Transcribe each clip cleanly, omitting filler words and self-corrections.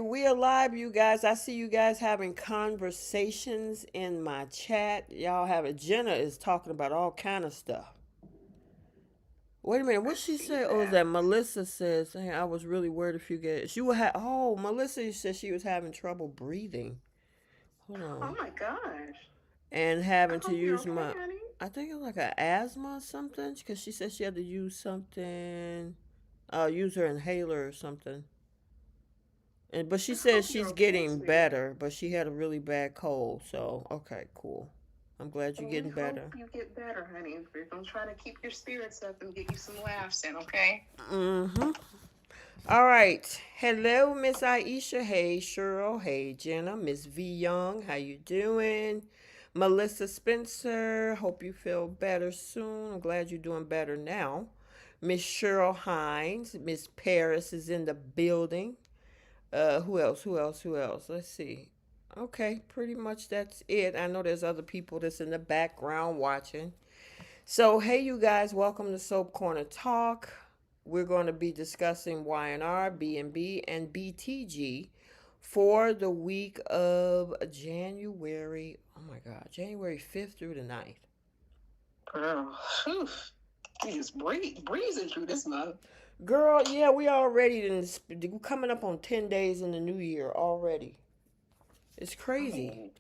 We are live, you guys. I see you guys having conversations in my chat. Y'all have it. Jenna is talking about all kind of stuff. Wait a minute, I what she see say? Oh, is that. that Melissa says, hey, I was really worried if you get she would have Melissa said she was having trouble breathing. Hold Oh on. my gosh. And I having to hope you're use okay, my honey. I think it was like a asthma or something because she said she had to use something use her inhaler or something. And but she I says hope you're she's okay, getting sweetie. better, but she had a really bad cold. So okay, cool. I'm glad you're And we getting hope better. you get better, honey. We're gonna try to keep your spirits up and get you some laughs in, okay? Mm-hmm. All right. Hello, Miss Aisha. Hey, Cheryl. Hey, Jenna. Miss V Young. How you doing? Melissa Spencer. Hope you feel better soon. I'm glad you're doing better now. Miss Cheryl Hines. Miss Paris is in the building. Who else? Who else? Who else? Let's see. Okay, pretty much that's it. I know there's other people that's in the background watching. So, hey, you guys, welcome to Soap Corner Talk. We're going to be discussing Y&R, B&B, and BTG for the week of January. Oh my God, January 5th through the 9th. Girl, whew. We just breezing through this month. Girl, yeah, we already coming up on 10 days in the new year already. It's I crazy. mean,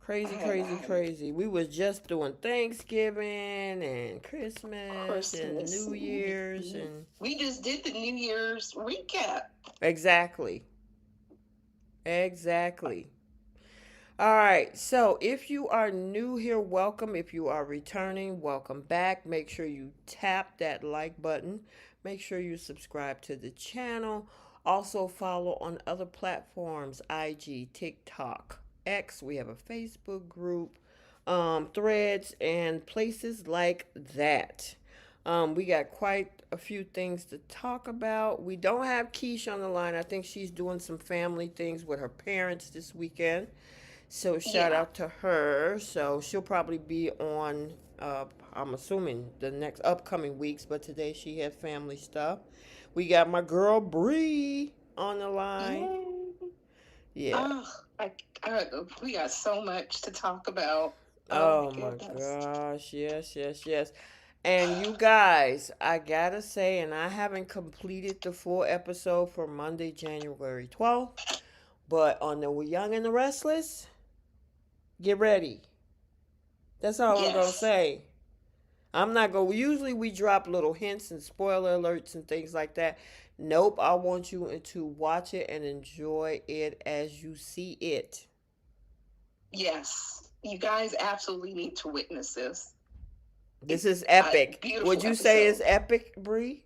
Crazy, I crazy, had crazy. We was just doing Thanksgiving and Christmas and Christmas. New Year's and We just did the New Year's recap. exactly. Exactly. All right. So, if you are new here, welcome. If you are returning, welcome back. Make sure you tap that like button. Make sure you subscribe to the channel. Also, follow on other platforms IG, TikTok, X. We have a Facebook group, threads, and places like that. We got quite a few things to talk about. We don't have Keish on the line. I think she's doing some family things with her parents this weekend. So shout Yeah. out to her. So she'll probably be on. I'm assuming the next upcoming weeks, but today she had family stuff. We got my girl Bree on the line. Yay. Yeah. Oh, I, I, we got so much to talk about. Oh my Oh my goodness. gosh. Yes, yes, yes. And you guys, I gotta say, and I haven't completed the full episode for Monday, January 12th, but on the Young and the Restless, get ready. That's all I'm gonna Yes. say. I'm not going. Usually we drop little hints and spoiler alerts and things like that. Nope. I want you to watch it and enjoy it as you see it. Yes. You guys absolutely need to witness this. This It's is a epic. Would beautiful you say it's episode. epic, Bree?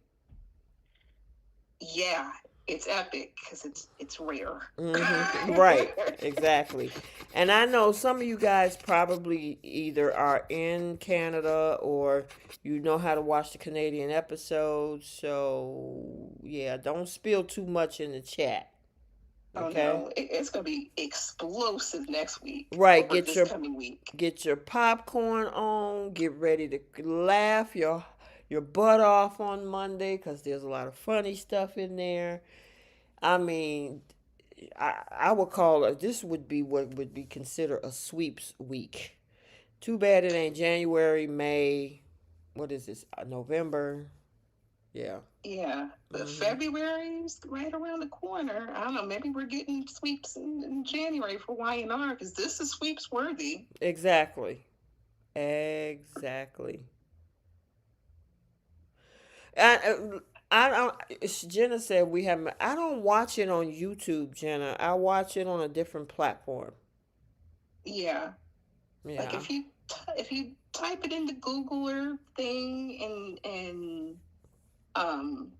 Yeah, it's epic because it's rare. Right. Exactly. And I know some of you guys probably either are in Canada or you know how to watch the Canadian episodes. So yeah, don't spill too much in the chat. Oh Okay. no, it's gonna be explosive next week Right. over this coming week. Get your popcorn on. Get ready to laugh your butt off on Monday because there's a lot of funny stuff in there. I mean, I would call it. This would be what would be considered a sweeps week. Too bad it ain't January, May. What is this? November. Yeah. Yeah, but Hmm. February's right around the corner. I don't know. Maybe we're getting sweeps in January for Y&R because this is sweeps worthy. Exactly. Exactly. I don't. Jenna said we have. I don't watch it on YouTube, Jenna. I watch it on a different platform. Yeah, like Yeah. if you type it in the Googler thing and um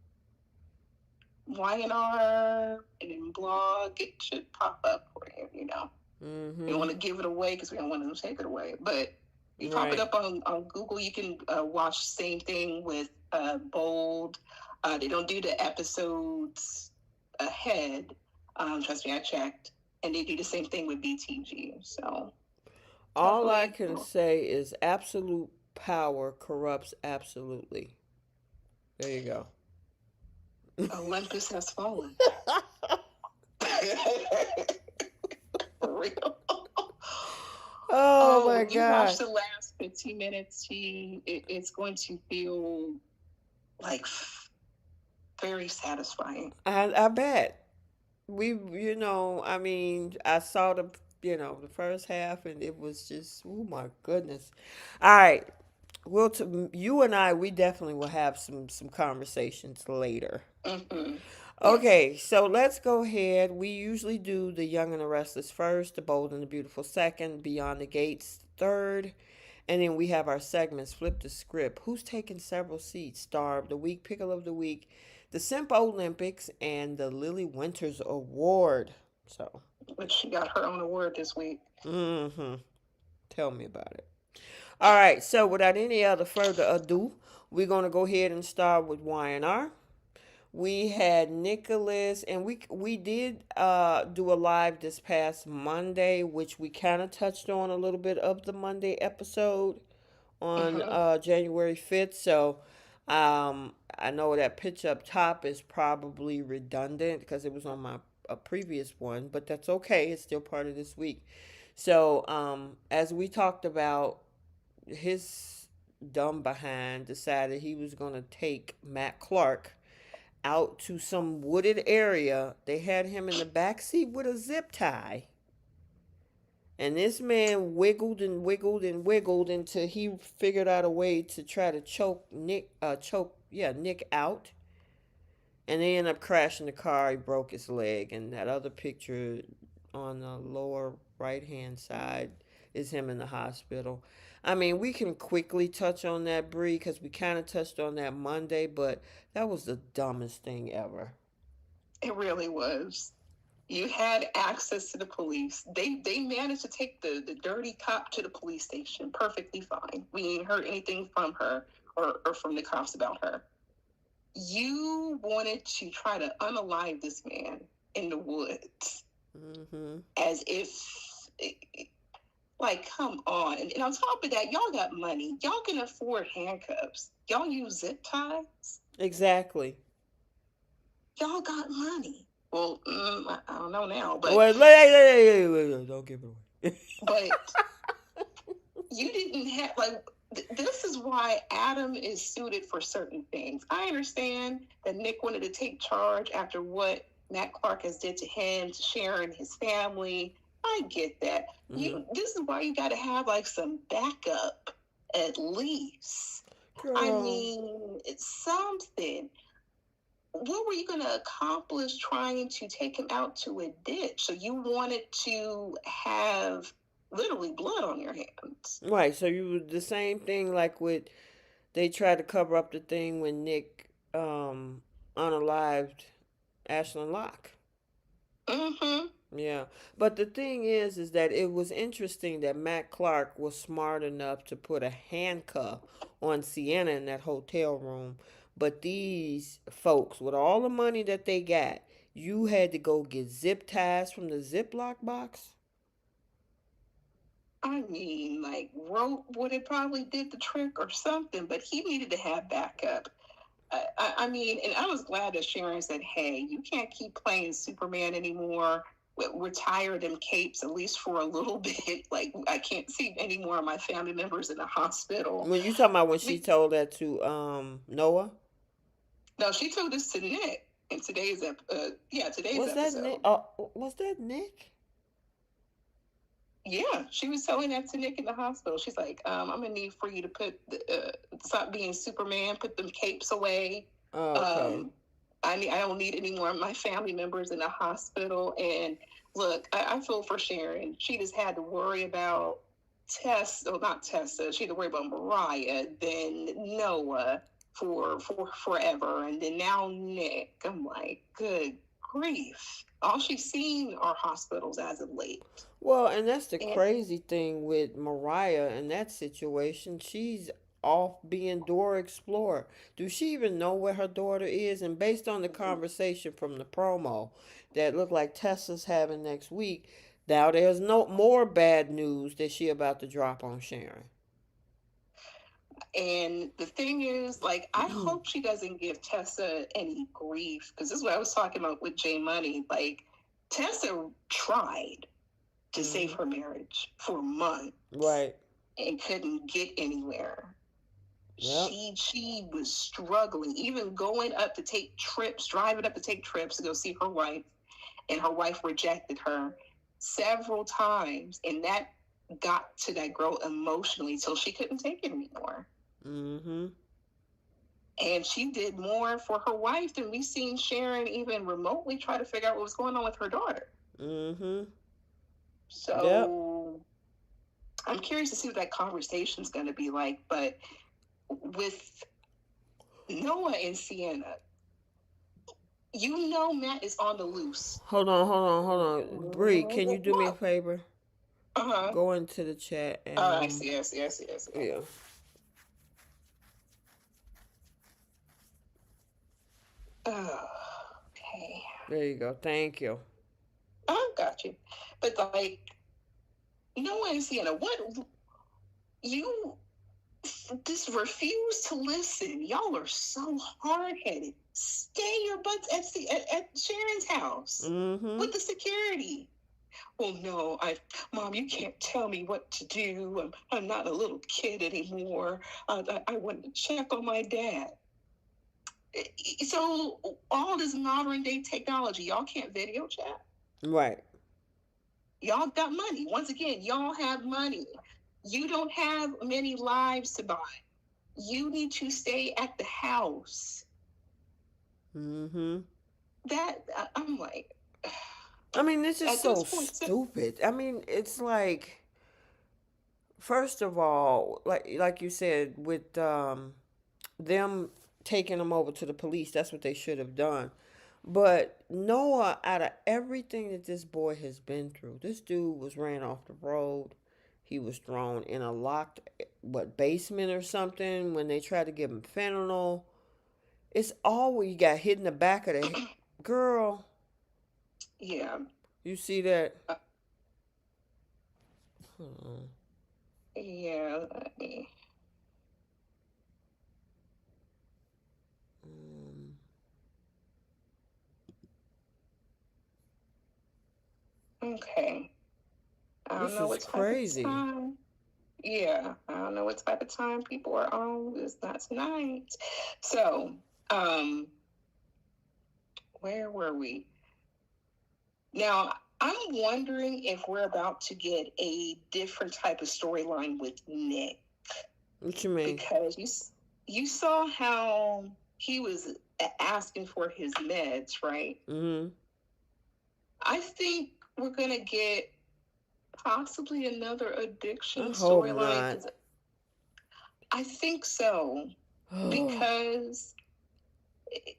Y&R and then blog, it should pop up for you. You know, we don't Mm-hmm. want to give it away because we don't want them to take it away. But you pop it Right. up on Google, you can watch the same thing with bold. They don't do the episodes ahead. Trust me, I checked, and they do the same thing with BTG. So All I definitely, can say is absolute power corrupts absolutely. There you go. Olympus has fallen. For real. Oh Oh, my when you watch God. the last 15 minutes, it's going to feel like very satisfying. I bet. I mean, I saw the first half and it was just, oh my goodness. All right. You and I, we definitely will have some conversations later. Mm-hmm. Yes. Okay, so let's go ahead. We usually do The Young and the Restless first, The Bold and the Beautiful second, Beyond the Gates third, and then we have our segments, Flip the Script, Who's Taking Several Seats, Star of the Week, Pickle of the Week, the Simp Olympics, and the Lily Winters Award. So, But she got her own award this week. mm-hmm. Tell me about it. All right, so without any other further ado, we're going to go ahead and start with Y&R. We had Nicholas, and we did do a live this past Monday, which we kind of touched on a little bit of the Monday episode on Mm-hmm. January 5th. So I know that pitch up top is probably redundant because it was on my a previous one, but that's okay. It's still part of this week. So as we talked about, his dumb behind decided he was going to take Matt Clark out to some wooded area. They had him in the back seat with a zip tie. And this man wiggled and wiggled and wiggled until he figured out a way to try to choke Nick out. And they ended up crashing the car. He broke his leg. And that other picture on the lower right hand side is him in the hospital. I mean, we can quickly touch on that, Bree, because we kind of touched on that Monday, but that was the dumbest thing ever. It really was. You had access to the police. They managed to take the dirty cop to the police station perfectly fine. We ain't heard anything from her or from the cops about her. You wanted to try to unalive this man in the woods Mm-hmm. as if, like, come on. And on top of that, y'all got money. Y'all can afford handcuffs. Y'all use zip ties. Exactly. Y'all got money. Well, I don't know now, but Don't give it away. but you didn't have like this is why Adam is suited for certain things. I understand that Nick wanted to take charge after what Matt Clark has did to him, to Sharon, his family. I get that. Mm-hmm. This is why you got to have like some backup at least. I Girl. mean, it's something. What were you going to accomplish trying to take him out to a ditch? So you wanted to have literally blood on your hands. Right. So you the same thing like with they tried to cover up the thing when Nick unalived Ashland Locke. Mm-hmm. Yeah. But the thing is that it was interesting that Matt Clark was smart enough to put a handcuff on Sienna in that hotel room. But these folks, with all the money that they got, you had to go get zip ties from the Ziploc box. I mean, like rope would have probably did the trick or something, but he needed to have backup. I mean, and I was glad that Sharon said, "Hey, you can't keep playing Superman anymore. Retire them capes at least for a little bit. Like I can't see any more of my family members in the hospital." When you talking about when she told that to Noah? No, she told this to Nick in today's Was that Nick? episode. Was that Nick? Yeah, she was telling that to Nick in the hospital. She's like, I'm gonna need for you to stop being Superman, put them capes away. Oh, okay. Um, I don't need any more of my family members in the hospital. And look, I feel for Sharon. She just had to worry about not Tessa. She had to worry about Mariah, then Noah for forever, and then now Nick. I'm like, good grief. All she's seen are hospitals as of late. Well, and that's the And crazy thing with Mariah in that situation. She's off being Dora Explorer. Do she even know where her daughter is? And based on the conversation from the promo that looked like Tessa's having next week, now there's no more bad news that she about to drop on Sharon. And the thing is, like, I hope she doesn't give Tessa any grief because this is what I was talking about with J Money. Like, Tessa tried to save Mm-hmm. her marriage for months Right. and couldn't get anywhere. Yep. She was struggling, even going up to take trips, driving up to take trips to go see her wife, and her wife rejected her several times, and that got to that girl emotionally till she couldn't take it anymore. Mm-hmm. And she did more for her wife than we seen Sharon even remotely try to figure out what was going on with her daughter. Mm-hmm. Yep. So I'm curious to see what that conversation is going to be like. But with Noah and Sienna, you know Matt is on the loose. Hold on. Bree, can you do me a What? favor? Uh-huh. Go into the chat and Oh, I see, I see, I see, I see. yeah. Oh, okay. There you go. Thank you. I got you. But like, Noah and Sienna, what you just refuse to listen. Y'all are so hard headed. Stay your butts at Sharon's house Mm-hmm. with the security. Well, no, Mom, you can't tell me what to do. I'm not a little kid anymore. I want to check on my dad. So all this modern day technology, y'all can't video chat. Right. Y'all got money. Once again, y'all have money. You don't have many lives to buy. You need to stay at the house. Mm-hmm. That I'm like, I mean, this is at so this point, stupid. I mean, it's like, first of all, like you said, with them taking them over to the police, that's what they should have done. But Noah, out of everything that this boy has been through, this dude was ran off the road. He was thrown in a locked, what, basement or something when they tried to give him fentanyl. It's always, you got hit in the back of the girl. yeah, You see that? uh, Hmm. yeah. Um, Okay. I don't this know is what type of crazy. time. Yeah, I don't know what type of time people are on. It's not tonight. So, um, where were we? Now, I'm wondering if we're about to get a different type of storyline with Nick What you mean? because you saw how he was asking for his meds, right? Mm-hmm. I think we're gonna get possibly another I addiction hope storyline not. because I think so Oh. because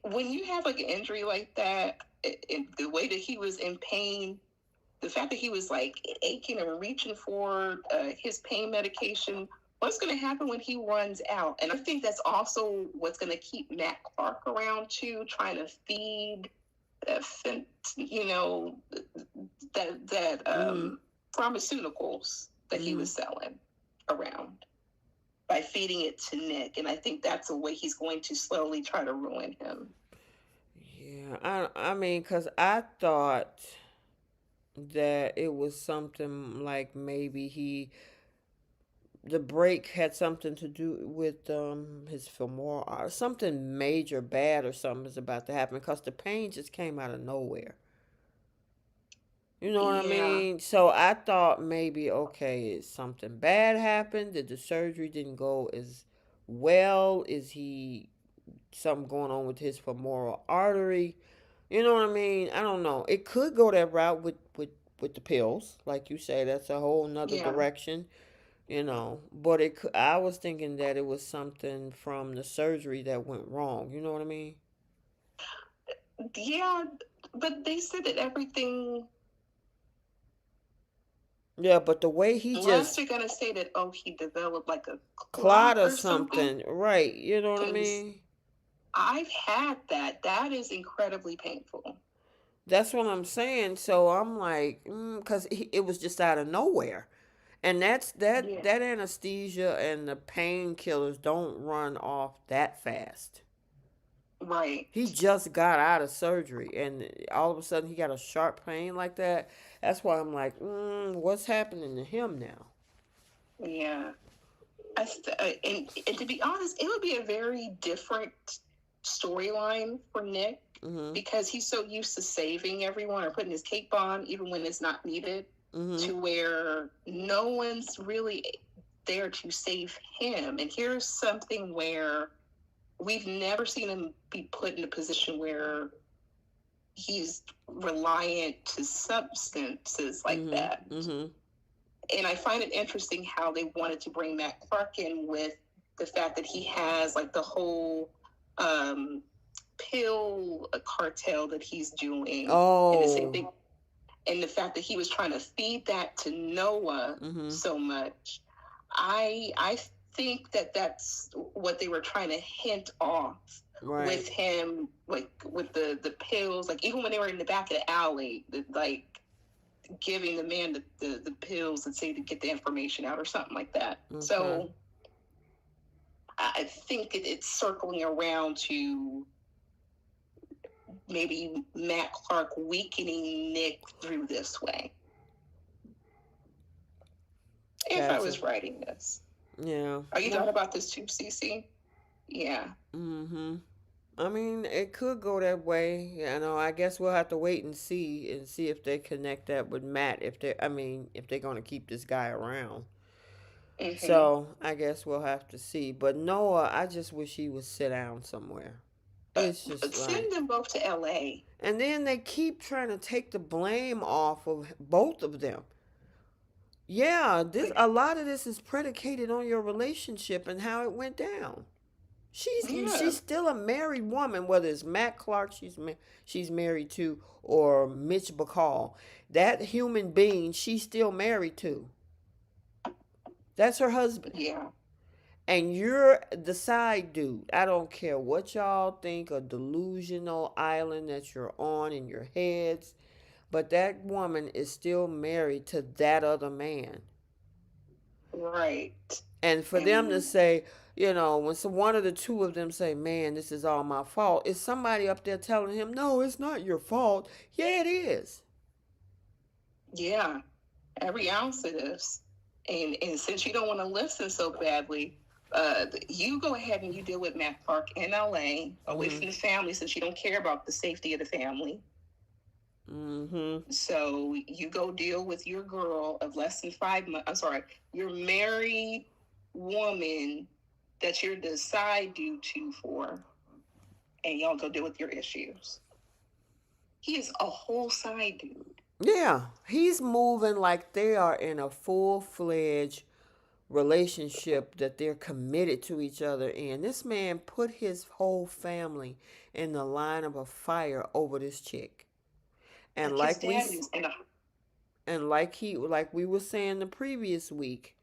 when you have like an injury like that, the way that he was in pain, the fact that he was like aching and reaching for his pain medication, what's going to happen when he runs out? And I think that's also what's going to keep Matt Clark around too, trying to feed, you know, that Mm-hmm. pharmaceuticals that he Mm-hmm. was selling around by feeding it to Nick. And I think that's a way he's going to slowly try to ruin him. Yeah. I mean, cause I thought that it was something like maybe the break had something to do with his femoral or something major bad or something is about to happen because the pain just came out of nowhere. You know what I Yeah, mean? So I thought maybe, okay, something bad happened? Did the surgery didn't go as well? Is he something going on with his femoral artery? You know what I mean? I don't know. It could go that route with the pills, like you say. That's a whole nother yeah, direction, you know. But it could, I was thinking that it was something from the surgery that went wrong. You know what I mean? yeah. But they said that everything. Yeah, but the way he Unless just they're gonna say that, oh, he developed like a clot clot or or something, something, right? You know what I because mean? I've had that. That is incredibly painful. That's what I'm saying. So I'm like, because it was just out of nowhere, and Yeah, that anesthesia and the painkillers don't run off that fast. Right. He just got out of surgery, and all of a sudden he got a sharp pain like that. That's why I'm like, what's happening to him now? Yeah. And to be honest, it would be a very different storyline for Nick Mhm. because he's so used to saving everyone or putting his cape on even when it's not needed, Mhm. to where no one's really there to save him. And here's something where we've never seen him be put in a position where he's reliant to substances like Mhm. that. Mhm. And I find it interesting how they wanted to bring Matt Clark in with the fact that he has like the whole um, pill cartel that he's doing, and the same Oh. thing, and the fact that he was trying to feed that to Noah Mhm. so much. I think that that's what they were trying to hint off Right. with him, like with the pills, like even when they were in the back of the alley, like giving the man the pills and say to get the information out or something like that. Okay. So I think it's circling around to maybe Matt Clark weakening Nick through this way. If I Gotcha. was writing this. Yeah. Are you Well. thought about this too, Cece? Yeah. Mhm. I mean, it could go that way. You know, I guess we'll have to wait and see if they connect that with Matt. If they, I mean, if they're gonna keep this guy around. Mm-hmm. So I guess we'll have to see. But Noah, I just wish he would sit down somewhere. It's just Send like, them both to LA. and then they keep trying to take the blame off of both of them. Yeah, this a lot of this is predicated on your relationship and how it went down. Yeah. She's still a married woman, whether it's Matt Clark she's married to or Mitch Bacall. That human being she's still married to. That's her husband. Yeah. And you're the side dude. I don't care what y'all think, a delusional island that you're on in your heads, but that woman is still married to that other man. Right. And for them to And say, when one of the two of them say, "Man, this is all my fault," is somebody up there telling him, "No, it's not your fault." Yeah, it is. yeah, every ounce of this. And since you don't want to listen so badly, you go ahead and you deal with Matt Park in LA, away Mhm. from the family, since you don't care about the safety of the family. Mhm. So you go deal with your girl of less than 5 months. I'm sorry, your married woman that you're the side dude to for, and y'all go deal with your issues. He is a whole side dude. Yeah, he's moving like they are in a full-fledged relationship that they're committed to each other in. This man put his whole family in the line of a fire over this chick. And Like his like we dad is in a and like we were saying the previous week,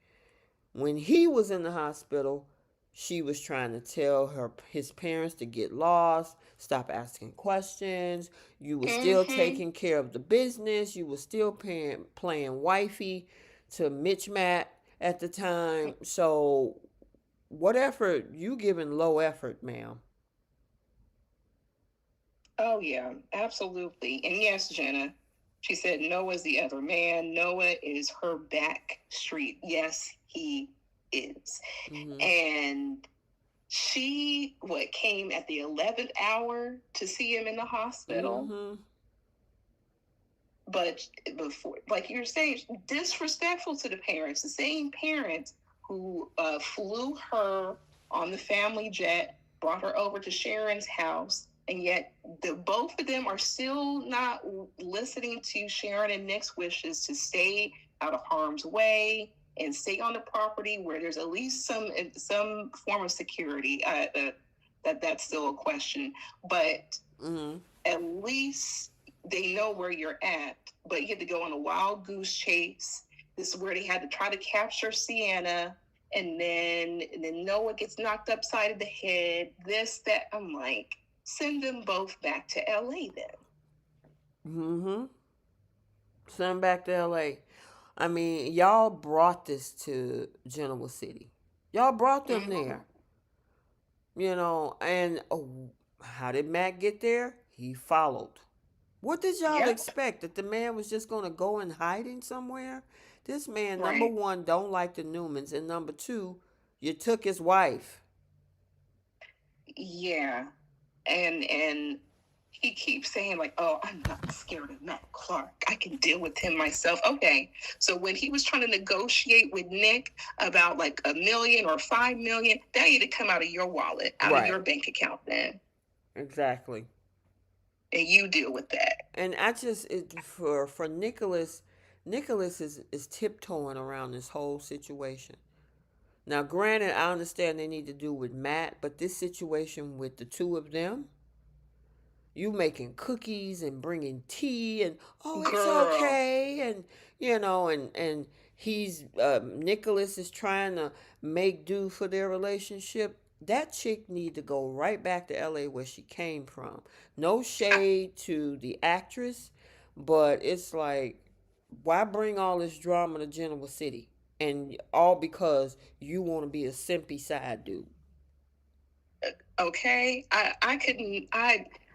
when he was in the hospital, she was trying to tell his parents to get lost, stop asking questions. You were still mm-hmm. taking care of the business. You were still playing wifey to Mitch Matt at the time. So what effort you giving low effort, ma'am? Oh yeah, absolutely. And yes, Jenna, she said Noah's the other man. Noah is her back street. Yes, he is. Mhm. And she what came at the 11th hour to see him in the hospital. Mhm. But before, like you're saying, disrespectful to the parents, the same parents who flew her on the family jet, brought her over to Sharon's house, and yet the both of them are still not listening to Sharon and Nick's wishes to stay out of harm's way and stay on the property where there's at least some form of security. That's still a question, but Mhm. at least they know where you're at. But you had to go on a wild goose chase. This is where they had to try to capture Sienna, and then Noah gets knocked upside of the head. This, that. I'm like, send them both back to LA then. Mhm. Send him back to LA. I mean, y'all brought this to Genoa City. Y'all brought them Mm-hmm. there. And How did Matt get there? He followed. What did y'all Yep. expect? That the man was just going to go in hiding somewhere? This man, number Right. one, don't like the Newmans, and number two, you took his wife. Yeah. And he keeps saying like, "Oh, I'm not scared of Matt Clark. I can deal with him myself." Okay, so when he was trying to negotiate with Nick about like 1 million or 5 million, that need to come out of your wallet, out of Right. your bank account, then, Exactly. and you deal with that. And I just for Nicholas, Nicholas is tiptoeing around this whole situation. Now, granted, I understand they need to do with Matt, but this situation with the two of them, you making cookies and bringing tea and oh it's Girl, okay and and he's Nicholas is trying to make do for their relationship. That chick need to go right back to LA where she came from. No I, shade to the actress, but it's like, why bring all this drama to Genoa City, and all because you want to be a simpy side dude. okay, I couldn't.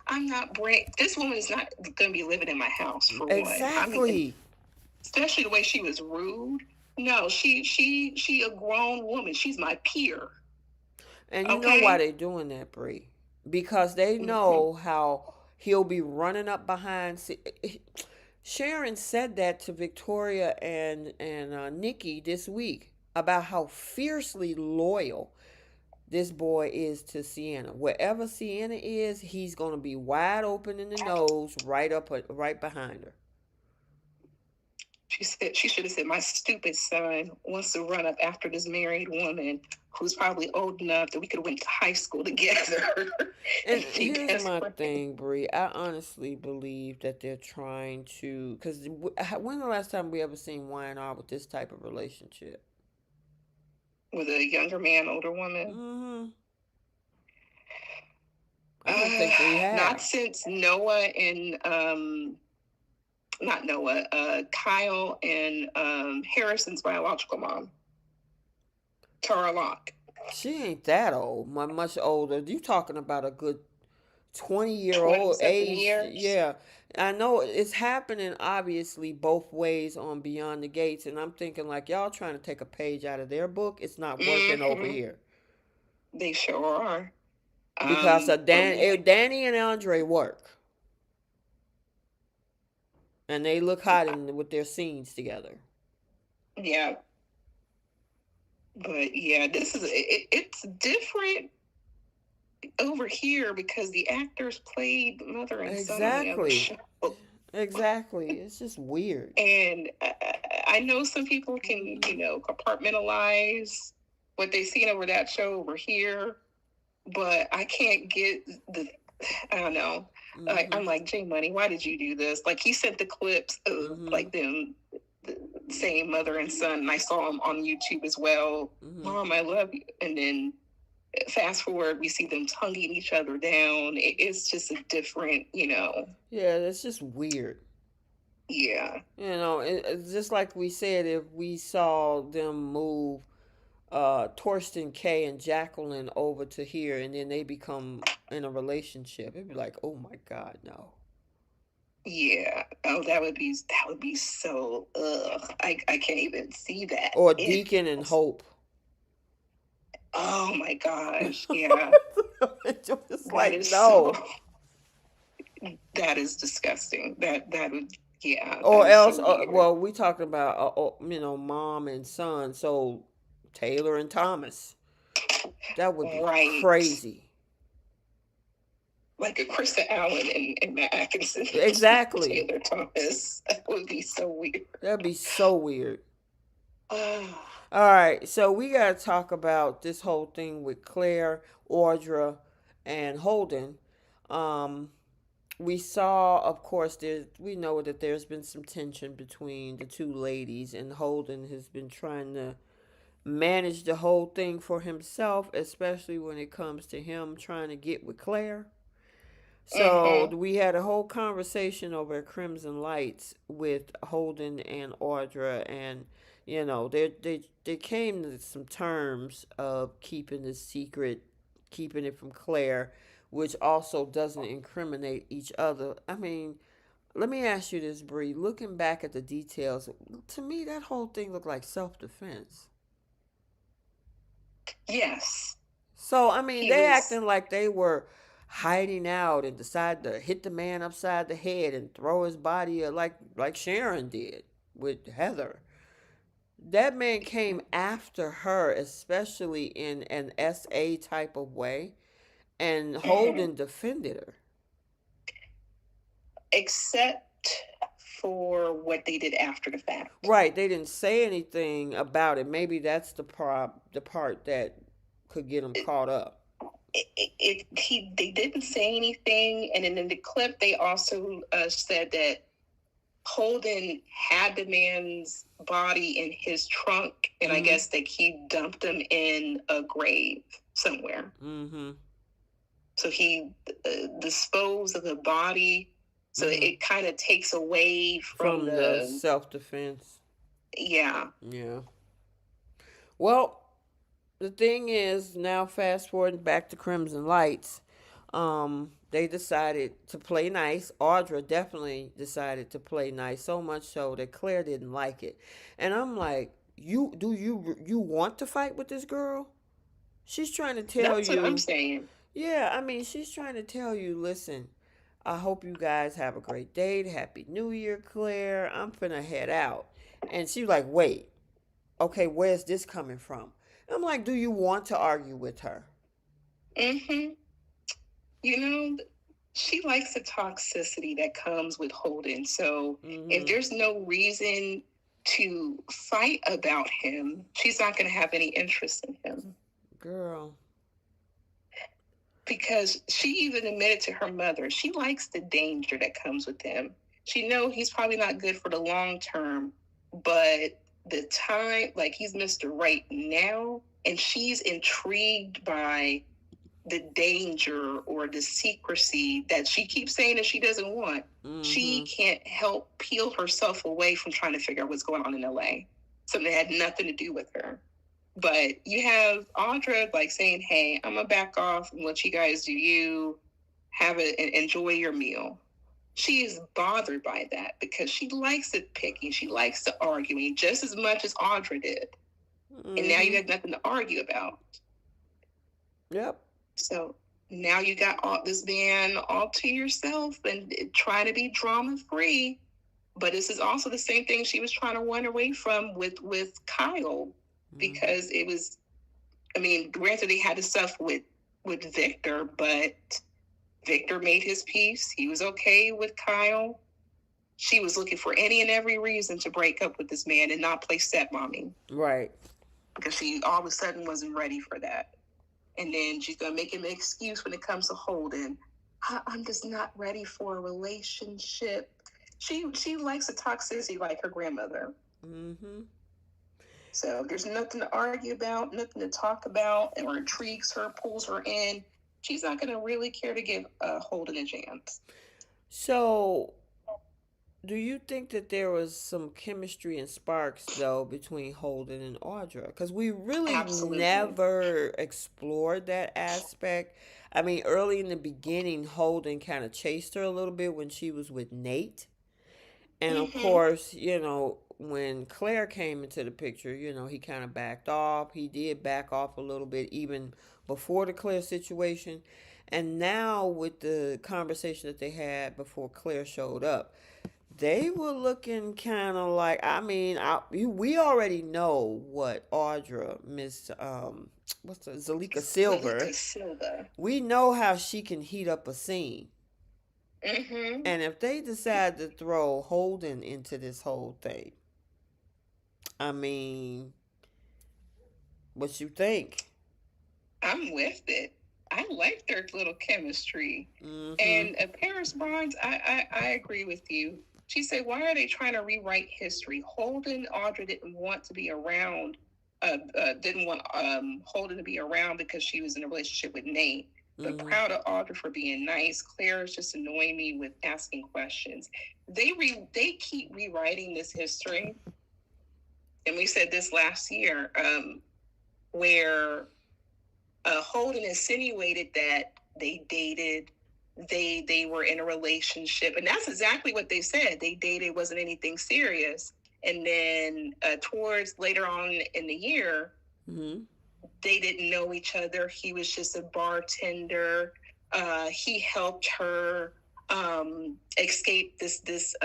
I'm not bring. This woman is not going to be living in my house for one. I mean, Exactly. especially the way she was rude. No, she a grown woman. She's my peer. And you know why Okay. they doing that, Bree? Because they Mhm. know how he'll be running up behind. Sharon said that to Victoria and Nikki this week about how fiercely loyal this boy is to Sienna. Wherever Sienna is, he's gonna be wide open in the nose, right behind her. She said she should have said, "My stupid son wants to run up after this married woman who's probably old enough that we could have went to high school together And and be here's best my friends." thing, Brie. I honestly believe that they're trying to. Because when the last time we ever seen Y&R with this type of relationship? With a younger man, older woman. Hmm. I don't Uh, think we Not have. since Noah and not Noah, Kyle and Harrison's biological mom, Tara Locke. She ain't that old. Much older. You talking about a good 20-year old 27 age? years. Yeah. I know it's happening obviously both ways on Beyond the Gates, and I'm thinking like y'all trying to take a page out of their book. It's not working over Mm-hmm. here They sure are. because But we, Danny and Andre work. And they look hot with their scenes together. yeah, but yeah, this is it's different over here because the actors played mother and son on the other Exactly. show. Exactly. It's just weird. And I know some people can, compartmentalize what they seen over that show over here, but I can't get the, I don't know. Like, Mm-hmm. I'm like, Jay Money, why did you do this? Like, he sent the clips of Mm-hmm. like them the same mother and son, and I saw them on YouTube as well. Mm-hmm. Mom, I love you. And then fast forward, we see them tonguing each other down. It's just a different, Yeah, it's just weird. yeah. It's just like we said, if we saw them move Torsten K and Jacqueline over to here and then they become in a relationship, it'd be like, oh my God, no. Yeah. Oh, that would be so. Ugh. I can't even see that. Or It. Deacon and Hope. Oh my gosh. Yeah. It's just That like, is so. no. That is disgusting. That would. Yeah. That Or is so else, weird. well, we talking about mom and son. So Taylor and Thomas. That would be Right. crazy. Like a Krista Allen and Matt Atkinson, Exactly. Taylor Thomas. That would be so weird. That'd be so weird. Oh, All right, so we got to talk about this whole thing with Claire, Audra, and Holden. Um, we saw, of course, we know that there's been some tension between the two ladies, and Holden has been trying to manage the whole thing for himself, especially when it comes to him trying to get with Claire. So uh-huh. we had a whole conversation over at Crimson Lights with Holden and Audra, and they came to some terms of keeping the secret, keeping it from Claire, which also doesn't incriminate each other. I mean, let me ask you this, Bree. Looking back at the details, to me, that whole thing looked like self defense. Yes. So, I mean, He they was. acting like they were hiding out and decided to hit the man upside the head and throw his body like Sharon did with Heather. That man came after her, especially in an SA type of way, and Mhm. Holden defended her. Except for what they did after the fact. Right, they didn't say anything about it. Maybe that's the part that could get him caught up. They didn't say anything, and then in the clip they also said that Holden had the man's body in his trunk, and I Mm-hmm. guess that he dumped him in a grave somewhere. Mm-hmm. So he disposed of the body. So Mm-hmm. it kind of takes away from From the the, self defense. yeah. Yeah. Well, the thing is, now fast forwarding back to Crimson Lights, they decided to play nice. Audra definitely decided to play nice, so much so that Claire didn't like it. And I'm like, you want to fight with this girl? She's trying to tell That's what I'm you, saying. yeah, I mean, she's trying to tell you, listen, I hope you guys have a great day. Happy New Year, Claire. I'm finna head out. And she's like, wait, okay, where's this coming from? I'm like, do you want to argue with her? Mm-hmm. You know, she likes the toxicity that comes with Holden. So if Mm-hmm. there's no reason to fight about him, she's not going to have any interest in him. Girl. Because she even admitted to her mother she likes the danger that comes with him. She know he's probably not good for the long term, but the time, like he's Mr. Right now, and she's intrigued by the danger or the secrecy that she keeps saying that she doesn't want. Mm-hmm. She can't help peel herself away from trying to figure out what's going on in LA. Something that had nothing to do with her. But you have Audra like saying, "Hey, I'm gonna back off and let you guys do you. Have it and enjoy your meal." She is bothered by that because she likes it picking. She likes the arguing just as much as Audra did. And now you Mm-hmm. have nothing to argue about. Yep. So now you got all this man all to yourself and trying to be drama free. But this is also the same thing she was trying to run away from with Kyle, Mm-hmm. because it was, I mean, granted they had the stuff with Victor, but Victor made his peace. He was okay with Kyle. She was looking for any and every reason to break up with this man and not play stepmommy, Right. because she all of a sudden wasn't ready for that. And then she's gonna make him an excuse when it comes to Holden. I'm just not ready for a relationship. She likes a toxicity like her grandmother. Mm-hmm. So there's nothing to argue about, nothing to talk about, or intrigues her, pulls her in. She's not gonna really care to give Holden a chance. So, do you think that there was some chemistry and sparks though between Holden and Audra? Because we really Absolutely. never explored that aspect. I mean, early in the beginning, Holden kind of chased her a little bit when she was with Nate. And of Mm-hmm. course, when Claire came into the picture, he kind of backed off. He did back off a little bit even before the Claire situation. And now, with the conversation that they had before Claire showed up, they were looking kind of like, I mean, we already know what Audra, what's the, Zalika Silver, Zalika Silva. we know how she can heat up a scene. Mm-hmm. And if they decide to throw Holden into this whole thing, I mean, what you think? I'm with it. I like their little chemistry. Mm-hmm. And Paris Barnes, I agree with you. She said, "Why are they trying to rewrite history?" Holden, Audra didn't want to be around. Didn't want Holden to be around because she was in a relationship with Nate. But Mm-hmm. proud of Audra for being nice. Claire is just annoying me with asking questions. They keep rewriting this history, and we said this last year, where Holden insinuated that They dated. They were in a relationship, and that's exactly what they said. They dated, wasn't anything serious. And then towards later on in the year, Mm-hmm. they didn't know each other. He was just a bartender. He helped her escape this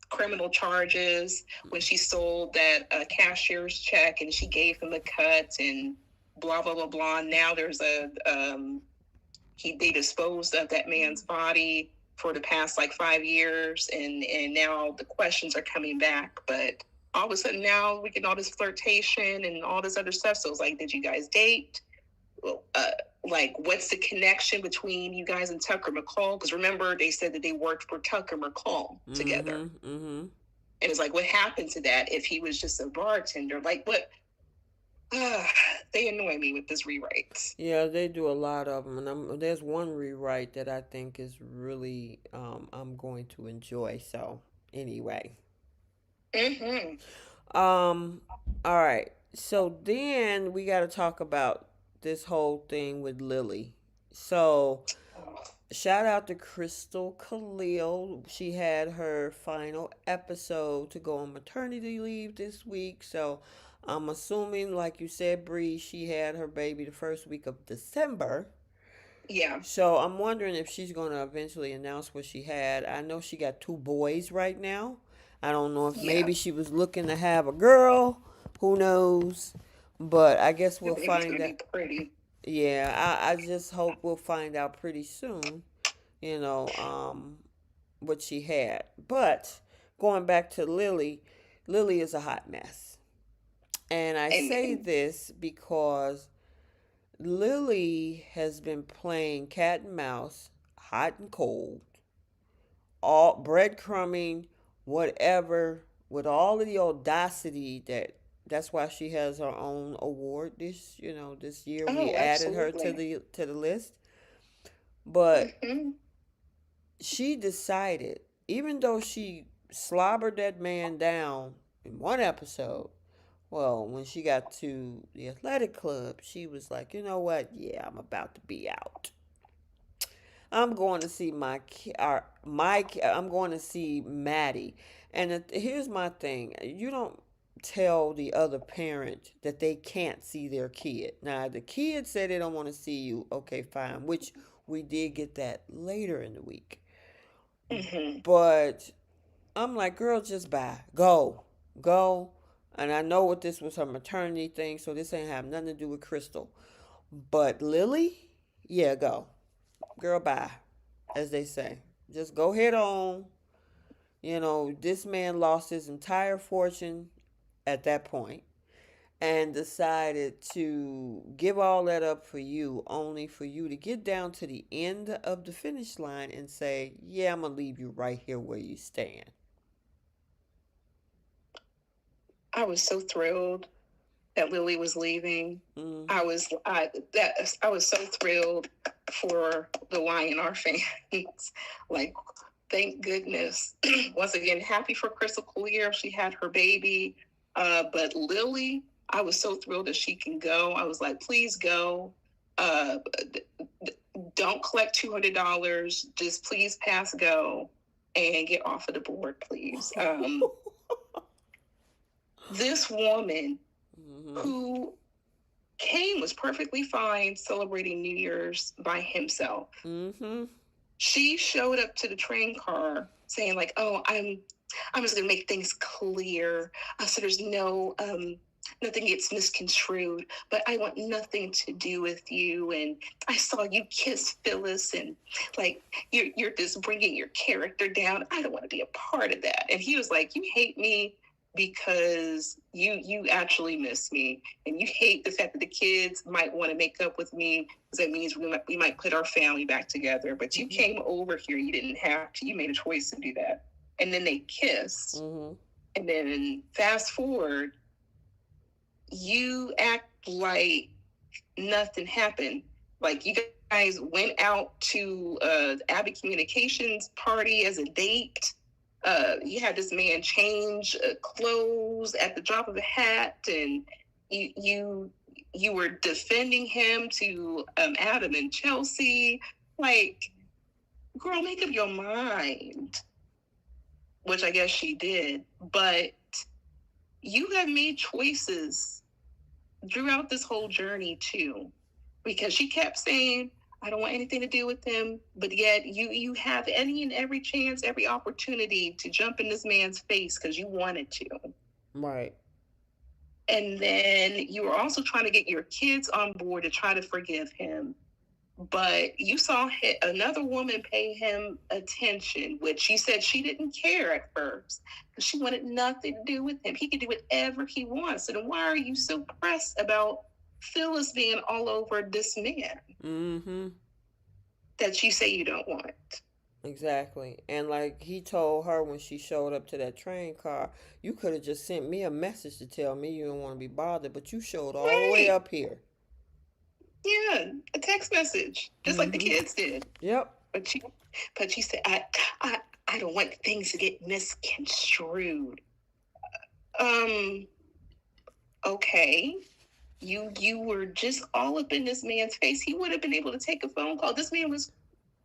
criminal charges when she sold that cashier's check, and she gave him a cut and blah blah blah blah. Now there's a they disposed of that man's body for the past like 5 years, and now the questions are coming back. But all of a sudden now we get all this flirtation and all this other stuff. So it's like, did you guys date? uh, like, what's the connection between you guys and Tucker McCall? Because remember, they said that they worked for Tucker McCall together. Mm-hmm. Mm-hmm. And it's like, what happened to that if he was just a bartender? Like, what? Uh, they annoy me with this rewrites. Yeah, they do a lot of them, and there's one rewrite that I think is really I'm going to enjoy. So anyway, Mm-hmm. um, all right. So then we got to talk about this whole thing with Lily. So shout out to Crystal Khalil. She had her final episode to go on maternity leave this week. So I'm assuming, like you said, Bree, she had her baby the first week of December. Yeah. So I'm wondering if she's going to eventually announce what she had. I know she got two boys right now. I don't know if Yeah. maybe she was looking to have a girl. Who knows? But I guess The we'll baby's find gonna out. be pretty. Yeah, I just hope we'll find out pretty soon, you know, what she had. But going back to Lily, Lily is a hot mess. And I say And this because Lily has been playing cat and mouse, hot and cold, all breadcrumbing, whatever, with all of the audacity that's why she has her own award this year. We oh, added her to absolutely. the list. But Mm-hmm. she decided, even though she slobbered that man down in one episode, well, when she got to the athletic club, she was like, you know what? Yeah, I'm about to be out. I'm going to see I'm going to see Maddie. And here's my thing. You don't tell the other parent that they can't see their kid. Now, the kid said they don't want to see you. Okay, fine, which we did get that later in the week. Mm-hmm. But I'm like, girl, just bye. Go. Go. And I know what this was her maternity thing, so this ain't have nothing to do with Crystal. But Lily, yeah, go. Girl, bye. As they say. Just go head on. This man lost his entire fortune at that point and decided to give all that up for you, only for you to get down to the end of the finish line and say, yeah, I'm going to leave you right here where you stand. I was so thrilled that Lily was leaving. Mm. I was so thrilled for the YNR fans. Like, thank goodness. Once again, happy for Crystal Clear. She had her baby. But Lily, I was so thrilled that she can go. I was like, please go. Uh, don't collect $200. Just please pass go and get off of the board, please. This woman Mm-hmm. who Kane was perfectly fine celebrating New Year's by himself. Mm-hmm. She showed up to the train car saying like, "Oh, I'm just gonna make things clear, so there's nothing gets misconstrued. But I want nothing to do with you. And I saw you kiss Phyllis, and like you're just bringing your character down. I don't want to be a part of that." And he was like, "You hate me because you actually miss me, and you hate the fact that the kids might want to make up with me because that means we might put our family back together. But you Mm-hmm. came over here, you didn't have to. You made a choice to do that." And then they kissed, Mm-hmm. and then fast forward, you act like nothing happened. Like, you guys went out to Abbott Communications party as a date. You had this man change clothes at the drop of a hat, and you you were defending him to Adam and Chelsea. Like, girl, make up your mind. Which I guess she did. But you have made choices throughout this whole journey too, because she kept saying, I don't want anything to do with him, but yet you have any and every chance, every opportunity to jump in this man's face because you wanted to. Right. And then you were also trying to get your kids on board to try to forgive him. But you saw another woman pay him attention, which she said she didn't care at first because she wanted nothing to do with him. He can do whatever he wants. So then why are you so pressed about Phyllis being all over this man Mm-hmm. that you say you don't want? Exactly. And like he told her when she showed up to that train car, you could have just sent me a message to tell me you don't want to be bothered, but you showed all the way Right. up here. Yeah. A text message, just like the Mm-hmm. kids did. Yep. But she said, I, I don't want things to get misconstrued. Um, okay. You were just all up in this man's face. He would have been able to take a phone call. This man was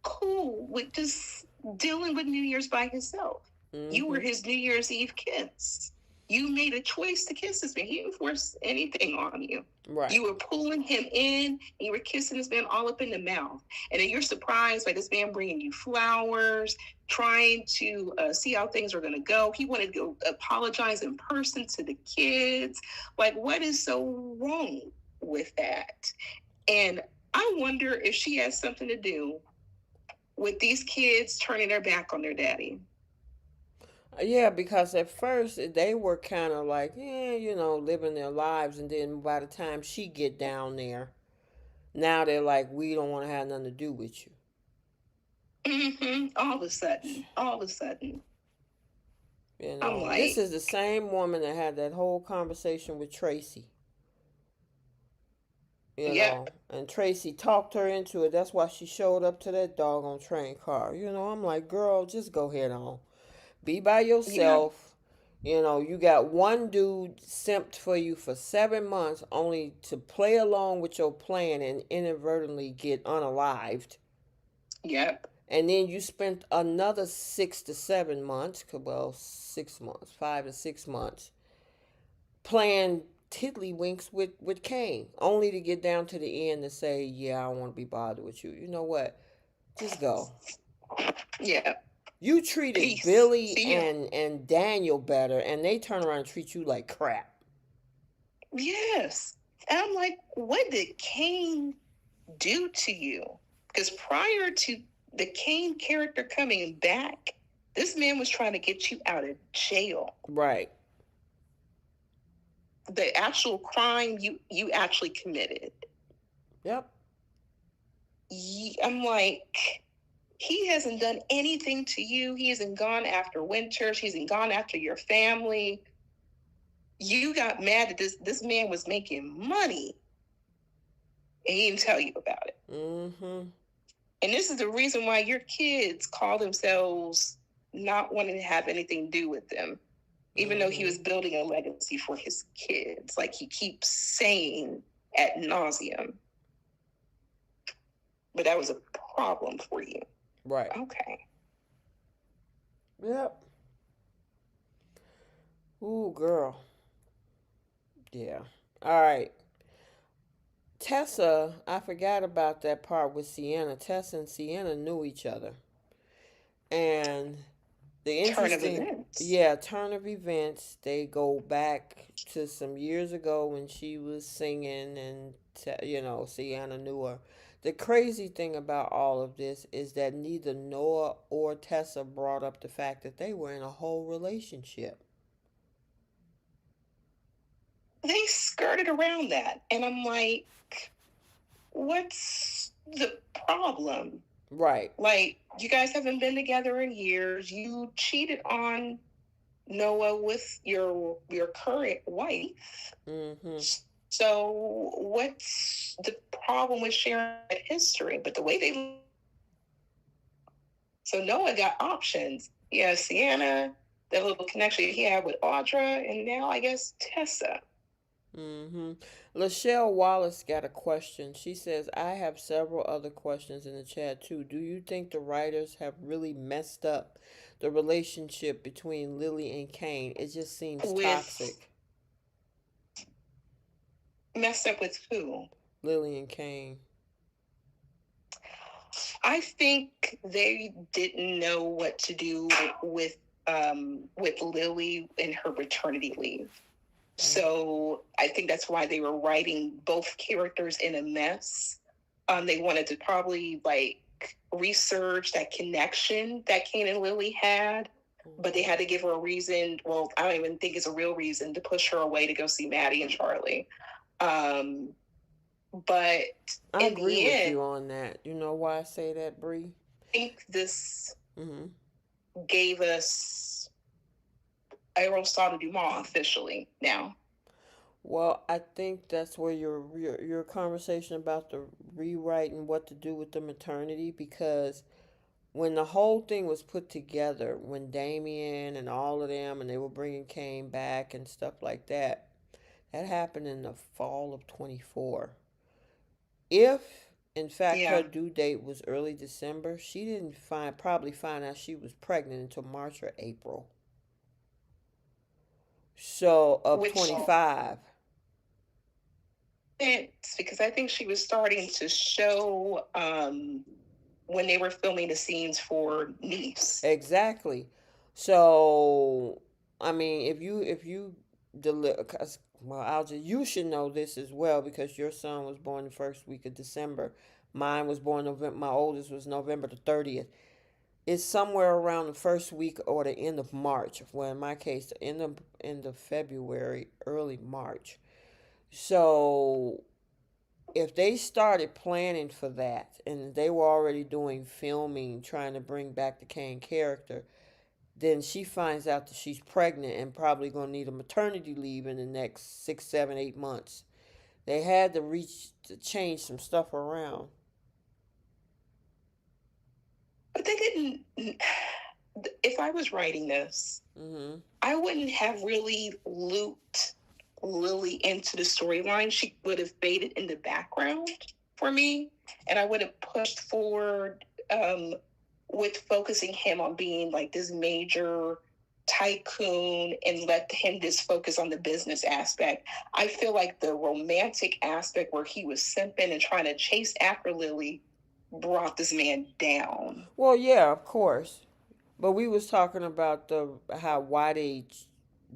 cool with just dealing with New Year's by himself. You were Mm-hmm. his New Year's Eve kiss. You made a choice to kiss this man. He didn't force anything on you. Right. You were pulling him in, and you were kissing this man all up in the mouth. And then you're surprised by this man bringing you flowers, trying to see how things are going to go. He wanted to go apologize in person to the kids. Like, what is so wrong with that? And I wonder if she has something to do with these kids turning their back on their daddy. Yeah, because at first they were kind of like, living their lives, and then by the time she get down there, now they're like, we don't want to have nothing to do with you. Mm-hmm. All of a sudden, I'm This like, is the same woman that had that whole conversation with Tracy. yep, And Tracy talked her into it. That's why she showed up to that doggone train car. I'm like, girl, just go head on. Be by yeah, yourself. You got one dude simped for you for 7 months only to play along with your plan and inadvertently get unalived. yep, And then you spent another 6 to 7 months, well, 6 months, 5 to 6 months, playing tiddlywinks with Kane, only to get down to the end to say, yeah, I don't want to be bothered with you. You know what? Just go. yeah. You treated Peace. Billy See ya. and Daniel better, and they turn around and treat you like crap. Yes. And I'm like, what did Kane do to you? Because prior to the Kane character coming back, this man was trying to get you out of jail. Right. The actual crime you actually committed. Yep. I'm like, he hasn't done anything to you. He hasn't gone after Winters. He hasn't gone after your family. You got mad that this man was making money, and he didn't tell you about it. Mm-hmm. And this is the reason why your kids call themselves not wanting to have anything to do with them, even though he was building a legacy for his kids, like he keeps saying ad nauseum. But that was a problem for you. Right. Okay. Yep. Ooh, girl. Yeah. All right. Tessa, I forgot about that part with Sienna. Tessa and Sienna knew each other. And the Turn of interesting, events. yeah, turn of events, they go back to some years ago when she was singing and, Sienna knew her. The crazy thing about all of this is that neither Noah or Tessa brought up the fact that they were in a whole relationship. They skirted around that. And I'm like, what's the problem? Right. Like, you guys haven't been together in years. You cheated on Noah with your current wife. Mm-hmm. So what's the problem with sharing that history? But the way they so Noah got options. He has Sienna, that little connection he had with Audra, and now I guess Tessa. Mm-hmm. Lachelle Wallace got a question. She says, I have several other questions in the chat too. Do you think the writers have really messed up the relationship between Lily and Kane? It just seems With toxic. messed up with who? Lily and Kane. I think they didn't know what to do with Lily in her maternity leave. So I think that's why they were writing both characters in a mess. They wanted to probably like research that connection that Kane and Lily had, but they had to give her a reason. Well, I don't even think it's a real reason to push her away to go see Maddie and Charlie. Um, but I in agree the with end, you on that. You know why I say that, Bree? I think this Mm-hmm. gave us Aerosol Dumas officially now. Well, I think that's where your conversation about the rewriting what to do with the maternity, because when the whole thing was put together, when Damien and all of them and they were bringing Kane back and stuff like that, that happened in the fall of 24. If in fact her Yeah, due date was early December, she didn't probably find out she was pregnant until March or April. So of which 25. sense because I think she was starting to show when they were filming the scenes for Nice. Exactly. So, I mean, if you deliver, cause well, Alja, you should know this as well because your son was born the first week of December. Mine was born November. My oldest was November the 30th. It's somewhere around the first week or the end of March. Well, in my case, the end of February, early March. So if they started planning for that and they were already doing filming trying to bring back the Kane character, then she finds out that she's pregnant and probably going to need a maternity leave in the next 6, 7, 8 months. They had to change some stuff around. But they didn't. If I was writing this, Mm-hmm. I wouldn't have really looped Lily into the storyline. She would have faded in the background for me, and I would have pushed forward with focusing him on being like this major tycoon and let him just focus on the business aspect. I feel like the romantic aspect where he was simping and trying to chase after Lily brought this man down. Well, yeah, of course. But we was talking about the how why they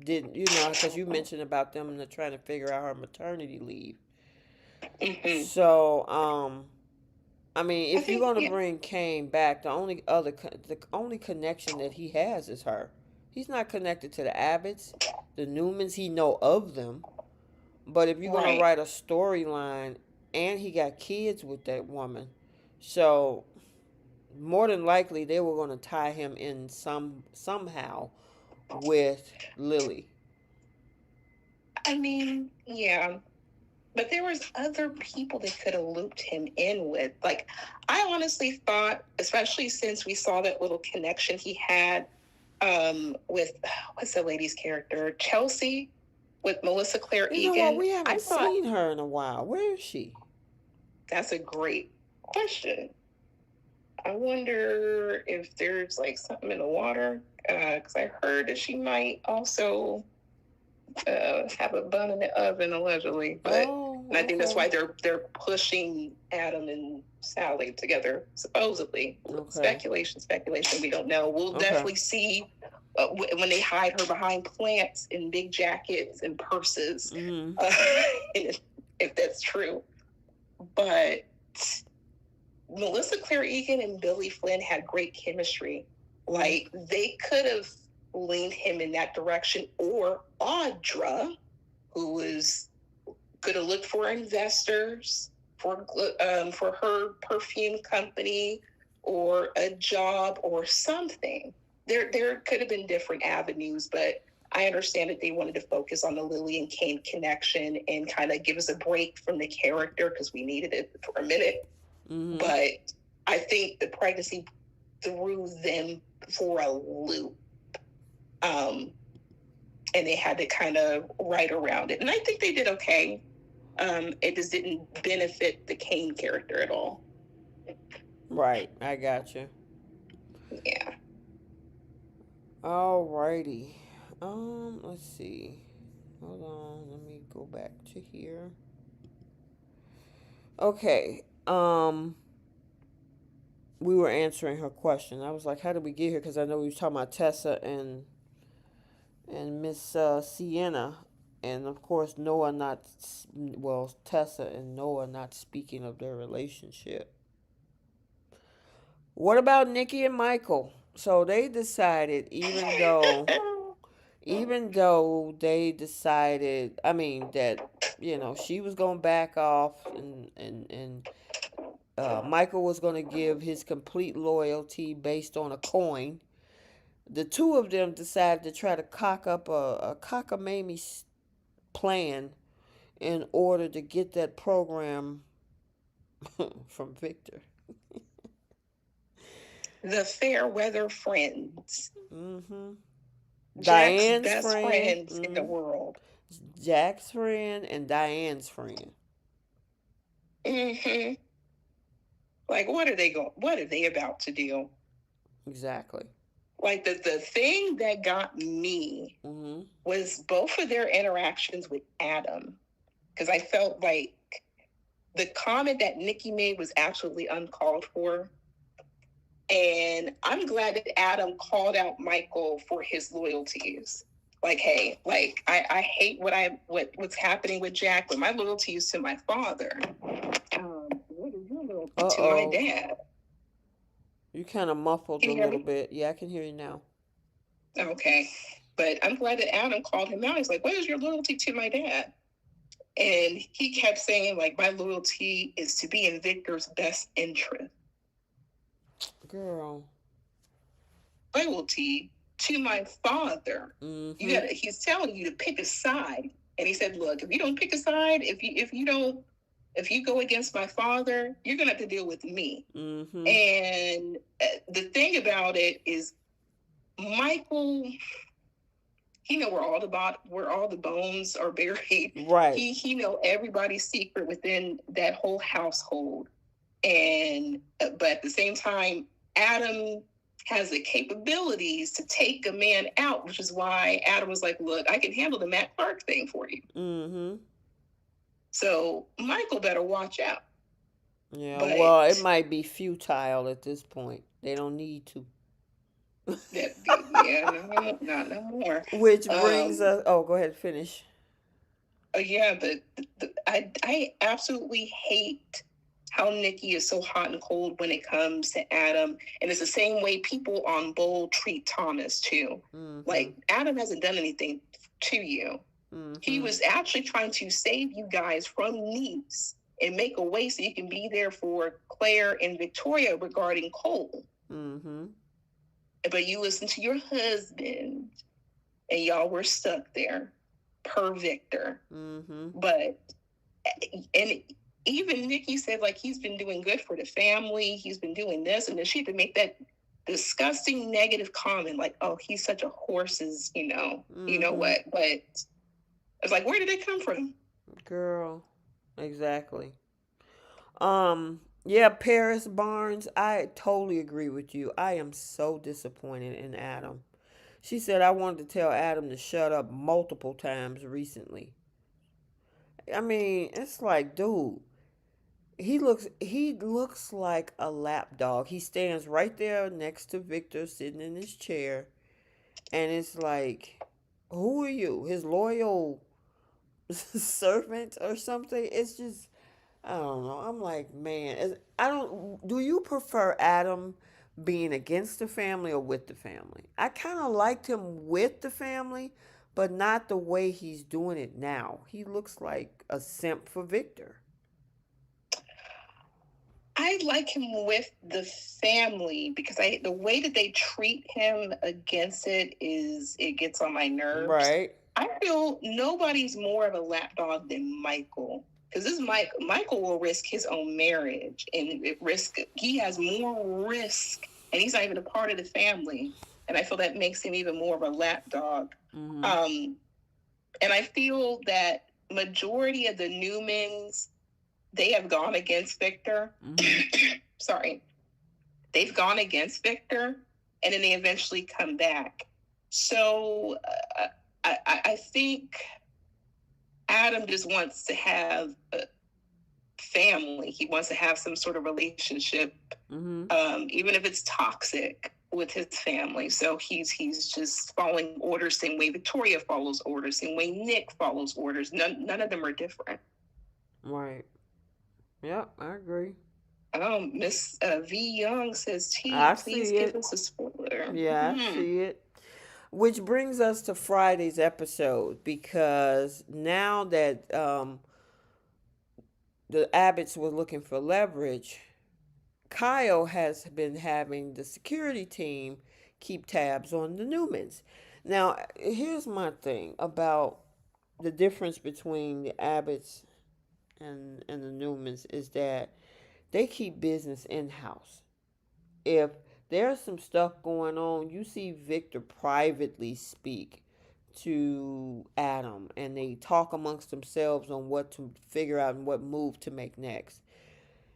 didn't, because you mentioned about them trying to figure out her maternity leave. Mm-hmm. So, I mean, I if you're think, gonna yeah, bring Kane back, the only connection that he has is her. He's not connected to the Abbotts, the Newmans. He know of them, but if you're gonna right. write a storyline, and he got kids with that woman, so more than likely they were gonna tie him in somehow with Lily. I mean, yeah, but there was other people they could have looped him in with. Like, I honestly thought, especially since we saw that little connection he had with what's the lady's character, Chelsea, with Melissa Claire You know what? Egan. We I haven't thought seen her in a while. Where is she? that's a great question. I wonder if there's like something in the water because I heard that she might also have a bun in the oven allegedly, but Oh, and I think that's okay. why they're pushing Adam and Sally together supposedly. Okay. Speculation. We don't know. We'll Okay. definitely see when they hide her behind plants in big jackets and purses, Mm-hmm. uh, if that's true. But Melissa Claire Egan and Billy Flynn had great chemistry. Mm-hmm. Like they could have leaned him in that direction, or Audra, who was could have looked for investors for her perfume company or a job or something. There could have been different avenues, but I understand that they wanted to focus on the Lily and Kane connection and kind of give us a break from the character because we needed it for a minute. Mm-hmm. But I think the pregnancy threw them for a loop. Um, and they had to kind of write around it. And I think they did okay. It just didn't benefit the Kane character at all. Right, I got you. Yeah. Alrighty. Let's see. Hold on, let me go back to here. Okay. We were answering her question. I was like, "How did we get here?" Because I know we was talking about Tessa and Miss Sienna, and of course Noah not well Tessa and Noah not speaking of their relationship. What about Nikki and Michael? So they decided, even though they decided, I mean that she was gonna back off and Michael was gonna give his complete loyalty based on a coin. The two of them decided to try to cock up a cockamamie plan in order to get that program from Victor. The Fairweather Friends. Mm-hmm. Jack's Diane's best friend, friends in the world. Jack's friend, and Diane's friend. Mm-hmm. Like, what are they going? What are they about to do? Exactly. Like the thing that got me was both of their interactions with Adam, because I felt like the comment that Nikki made was absolutely uncalled for. And I'm glad that Adam called out Michael for his loyalties. Like, hey, like I hate what's happening with Jack, but my loyalty is to my father. What is your loyalty to my dad? You kind of muffled a little bit. Yeah, I can hear you now. Okay. But I'm glad that Adam called him out. He's like, what is your loyalty to my dad? And he kept saying, like, my loyalty is to be in Victor's best interest. Girl. Loyalty to my father. Mm-hmm. He's telling you to pick a side. And he said, look, if you don't pick a side, if you go against my father, you're gonna have to deal with me. Mm-hmm. And the thing about it is Michael, he know where all the bones are buried. Right. He know everybody's secret within that whole household. And but at the same time, Adam has the capabilities to take a man out, which is why Adam was like, look, I can handle the Matt Clark thing for you. Mm-hmm. So Michael better watch out. Yeah, well, it might be futile at this point. They don't need to. Yeah, not no more. Which brings us. Oh, go ahead, finish. Yeah, but I absolutely hate how Nikki is so hot and cold when it comes to Adam, and it's the same way people on Bold treat Thomas too. Mm-hmm. Like Adam hasn't done anything to you. Mm-hmm. He was actually trying to save you guys from Nice and make a way so you can be there for Claire and Victoria regarding Cole. Mm-hmm. But you listened to your husband, and y'all were stuck there, per Victor. Mm-hmm. But and even Nikki said, like, he's been doing good for the family. He's been doing this, and then she had to make that disgusting negative comment, like, "Oh, he's such a horse's, you know what?" But it's like, where did it come from, girl? Exactly. Yeah, Paris Barnes, I totally agree with you. I am so disappointed in Adam. She said I wanted to tell Adam to shut up multiple times recently. I mean, it's like, dude, he looks like a lap dog. He stands right there next to Victor sitting in his chair, and it's like, who are you? His loyal servant or something? It's just, I don't know. I'm like, man, I don't. Do you prefer Adam being against the family or with the family? I kind of liked him with the family, but not the way he's doing it now. He looks like a simp for Victor. I like him with the family because the way that they treat him against it gets on my nerves. Right. I feel nobody's more of a lapdog than Michael. Because Michael will risk his own marriage and he has more risk, and he's not even a part of the family. and I feel that makes him even more of a lapdog. Mm-hmm. Um, and I feel that majority of the Newmans, they have gone against Victor. Mm-hmm. Sorry, they've gone against Victor, and then they eventually come back. So I think Adam just wants to have a family. He wants to have some sort of relationship, Mm-hmm. even if it's toxic with his family. So he's just following orders, same way Victoria follows orders, same way Nick follows orders. None of them are different. Right. Yep, I agree. Miss V Young says, I T, please see give it. us a spoiler. Yeah, I see it. Which brings us to Friday's episode because now that the Abbotts were looking for leverage, Kyle has been having the security team keep tabs on the Newmans. Now, here's my thing about the difference between the Abbotts and the Newmans is that they keep business in house. If there's some stuff going on, you see Victor privately speak to Adam and they talk amongst themselves on what to figure out and what move to make next.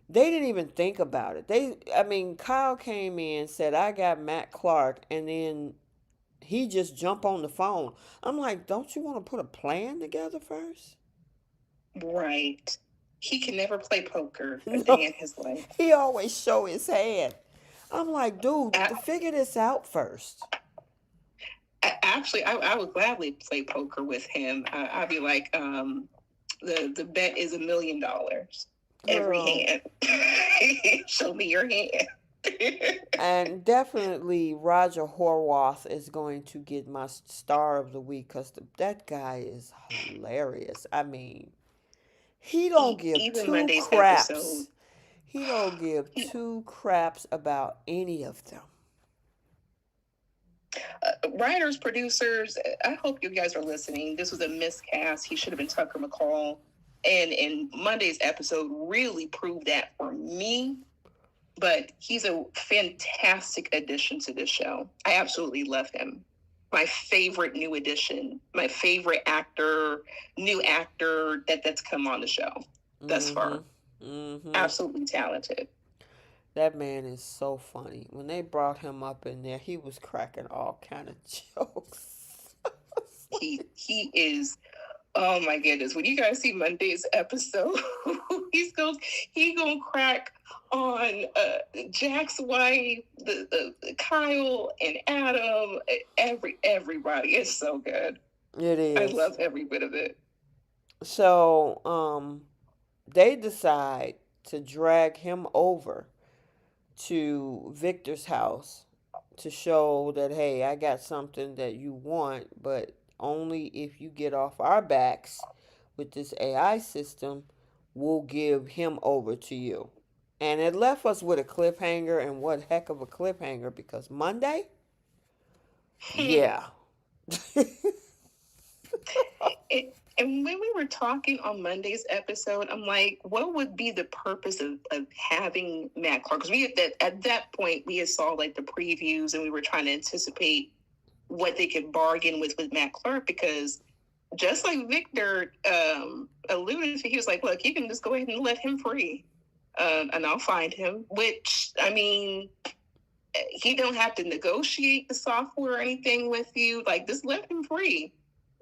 They didn't even think about it. I mean, Kyle came in, said, I got Matt Clark, and then he just jumped on the phone. I'm like, don't you want to put a plan together first? Right. He can never play poker a day No, in his life. he always show his hand. I'm like, dude, I, to figure this out first. I would gladly play poker with him. I'd be like, the bet is $1 million every Girl. hand. Show me your hand. And definitely Roger Horwath is going to get my star of the week because that guy is hilarious. I mean, he don't give Even two Monday's episode, craps. He don't give he, two craps about any of them. writers, producers, I hope you guys are listening. This was a miscast. He should have been Tucker McCall. And in Monday's episode really proved that for me. But he's a fantastic addition to this show. I absolutely love him. My favorite new addition, my favorite actor, new actor that's come on the show thus Mm-hmm. far. Mm-hmm. Absolutely talented. That man is so funny. When they brought him up in there, he was cracking all kind of jokes. He is. Oh my goodness! When you guys see Monday's episode, he's going he gonna crack on Jack's wife, the Kyle and Adam, everybody. It's so good. It I is. love every bit of it. So, they decide to drag him over to Victor's house to show that, hey, I got something that you want, but only if you get off our backs with this AI system, we'll give him over to you. And it left us with a cliffhanger, and what heck of a cliffhanger because Monday, yeah. And when we were talking on Monday's episode, I'm like, what would be the purpose of having Matt Clark? Because at that point we had saw like the previews and we were trying to anticipate what they could bargain with Matt Clark because just like Victor alluded to, he was like, look, you can just go ahead and let him free, and I'll find him. Which I mean, he don't have to negotiate the software or anything with you. Like, just let him free.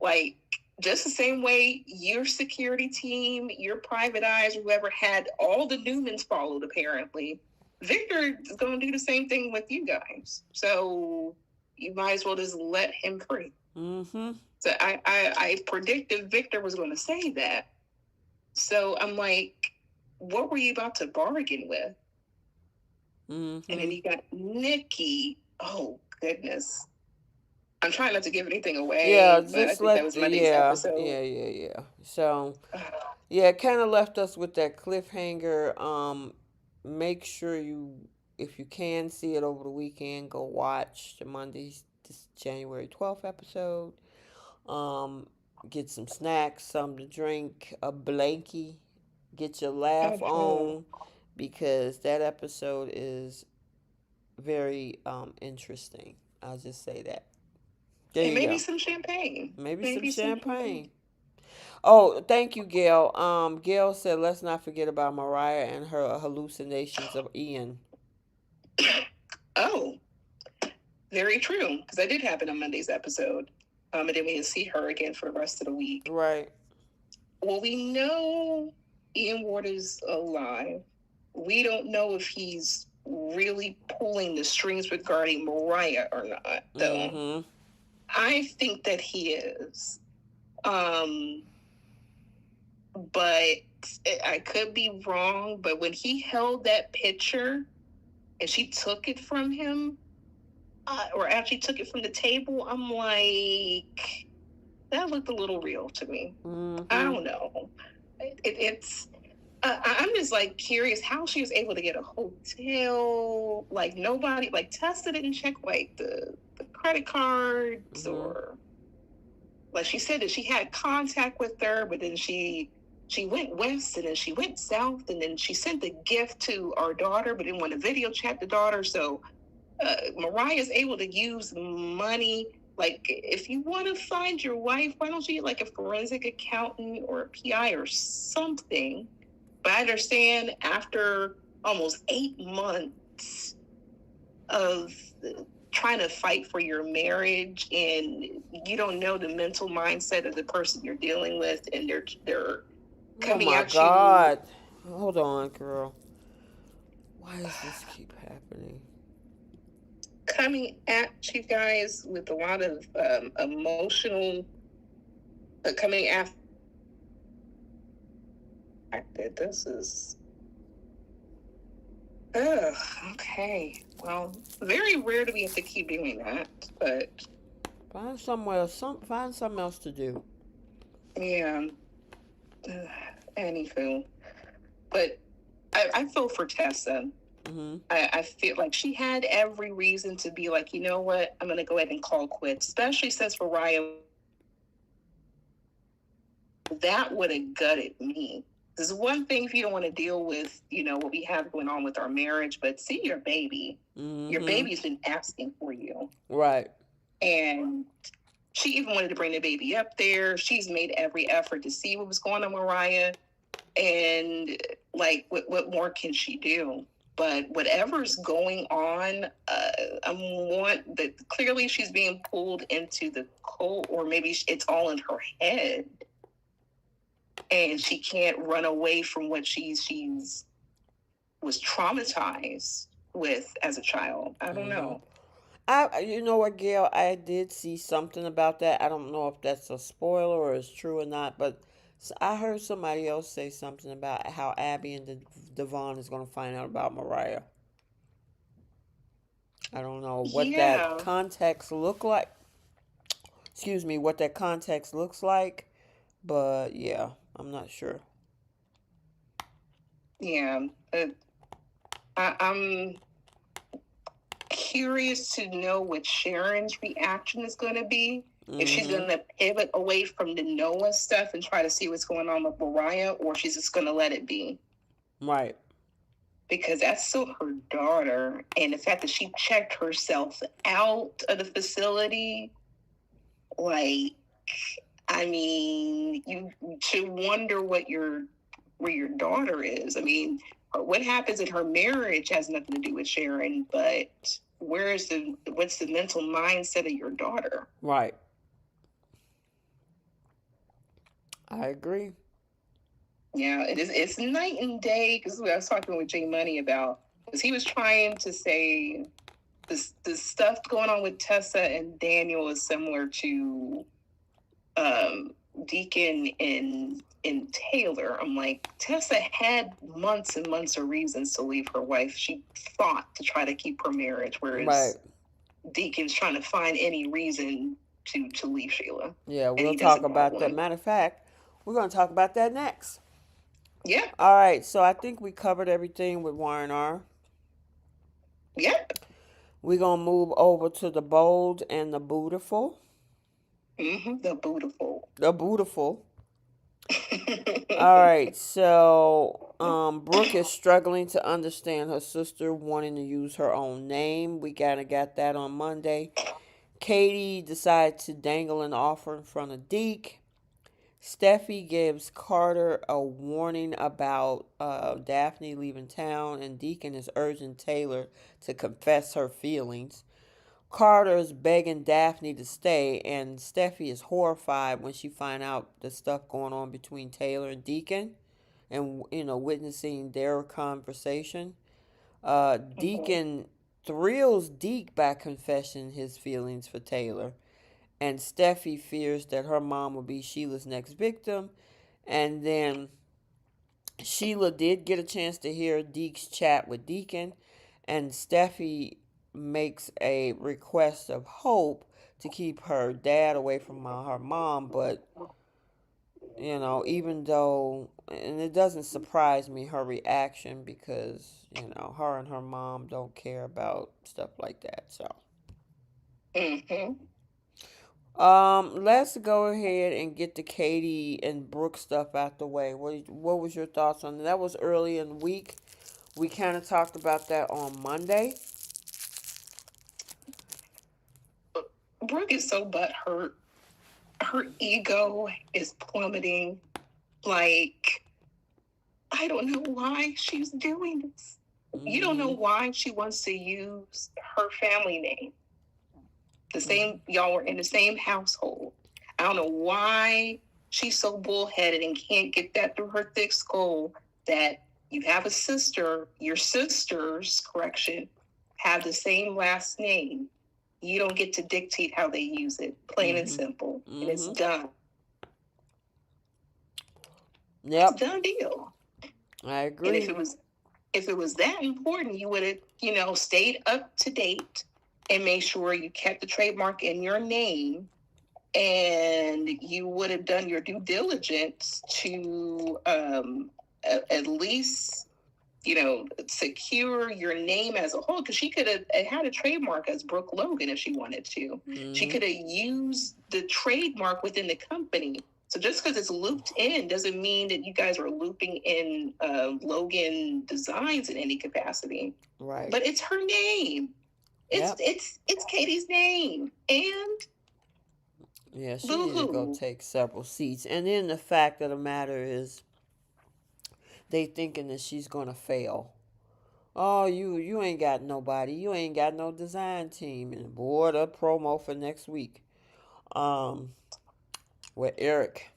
Like, just the same way your security team, your private eyes, whoever had all the Newmans followed, apparently. Victor is going to do the same thing with you guys. So you might as well just let him free. Mm-hmm. So I predicted Victor was going to say that. So I'm like, what were you about to bargain with? Mm-hmm. And then you got Nikki. Oh, goodness. I'm trying not to give anything Yeah, away, but I just think that let was Monday's episode. yeah. So yeah, it kind of left us with that cliffhanger. Make sure you, if you can see it over the weekend, go watch the Monday's this January 12th episode. Um, get some snacks, something to drink, a blankie, get your laugh Mhm. on, because that episode is very interesting. I'll just say that. There And you maybe go. some champagne. Maybe some Maybe some champagne. champagne. Oh, thank you, Gail. Gail said, let's not forget about Mariah and her hallucinations of Ian. Oh, very true. Because that did happen on Monday's episode. And then we didn't see her again for the rest of the week. Right. Well, we know Ian Ward is alive. We don't know if he's really pulling the strings regarding Mariah or not, though. Mm-hmm. I think that he is. Um, but I could be wrong. But when he held that picture and she took it from him, or actually took it from the table, I'm like, that looked a little real to me. Mm-hmm. I don't know. It's I'm just like curious how she was able to get a hotel. Like nobody, like Tessa didn't check like the credit cards, Mm-hmm. or like she said that she had contact with her, but then she went west and then she went south and then she sent the gift to our daughter, but didn't want to video chat the daughter. So Mariah is able to use money. Like, if you want to find your wife, why don't you get like a forensic accountant or a PI or something? But I understand after almost 8 months of trying to fight for your marriage and you don't know the mental mindset of the person you're dealing with, and they're Oh coming my at you, God. Hold on, girl. Why does this keep happening? guys with a lot of emotional coming after. This is okay. Well, very rare to be have to keep doing that, but Find something else to do. yeah. Anywho, but I feel for Tessa. Mm-hmm. I feel like she had every reason to be like, you know what, I'm gonna go ahead and call quits, especially since Mariah, that would have gutted me. There's one thing if you don't want to deal with, what we have going on with our marriage, but see your baby. Mm-hmm. Your baby's been asking for you. Right. And she even wanted to bring the baby up there. She's made every effort to see what was going on with Mariah. And like, what more can she do? But whatever's going on, I want that clearly she's being pulled into the cold, or maybe it's all in her head. And she can't run away from what she's was traumatized with as a child. I don't know. You know what, Gail? I did see something about that. I don't know if that's a spoiler or it's true or not, but I heard somebody else say something about how Abby and Devon is going to find out about Mariah. I don't know what that Yeah, context look like. Excuse me, what that context looks like, but yeah, I'm not sure. yeah. I'm curious to know what Sharon's reaction is going to be. If she's Mm-hmm. going to pivot away from the Noah stuff and try to see what's going on with Mariah, or she's just going to let it be. Right. Because that's still her daughter. And the fact that she checked herself out of the facility, like, I mean, you should wonder where your daughter is. I mean, what happens in her marriage has nothing to do with Sharon, but what's the mental mindset of your daughter? Right. I agree. Yeah, it's night and day, because I was talking with Jay Money about, because he was trying to say the stuff going on with Tessa and Daniel is similar to Deacon and Taylor. I'm like, Tessa had months and months of reasons to leave her wife. She fought to try to keep her marriage, Right. whereas Deacon's trying to find any reason to leave Sheila, Yeah, and we'll he talk doesn't have about that. one. Matter of fact, we're going to talk about that next. Yeah, All right, so I think we covered everything with Y&R. yeah. We're going to move over to the bold and the beautiful. The beautiful. The beautiful. All right, so Brooke is struggling to understand her sister wanting to use her own name. We kind of got that on Monday. Katie decides to dangle an offer in front of Deke. Steffi gives Carter a warning about Daphne leaving town, and Deacon is urging Taylor to confess her feelings. Carter is begging Daphne to stay, and Steffi is horrified when she finds out the stuff going on between Taylor and Deacon, and witnessing their conversation. Mhm. Deacon thrills Deke by confessing his feelings for Taylor, and Steffi fears that her mom will be Sheila's next victim. And then Sheila did get a chance to hear Deke's chat with Deacon, and Steffi makes a request of hope to keep her dad away from her mom. But even though, and it doesn't surprise me her reaction, because her and her mom don't care about stuff like that. So Mhm. let's go ahead and get the Katie and Brooke stuff out the way. What was your thoughts on that? That was early in the week. We kind of talked about that on Monday. Brooke is so butthurt. Her ego is plummeting. Like, I don't know why she's doing this. You don't know Mm-hmm. why she wants to use her family name. The Mm-hmm. same, y'all were in the same household. I don't know why she's so bullheaded and can't get that through her thick skull that you have a sister, your sisters, correction, have the same last name. You don't get to dictate how they use it, plain and Mm-hmm. simple. And it's Mm-hmm. done. It's a Yep, done deal. I And agree. if it was that important, you would have, stayed up to date and made sure you kept the trademark in your name, and you would have done your due diligence to at least secure your name as a whole, because she could have had a trademark as Brooke Logan if she wanted to. She Mm-hmm. could have used the trademark within the company. So just because it's looped in doesn't mean that you guys are looping in Logan Designs in any capacity. Right. But it's her name. It's Yep. it's Katie's name, and Yeah, she boo need to go hoo. take several seats. And then the fact of the matter is, they thinking that she's gonna fail. Oh, you ain't got nobody. You ain't got no design team. And boy, the promo for next week. Um, with Eric.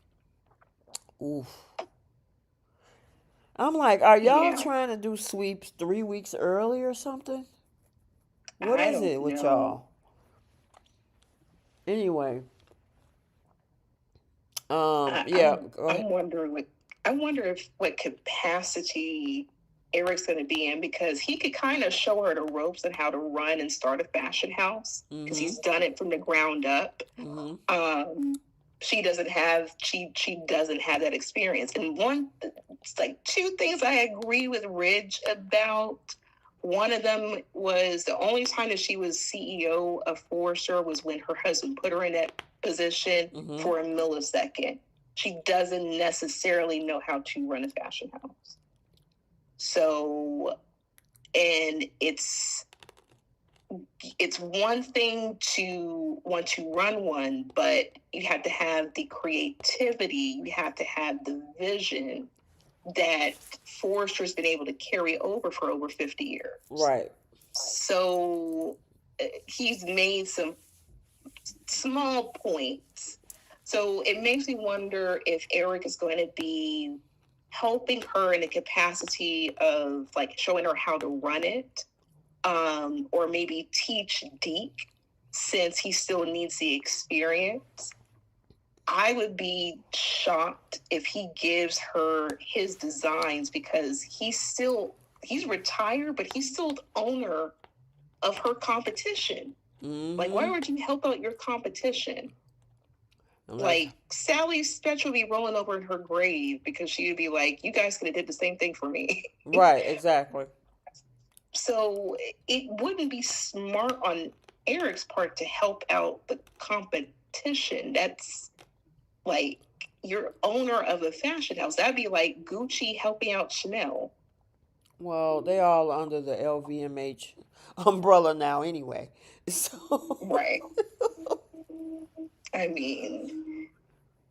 Oof. I'm like, are y'all Yeah, trying to do sweeps 3 weeks early or something? What I is don't it with know. y'all? Anyway, I, yeah, I'm go ahead. I'm wondering what I wonder if what capacity Eric's going to be in, because he could kind of show her the ropes and how to run and start a fashion house because Mm-hmm. he's done it from the ground up. Mm-hmm. Um, she doesn't have that experience. And it's like two things I agree with Ridge about. One of them was the only time that she was CEO of Forrester was when her husband put her in that position Mm-hmm. for a millisecond. She doesn't necessarily know how to run a fashion house. So, and it's one thing to want to run one, but you have to have the creativity, you have to have the vision that Forrester's been able to carry over for over 50 years. Right. So he's made some small points. So it makes me wonder if Eric is going to be helping her in the capacity of like showing her how to run it, or maybe teach Deke since he still needs the experience. I would be shocked if he gives her his designs, because he's retired, but he's still the owner of her competition. Like, why Mm-hmm. would you help out your competition? Unless, Like, Sally Stretch would be rolling over in her grave because she would be like, you guys could have did the same thing for me. right, exactly. So it wouldn't be smart on Eric's part to help out the competition. That's like, you're owner of a fashion house. That'd be like Gucci helping out Chanel. Well, they all under the LVMH umbrella now anyway. So Right. I mean,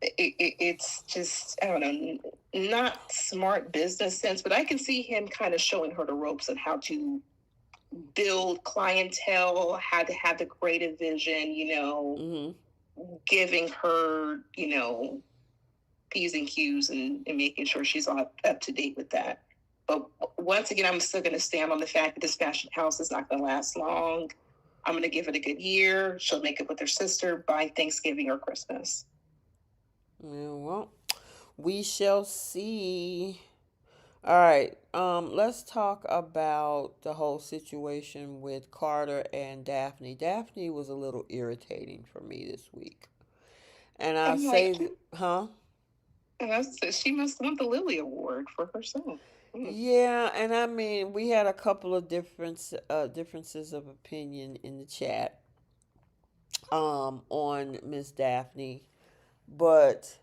it's just, I don't know, not smart business sense, but I can see him kind of showing her the ropes on how to build clientele, how to have the creative vision, giving her, P's and Q's and making sure she's all up to date with that. But once again, I'm still going to stand on the fact that this fashion house is not going to last long. I'm going to give it a good year. She'll make it with her sister by Thanksgiving or Christmas. Yeah, well, we shall see. All right. Let's talk about the whole situation with Carter and Daphne. Daphne was a little irritating for me this week. And I I'm like, say, huh? she must want the Lily Award for herself. Mm. Yeah, and I mean, we had a couple of differences of opinion in the chat on Miss Daphne, but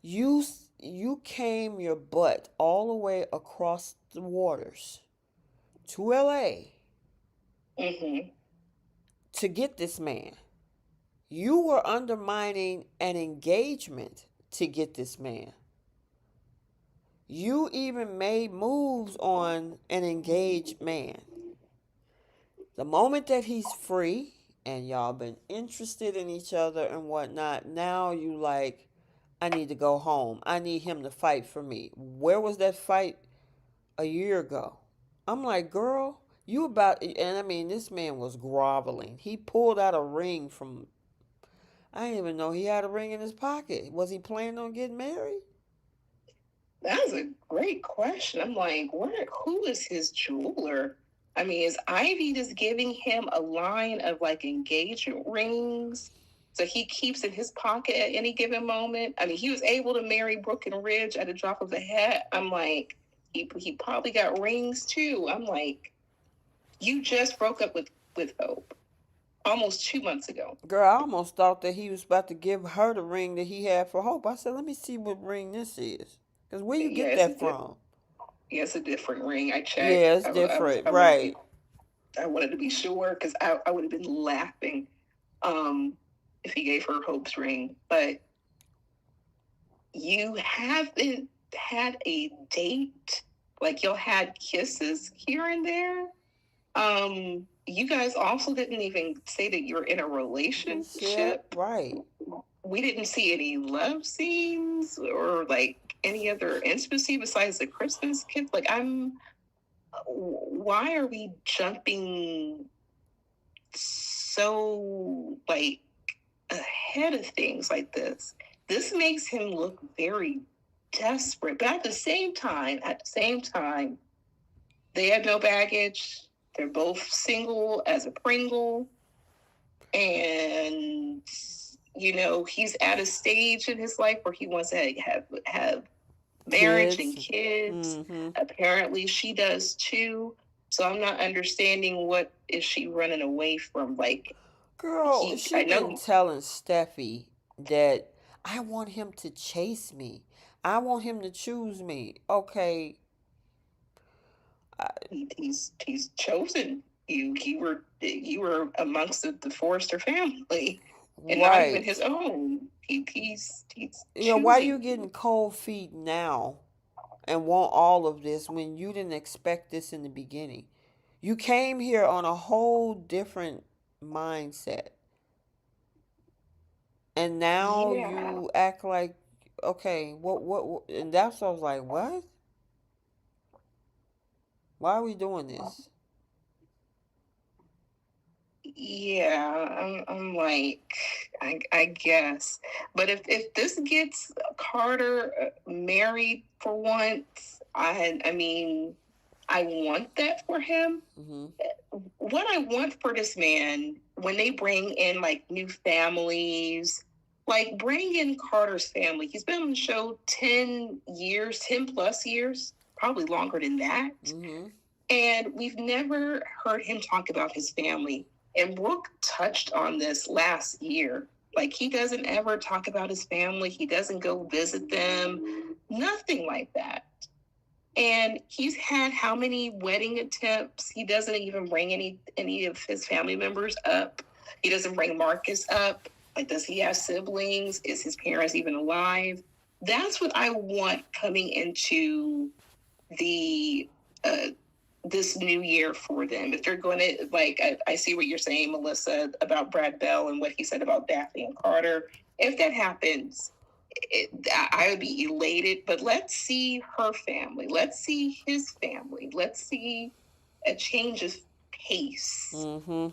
you came your butt all the way across the waters to LA Mm-hmm. to get this man. You were undermining an engagement to get this man. You even made moves on an engaged man. The moment that he's free and y'all been interested in each other and whatnot, now you like, I need to go home. I need him to fight for me. Where was that fight a year ago? I'm like, girl, you about, and I mean, this man was groveling. He pulled out a ring from, I didn't even know he had a ring in his pocket. Was he planning on getting married? That's a great question. I'm like, who is his jeweler? I mean, is Ivy just giving him a line of like engagement rings so he keeps in his pocket at any given moment? I mean, he was able to marry Brooke and Ridge at a drop of a hat. I'm like, he probably got rings too. I'm like, you just broke up with Hope almost 2 months ago. Girl, I almost thought that he was about to give her the ring that he had for Hope. I said, let me see what ring this is. Because where you Yeah, get that from? it's a different ring. I checked. Yeah, it's different. I wanted Right. I wanted to be sure because I would have been laughing um, if he gave her Hope's ring. But you haven't had a date. Like y'all had kisses here and there. You guys also didn't even say that you're in a Ship. relationship. Right. We didn't see any love scenes or like any other intimacy besides the Christmas kiss. Like why are we jumping so like ahead of things like this? This makes him look very desperate. But at the same time, they have no baggage. They're both single as a Pringle. And he's at a stage in his life where he wants to have marriage and Kids. kids. Mm-hmm. Apparently she does too. So I'm not understanding what is she running away from. Like Girl, she I been know telling Steffi that I want him to chase me. I want him to choose me. Okay. I, he's chosen you. You were amongst the Forrester family, and not even his right. own. He's Why choosing you you. getting cold feet now and want all of this when you didn't expect this in the beginning? You came here on a whole different mindset. And now Yeah. you act like, okay, what, and that's what I was like, what? Why are we doing this? Yeah, I'm like, I guess. But if this gets Carter married for once, I mean, I want that for him. Mm-hmm. What I want for this man when they bring in like new families, like bring in Carter's family. He's been on the show 10 years, 10 plus years, probably longer than that. Mm-hmm. And we've never heard him talk about his family. And Brooke touched on this last year. Like, he doesn't ever talk about his family, he doesn't go visit them, nothing like that. And he's had how many wedding attempts? He doesn't even bring any of his family members up. He doesn't bring Marcus up. Like, does he have siblings? Is his parents even alive? That's what I want coming into the this new year for them. If they're going to, like, I see what you're saying, Melissa, about Brad Bell and what he said about Daphne and Carter. If that happens, I would be elated. But let's see her family. Let's see his family. Let's see a change of pace Mm-hmm.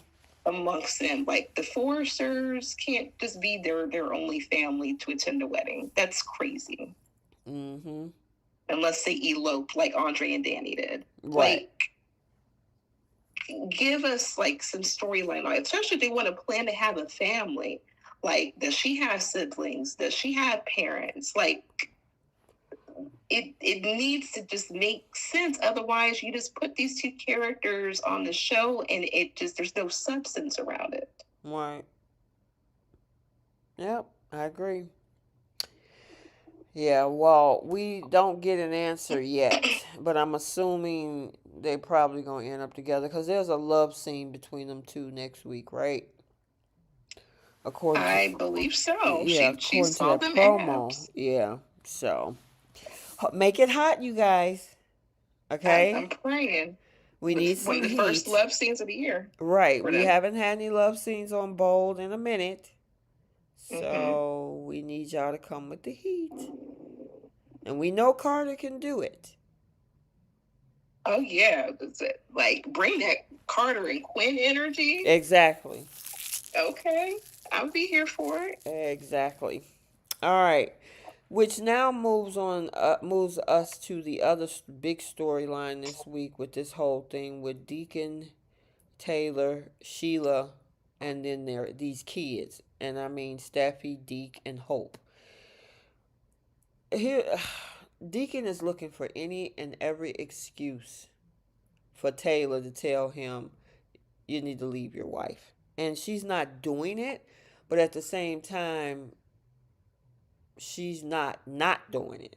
amongst them. Like, the Foresters can't just be their only family to attend a wedding. That's crazy. Mm-hmm. Unless they elope like Andre and Danny did. Right. Like, give us like some storyline, like, especially if they want to plan to have a family. Like, does she have siblings? Does she have parents? Like, it needs to just make sense. Otherwise, you just put these two characters on the show and it just, there's no substance around it. Right. Yep, I agree. Yeah, well, we don't get an answer yet, but I'm assuming they probably gonna end up together because there's a love scene between them two next week, right? According to, I believe so. yeah, She according to saw that them promo, abs. yeah. So make it hot, you guys. I'm Okay, praying. we need It's one some of the first heat. love scenes of the year Right, for we them. haven't had any love scenes on Bold in a minute, Mm-hmm. so we need y'all to come with the heat, and we know Carter can do it. Oh yeah, like, bring that Carter and Quinn energy. Exactly. Okay, I'll be here for it. Exactly. All right. Which now moves us to the other big storyline this week with this whole thing with Deacon, Taylor, Sheila, and then these kids, and I mean Steffi, Deke, and Hope. Here, Deacon is looking for any and every excuse for Taylor to tell him you need to leave your wife, and she's not doing it, but at the same time she's not doing it.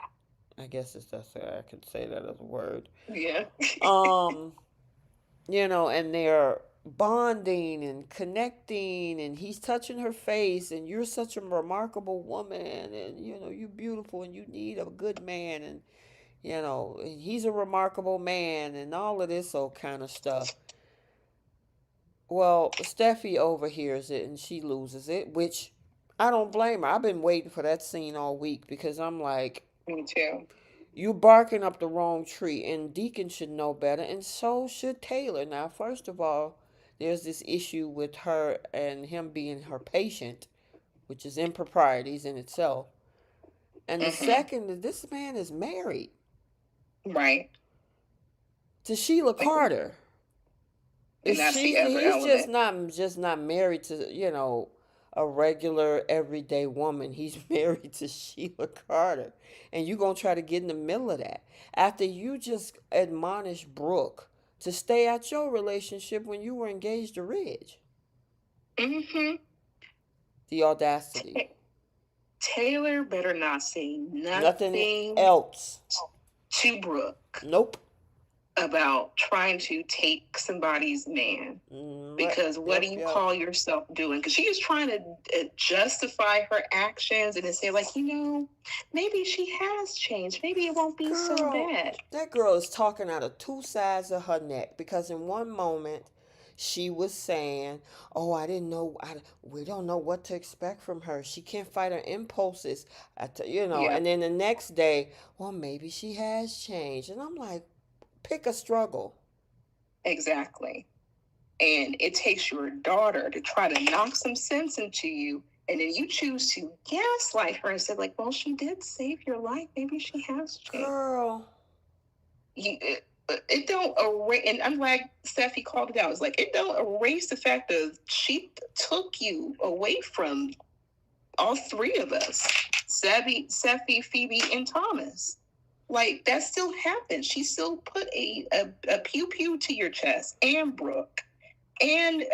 I guess it's just I could say that as a word. Yeah. Um, and they're bonding and connecting, and he's touching her face, and you're such a remarkable woman, and you're beautiful, and you need a good man, and he's a remarkable man, and all of this old kind of stuff. Well, Steffi overhears it, and she loses it, which I don't blame her. I've been waiting for that scene all week because I'm like, Me too. you barking up the wrong tree, and Deacon should know better, and so should Taylor. Now, first of all, there's this issue with her and him being her patient, which is improprieties in itself. And the Mm-hmm. second, this man is married Right. to Sheila Like, Carter. and that's the other He's element. just not married to a regular everyday woman. He's married to Sheila Carter, and you gonna try to get in the middle of that after you just admonished Brooke to stay out your relationship when you were engaged to Ridge. Mm-hmm. The audacity. Taylor better not say Nothing nothing else. to Brooke Nope. about trying to take somebody's man. Right. Because what do Yep. you Yep. call yourself doing? Because she is trying to justify her actions and to say, like, maybe she has changed. Maybe it won't be so Girl, bad. that girl is talking out of two sides of her neck because in one moment she was saying, "Oh, I didn't know. We don't know what to expect from her. She can't fight her impulses." Yeah, And then the next day, well, maybe she has changed, and I'm like, pick a struggle. exactly. And it takes your daughter to try to knock some sense into you. And then you choose to gaslight her and say, like, well, she did save your life. Maybe she has changed. Girl, It don't erase, and I'm glad Steffi called it out. It's like, it don't erase the fact that she took you away from all three of us, Seffi, Phoebe, and Thomas. Like, that still happened. She still put a pew pew to your chest, and Brooke, and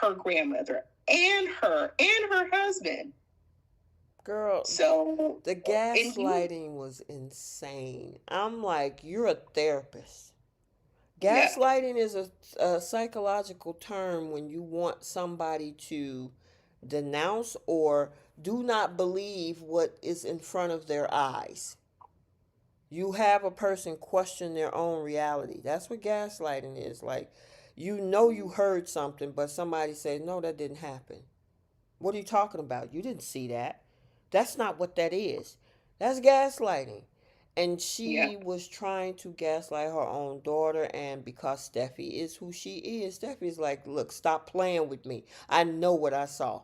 her grandmother, and her husband. girl, So, the and you, gaslighting was insane. I'm like, you're a therapist. yeah, Gaslighting is a psychological term when you want somebody to denounce or do not believe what is in front of their eyes. You have a person question their own reality. That's what gaslighting is. Like, you know you heard something, but somebody says, no, that didn't happen. What are you talking about? You didn't see that. That's not what that is. That's gaslighting. And Yeah. she was trying to gaslight her own daughter, and because Steffi is who she is, Steffi's like, look, stop playing with me. I know what I saw.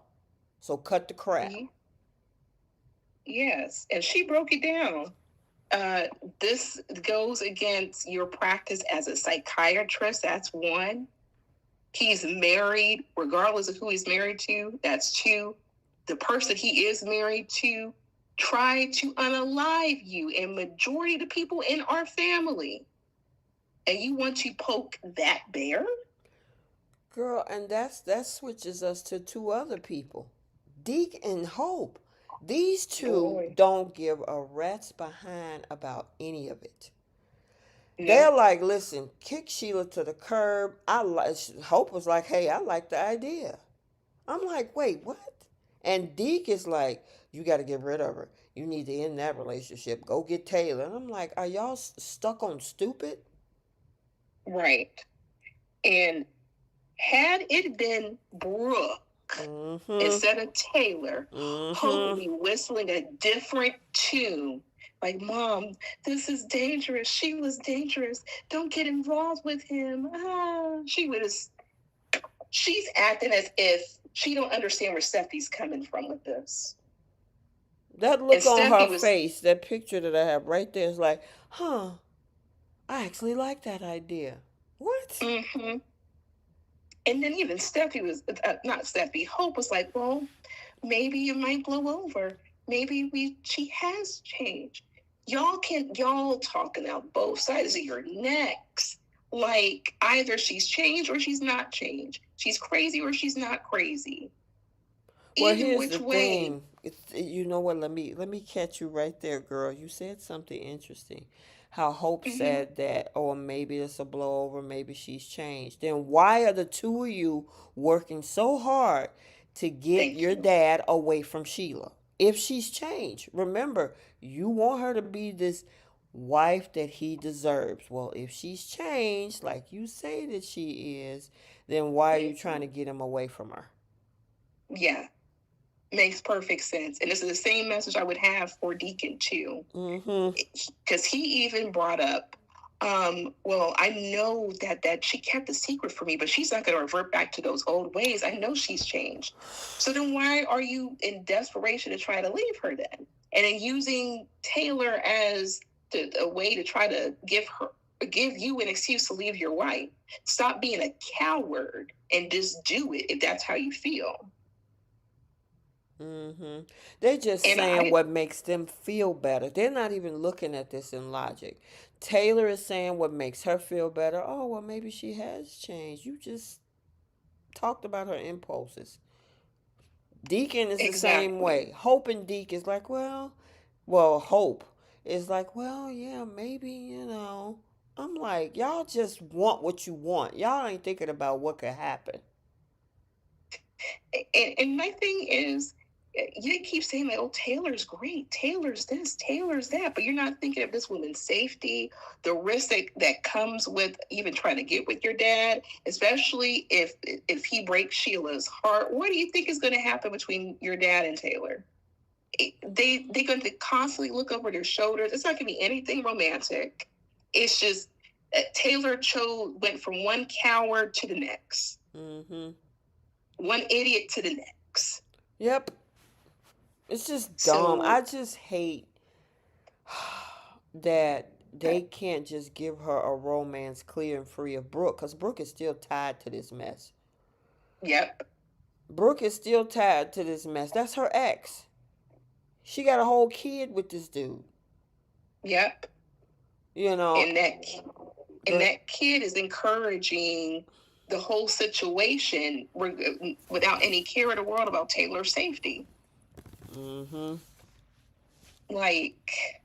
So cut the crap. Yes. And she broke it down. Uh, this goes against your practice as a psychiatrist. That's one. He's married, regardless of who he's married to. That's two. The person he is married to tried to unalive you and majority of the people in our family. And you want to poke that bear? Girl, and that switches us to two other people. Deke and Hope. These two Boy. don't give a rat's behind about any of it. They're No. like, listen, kick Sheila to the curb. I like. Hope was like, hey, I like the idea. I'm like, wait, what? And Deke is like, you got to get rid of her. You need to end that relationship. Go get Taylor. And I'm like, are y'all stuck on stupid? Right. And had it been Brooke Mm-hmm. instead of Taylor, Hope would Mm-hmm. be whistling a different tune. Like, Mom, this is dangerous. She was dangerous. Don't get involved with him. Ah, she's acting as if she don't understand where Steffi's coming from with this. That And look on her Steffi was, face, that picture that I have right there is like, huh, I actually like that idea. What? mm-hmm. And then even Steffi was, not Steffi, Hope was like, well, maybe it might blow over. Maybe she has changed. Y'all talking out both sides of your necks. Like either she's changed or she's not changed. She's crazy or she's not crazy. Well, Either here's the which way. thing. You know what? Let me catch you right there, girl. You said something interesting. How Hope Mm-hmm. said that, or maybe it's a blowover, maybe she's changed. Then why are the two of you working so hard to get Thank your you. dad away from Sheila? If she's changed, remember, you want her to be this wife that he deserves. Well, if she's changed, like you say that she is, then why are you trying to get him away from her? Yeah, makes perfect sense. And this is the same message I would have for Deacon too. Mm-hmm. Because he even brought up, well, I know that she kept a secret from me, but she's not going to revert back to those old ways. I know she's changed. So then why are you in desperation to try to leave her then? And then using Taylor as a way to try to give you an excuse to leave your wife. Stop being a coward and just do it if that's how you feel. Mm-hmm. They're just And saying what makes them feel better. They're not even looking at this in logic. Taylor is saying what makes her feel better. Oh, well, maybe she has changed. You just talked about her impulses. Deacon is the same exactly. way. Hope and Deke is like, well, Hope is like, well, yeah, maybe, I'm like, y'all just want what you want. Y'all ain't thinking about what could happen. And my thing is, you keep saying like, "Oh, Taylor's great. Taylor's this. Taylor's that," but you're not thinking of this woman's safety, the risk that comes with even trying to get with your dad, especially if he breaks Sheila's heart. What do you think is going to happen between your dad and Taylor? They're going to constantly look over their shoulders. It's not going to be anything romantic. It's just Taylor went from one coward to the next, Mm-hmm. one idiot to the next. Yep. It's just dumb. So I just hate that they can't just give her a romance clear and free of Brooke, because Brooke is still tied to this mess. yep, Brooke is still tied to this mess. That's her ex. She got a whole kid with this dude. yep. You know, And go that kid is encouraging the whole situation without any care in the world about Taylor's safety. mm-hmm. Like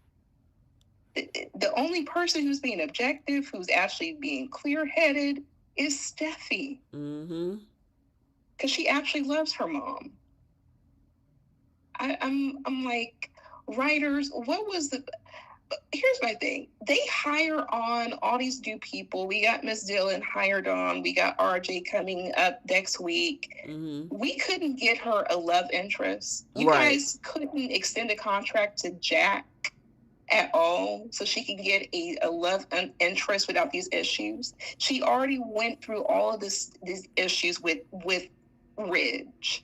the only person who's being objective, who's actually being clear-headed, is Steffi Mm-hmm. because she actually loves her mom. I'm like, writers, what was the here's my thing. They hire on all these new people. We got Miss Dillon hired on. We got RJ coming up next week. Mm-hmm. We couldn't get her a love interest. You Right. guys couldn't extend a contract to Jack at all so she can get a love interest without these issues. She already went through all of these issues with Ridge,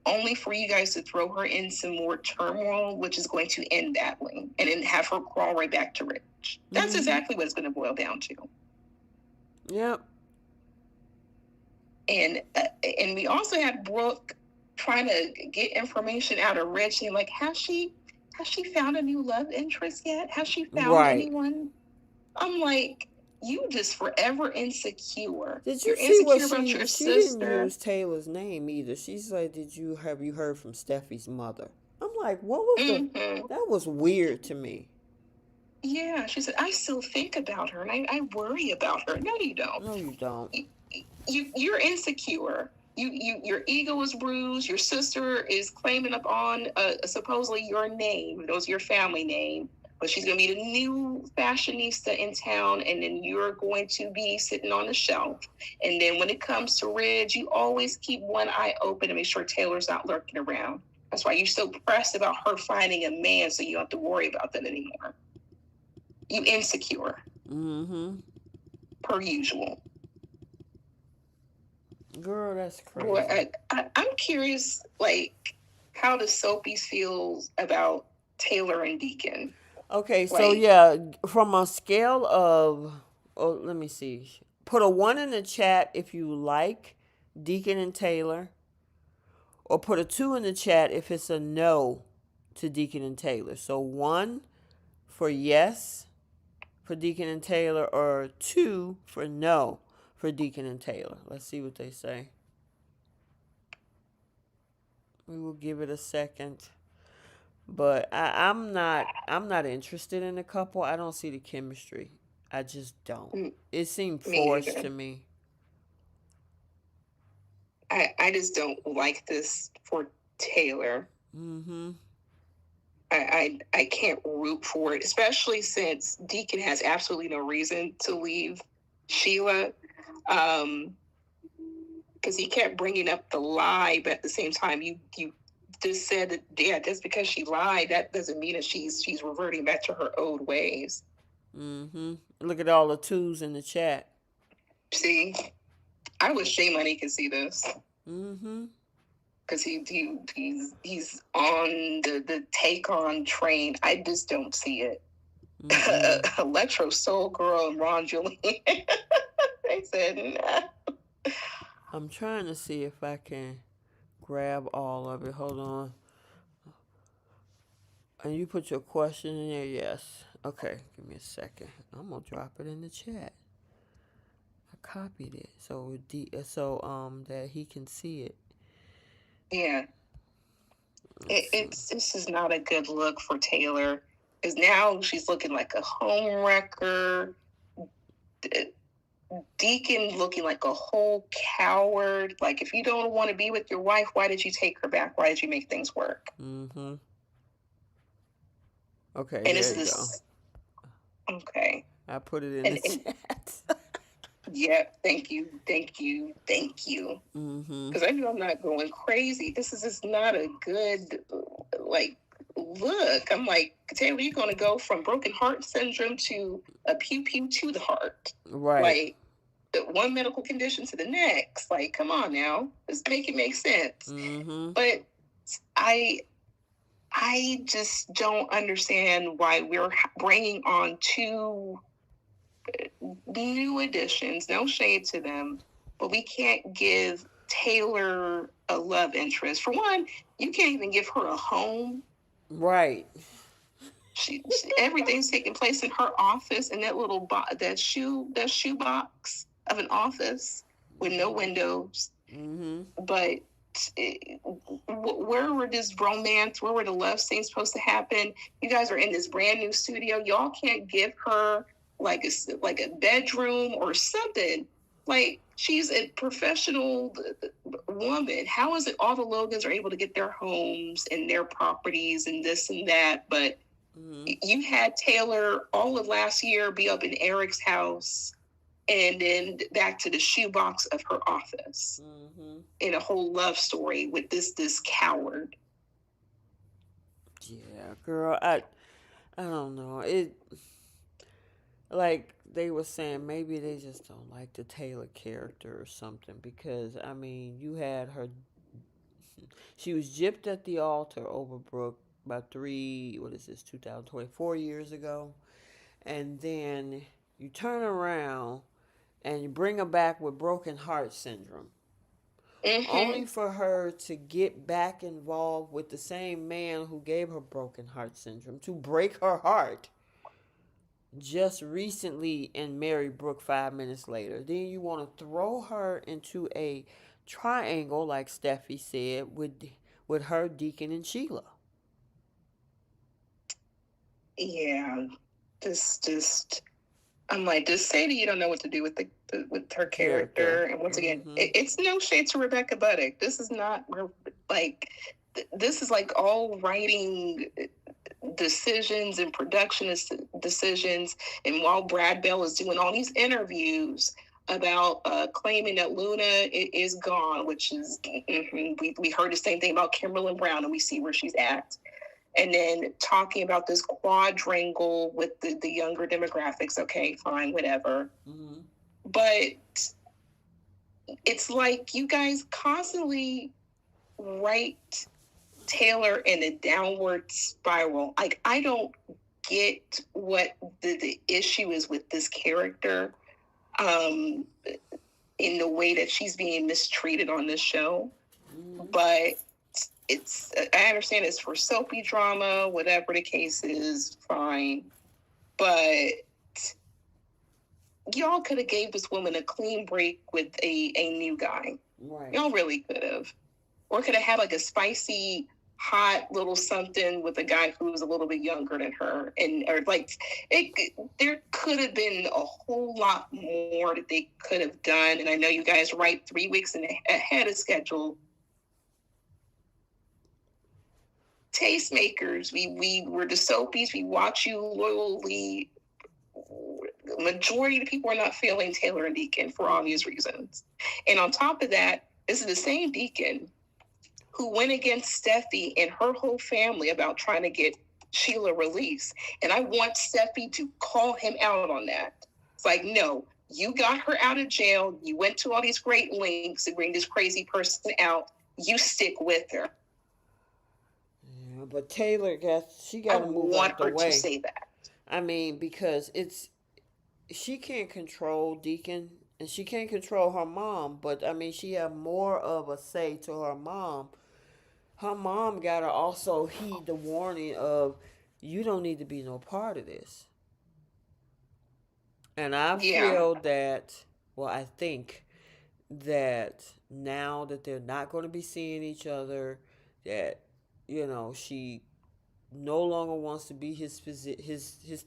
only for you guys to throw her in some more turmoil, which is going to end badly, and then have her crawl right back to Ridge. That's exactly what it's going to boil down to. Yep. And we also had Brooke trying to get information out of Ridge, saying like, has she found a new love interest yet? Has she found anyone? I'm like, you just forever insecure. Did you You're see what insecure about your she sister. didn't use Taylor's name either. She's like, have you heard from Steffi's mother? I'm like, what was that was weird to me. Yeah, she said, I still think about her and I worry about her. No, you don't. No, you don't. You're insecure. Your ego is bruised. Your sister is claiming up on supposedly your name. It was your family name. But she's going to be the new fashionista in town, and then you're going to be sitting on the shelf. And then when it comes to Ridge, you always keep one eye open to make sure Taylor's not lurking around. That's why you're so pressed about her finding a man, so you don't have to worry about that anymore. You insecure. Mm-hmm. Per usual. Girl, that's crazy. Well, I'm curious, like, how the Soapies feels about Taylor and Deacon. Okay, so yeah, from a scale of, let me see. Put a 1 in the chat if you like Deacon and Taylor, or put a 2 in the chat if it's a no to Deacon and Taylor. So 1 for yes for Deacon and Taylor, or 2 for no for Deacon and Taylor. Let's see what they say. We will give it a second. But I'm not interested in the couple. I don't see the chemistry. I just don't. It seemed forced to me. I just don't like this for Taylor. Mm-hmm. I can't root for it, especially since Deacon has absolutely no reason to leave Sheila. Because he kept bringing up the lie, but at the same time, you just said that, yeah, just because she lied, that doesn't mean that she's reverting back to her old ways. Mm-hmm. Look at all the 2s in the chat. See, I wish J Money could see this. Mm-hmm. Because he's on the take on train. I just don't see it. Mm-hmm. Electro Soul Girl and Ron Julian. They said no. I'm trying to see if I can grab all of it. Hold on. And you put your question in there? Yes. Okay, give me a second. I'm gonna drop it in the chat. I copied it so that he can see it. Yeah. This is not a good look for Taylor, because now she's looking like a home wrecker. Deacon looking like a whole coward. Like, if you don't want to be with your wife, why did you take her back? Why did you make things work? Mm-hmm. Okay, and there you go. Okay. I put it in the chat. Yeah, thank you. Mm-hmm. Because I know I'm not going crazy. This is just not a good, like, look. I'm like, Taylor, you're going to go from broken heart syndrome to a pew-pew to the heart. Right. Like, one medical condition to the next. Like, come on now. Let's make it make sense. Mm-hmm. But I just don't understand why we're bringing on 2 new additions. No shade to them, but we can't give Taylor a love interest. For one, you can't even give her a home. Right. She everything's taking place in her office, in that little that shoe box of an office with no windows. Mm-hmm. But where were this romance? Where were the love scenes supposed to happen? You guys are in this brand new studio. Y'all can't give her like a bedroom or something. Like, she's a professional woman. How is it all the Logans are able to get their homes and their properties and this and that, but you had Taylor all of last year be up in Eric's house and then back to the shoebox of her office in a whole love story with this coward. Yeah, girl, I don't know. It like they were saying maybe they just don't like the Taylor character or something because I mean, you had her she was gypped at the altar over Brooke about 3 what is this 2024 years ago, and then you turn around and you bring her back with broken heart syndrome, only for her to get back involved with the same man who gave her broken heart syndrome to break her heart just recently and marry Brooke 5 minutes later. Then you want to throw her into a triangle, like Steffi said, with her, Deacon, and Sheila. Yeah, just I'm like, just say that you don't know what to do with with her character. And once again, it's no shade to Rebecca Buddick. This is not like this is like all writing decisions and production decisions. And while Brad Bell is doing all these interviews about claiming that Luna is gone, which is we heard the same thing about Kimberly Brown, and we see where she's at. And then talking about this quadrangle with the younger demographics. Okay, fine, whatever. But it's like you guys constantly write Taylor in a downward spiral. Like, I don't get what the issue is with this character in the way that she's being mistreated on this show. But it's, I understand it's for soapy drama, whatever the case is, fine. But y'all could have gave this woman a clean break with a new guy. Right. Y'all really could have. Or could have had like a spicy, hot little something with a guy who was a little bit younger than her. And or like there could have been a whole lot more that they could have done. And I know you guys write 3 weeks ahead of schedule. Tastemakers, we were the soapies, we watch you loyally. Majority of the people are not feeling Taylor and Deacon for obvious reasons. And on top of that, this is the same Deacon who went against Steffi and her whole family about trying to get Sheila released. And I want Steffi to call him out on that. It's like, no, you got her out of jail. You went to all these great lengths to bring this crazy person out. You stick with her. Yeah, but Taylor she got to move out the way. I want her to say that. I mean, because she can't control Deacon and she can't control her mom, but I mean, she have more of a say to her mom. Her mom got to also heed the warning of, you don't need to be no part of this. And I feel that, well, I think that now that they're not going to be seeing each other, that, you know, she no longer wants to be his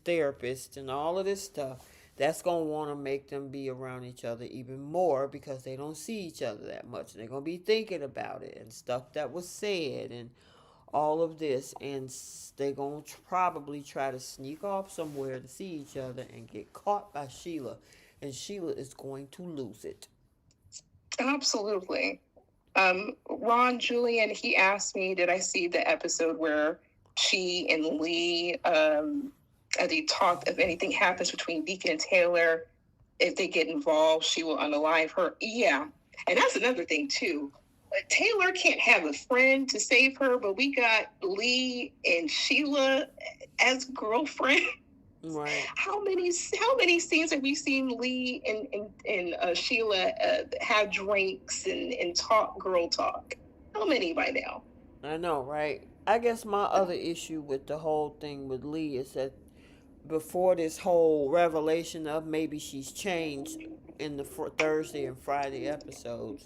therapist and all of this stuff. That's going to want to make them be around each other even more because they don't see each other that much. And they're going to be thinking about it and stuff that was said and all of this. And they're going to probably try to sneak off somewhere to see each other and get caught by Sheila. And Sheila is going to lose it. Absolutely. Ron Julian, he asked me, did I see the episode where she and Lee, they talked, if anything happens between Deacon and Taylor, if they get involved, she will unalive her. Yeah. And that's another thing, too. Taylor can't have a friend to save her, but we got Lee and Sheila as girlfriend. Right. How many scenes have we seen Lee and Sheila have drinks and talk girl talk? How many by now? I know, right? I guess my other issue with the whole thing with Lee is that before this whole revelation of maybe she's changed in the Thursday and Friday episodes,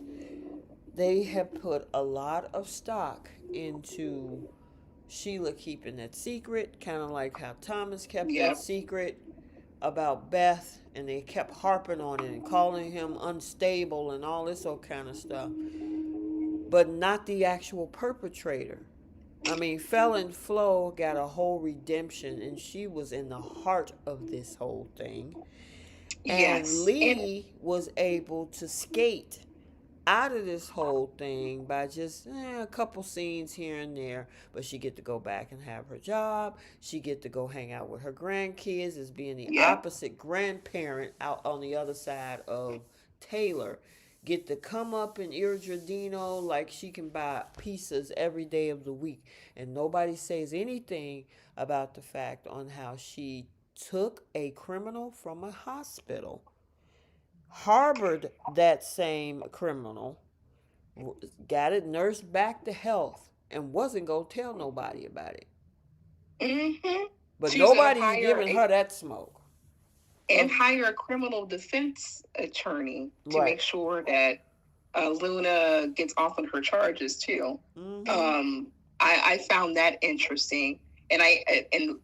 they have put a lot of stock into Sheila keeping that secret, kind of like how Thomas kept that secret about Beth, and they kept harping on it and calling him unstable and all this old kind of stuff, but not the actual perpetrator. I mean, Felon Flo got a whole redemption, and she was in the heart of this whole thing. And Yes. And Lee was able to skate out of this whole thing by just a couple scenes here and there, but she get to go back and have her job. She get to go hang out with her grandkids as being the yep. opposite grandparent out on the other side of Taylor. Get to come up in Irradino like she can buy pizzas every day of the week, and nobody says anything about the fact on how she took a criminal from a hospital, harbored that same criminal, got it nursed back to health, and wasn't going to tell nobody about it. Mm-hmm. But She was gonna nobody's hire giving her that smoke. and So, hire a criminal defense attorney to right. make sure that Luna gets off on her charges too. Mm-hmm. Um, I found that interesting. And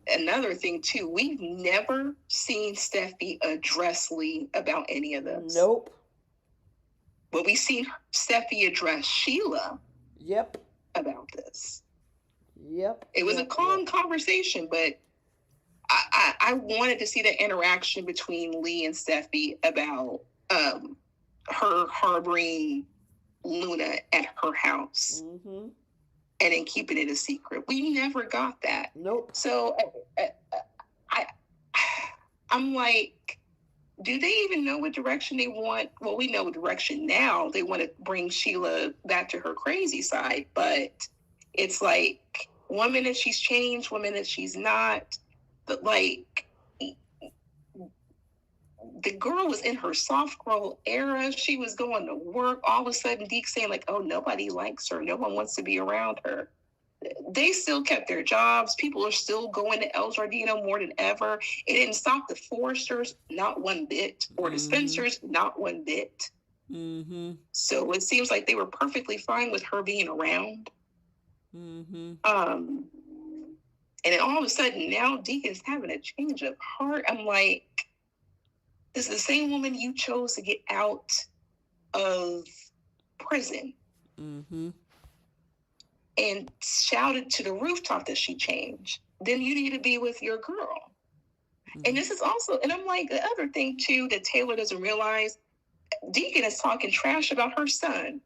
another thing too, we've never seen Steffi address Lee about any of this. Nope. But we've seen Steffi address Sheila Yep. about this. Yep. It was a Yep. calm Yep. conversation, but I wanted to see the interaction between Lee and Steffi about her harboring Luna at her house Mm-hmm. and then keeping it a secret. We never got that. Nope. So I, I'm like, do they even know what direction they want? Well, we know what direction now. They want to bring Sheila back to her crazy side, but it's like 1 minute she's changed, 1 minute she's not. But like, the girl was in her soft girl era. She was going to work. All of a sudden, Deke saying like, "Oh, nobody likes her. No one wants to be around her." They still kept their jobs. People are still going to El Jardino more than ever. It didn't stop the Foresters, not one bit, or the Spencers, not one bit. Mm-hmm. So it seems like they were perfectly fine with her being around. Mm-hmm. And then all of a sudden, now Deke is having a change of heart. I'm like, this is the same woman you chose to get out of prison. Mm-hmm. And shouted to the rooftop that she changed. Then you need to be with your girl. Mm-hmm. And this is also, and I'm like, the other thing too that Taylor doesn't realize, Deacon is talking trash about her son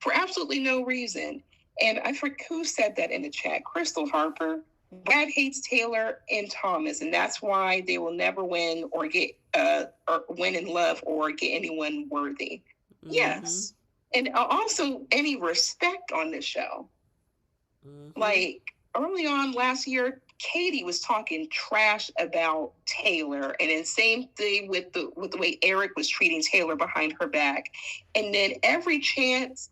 for absolutely no reason. And I forget who said that in the chat. Crystal Harper. Brad hates Taylor and Thomas, and that's why they will never win or get or win in love or get anyone worthy. Mm-hmm. Yes, and also any respect on this show. Mm-hmm. Like early on last year, Katie was talking trash about Taylor, and then same thing with the way Eric was treating Taylor behind her back, and then every chance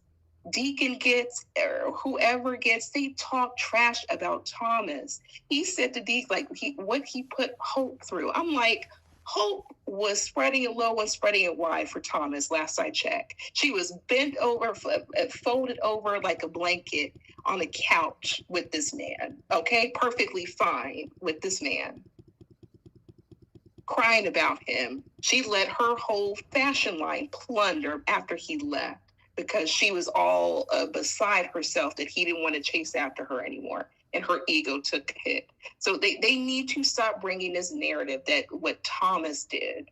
Deacon gets or whoever gets, they talk trash about Thomas. He said to Deacon like what he put Hope through. I'm like, Hope was spreading it low and spreading it wide for Thomas. Last I checked, she was bent over, folded over like a blanket on the couch with this man. Okay, perfectly fine with this man, crying about him. She let her whole fashion line plunder after he left, because she was all beside herself that he didn't want to chase after her anymore, and her ego took a hit. So they need to stop bringing this narrative that what Thomas did.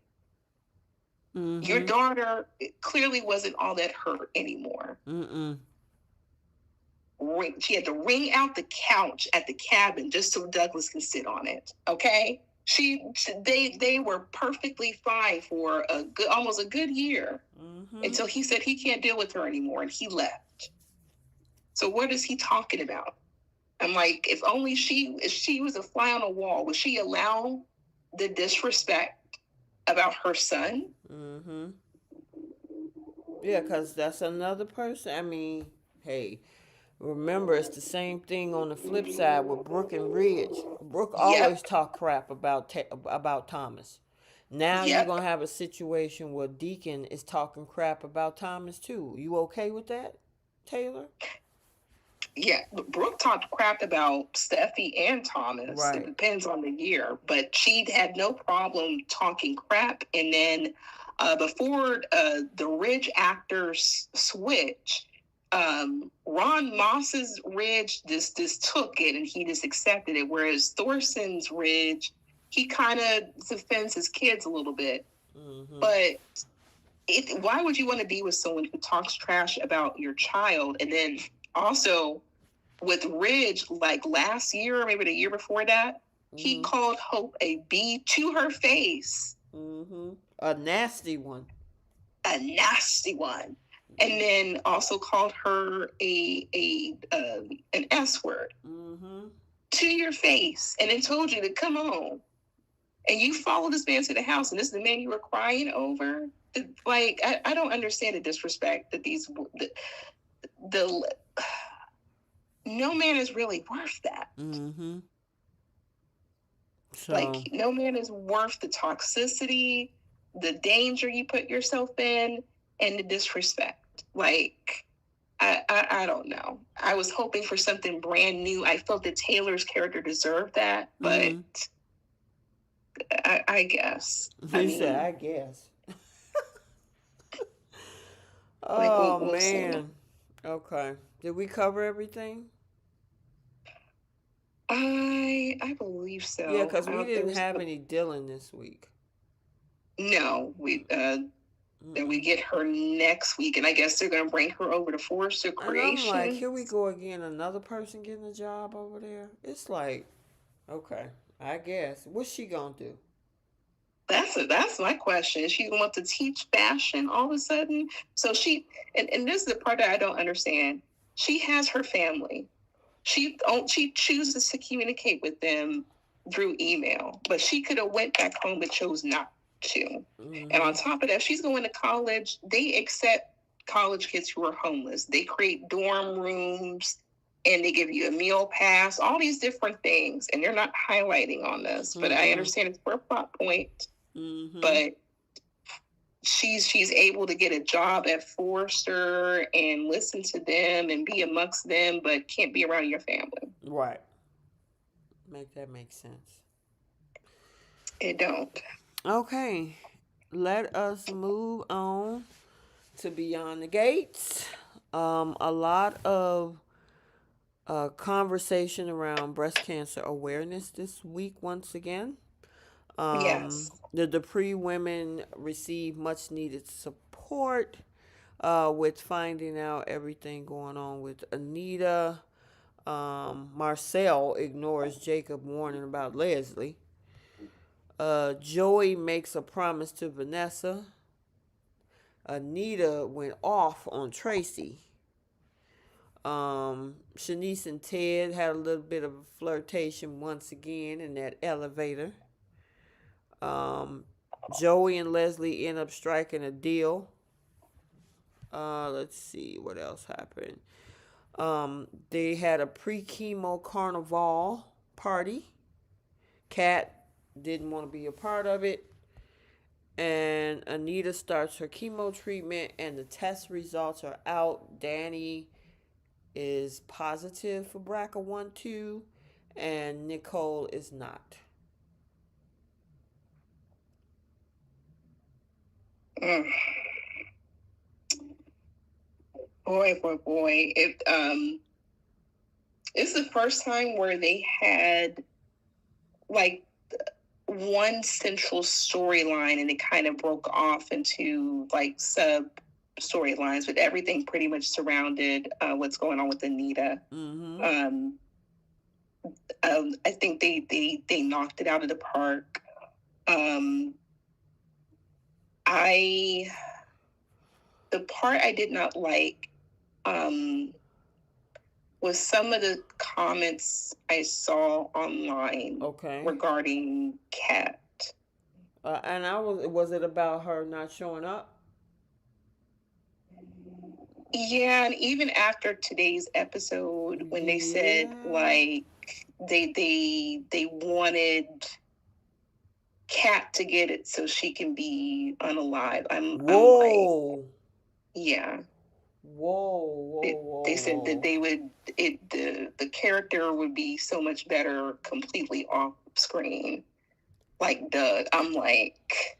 Mm-hmm. Your daughter clearly wasn't all that hurt anymore. Mm-mm. She had to wring out the couch at the cabin just so Douglas can sit on it. Okay? They were perfectly fine for almost a good year, mm-hmm. until he said he can't deal with her anymore and he left. So what is he talking about? I'm like, if she was a fly on a wall, would she allow the disrespect about her son? Mm-hmm. Yeah, because that's another person. I mean, hey, remember, it's the same thing on the flip side with Brooke and Ridge. Brooke always talk crap about Thomas. Now you're going to have a situation where Deacon is talking crap about Thomas too. You okay with that, Taylor? Yeah, Brooke talked crap about Steffi and Thomas. It Right. depends on the year, but she had no problem talking crap. And then before the Ridge actors switch, Ron Moss's Ridge just took it and he just accepted it, whereas Thorson's Ridge, he kind of defends his kids a little bit. Mm-hmm. But why would you want to be with someone who talks trash about your child? And then also with Ridge, like last year or maybe the year before that, he Mm-hmm. called Hope a B to her face, Mm-hmm. A nasty one. a nasty one, and then also called her an S word Mm-hmm. to your face, and then told you to come on. And you followed this man to the house, and this is the man you were crying over. Like, I don't understand the disrespect that the no man is really worth that. Mm-hmm. So, Like, no man is worth the toxicity, the danger you put yourself in, and the disrespect. Like, I don't know. I was hoping for something brand new. I felt that Taylor's character deserved that, but mm-hmm. I guess. I He said, mean, I guess. like, Oh, we'll see. man. Okay. Did we cover everything? I believe Yeah, so. because we didn't There's have any Dylan this week. no, that we Mm-mm. get her next week, and I guess they're gonna bring her over to Forrester And I'm like, Creation. here we go again. Another person getting a job over there. It's like, okay, I guess. What's she going to do? That's my question. She want to teach fashion all of a sudden. So and this is the part that I don't understand. She has her family. She chooses to communicate with them through email, but she could have went back home but chose not to. And Mm-hmm. on top of that, she's going to college. They accept college kids who are homeless. They create dorm rooms and they give you a meal pass, all these different things. And they're not highlighting on this, but I Mm-mm. understand it's for a plot point. Mm-hmm. But she's able to get a job at Forrester and listen to them and be amongst them, but can't be around your family. Right. Make that make sense. It don't. Okay. Let us move on to Beyond the Gates. A lot of conversation around breast cancer awareness this week once again. Yes. The Dupree women receive much needed support with finding out everything going on with Anita. Marcel ignores Jacob warning about Leslie. Joey makes a promise to Vanessa. Anita went off on Tracy. Shanice and Ted had a little bit of a flirtation once again in that elevator. Um, Joey and Leslie end up striking a deal. Let's see what else happened. They had a pre-chemo carnival party. Kat didn't want to be a part of it. And Anita starts her chemo treatment, and the test results are out. Danny is positive for BRCA1-2, and Nicole is not. Mm. Boy, boy, boy. It's the first time where they had like one central storyline and it kind of broke off into like sub storylines, but everything pretty much surrounded what's going on with Anita. Mm-hmm. I think they knocked it out of the park. Um, I the part I did not like um, was some of the comments I saw online Okay. regarding Kat. And I was it about her not showing up? Yeah, and even after today's episode, when they said Yeah. like they wanted Kat to get it so she can be unalive, I'm like, Whoa. yeah, Whoa, whoa, They whoa, said that whoa. they would the character would be so much better completely off screen, like Doug. I'm like,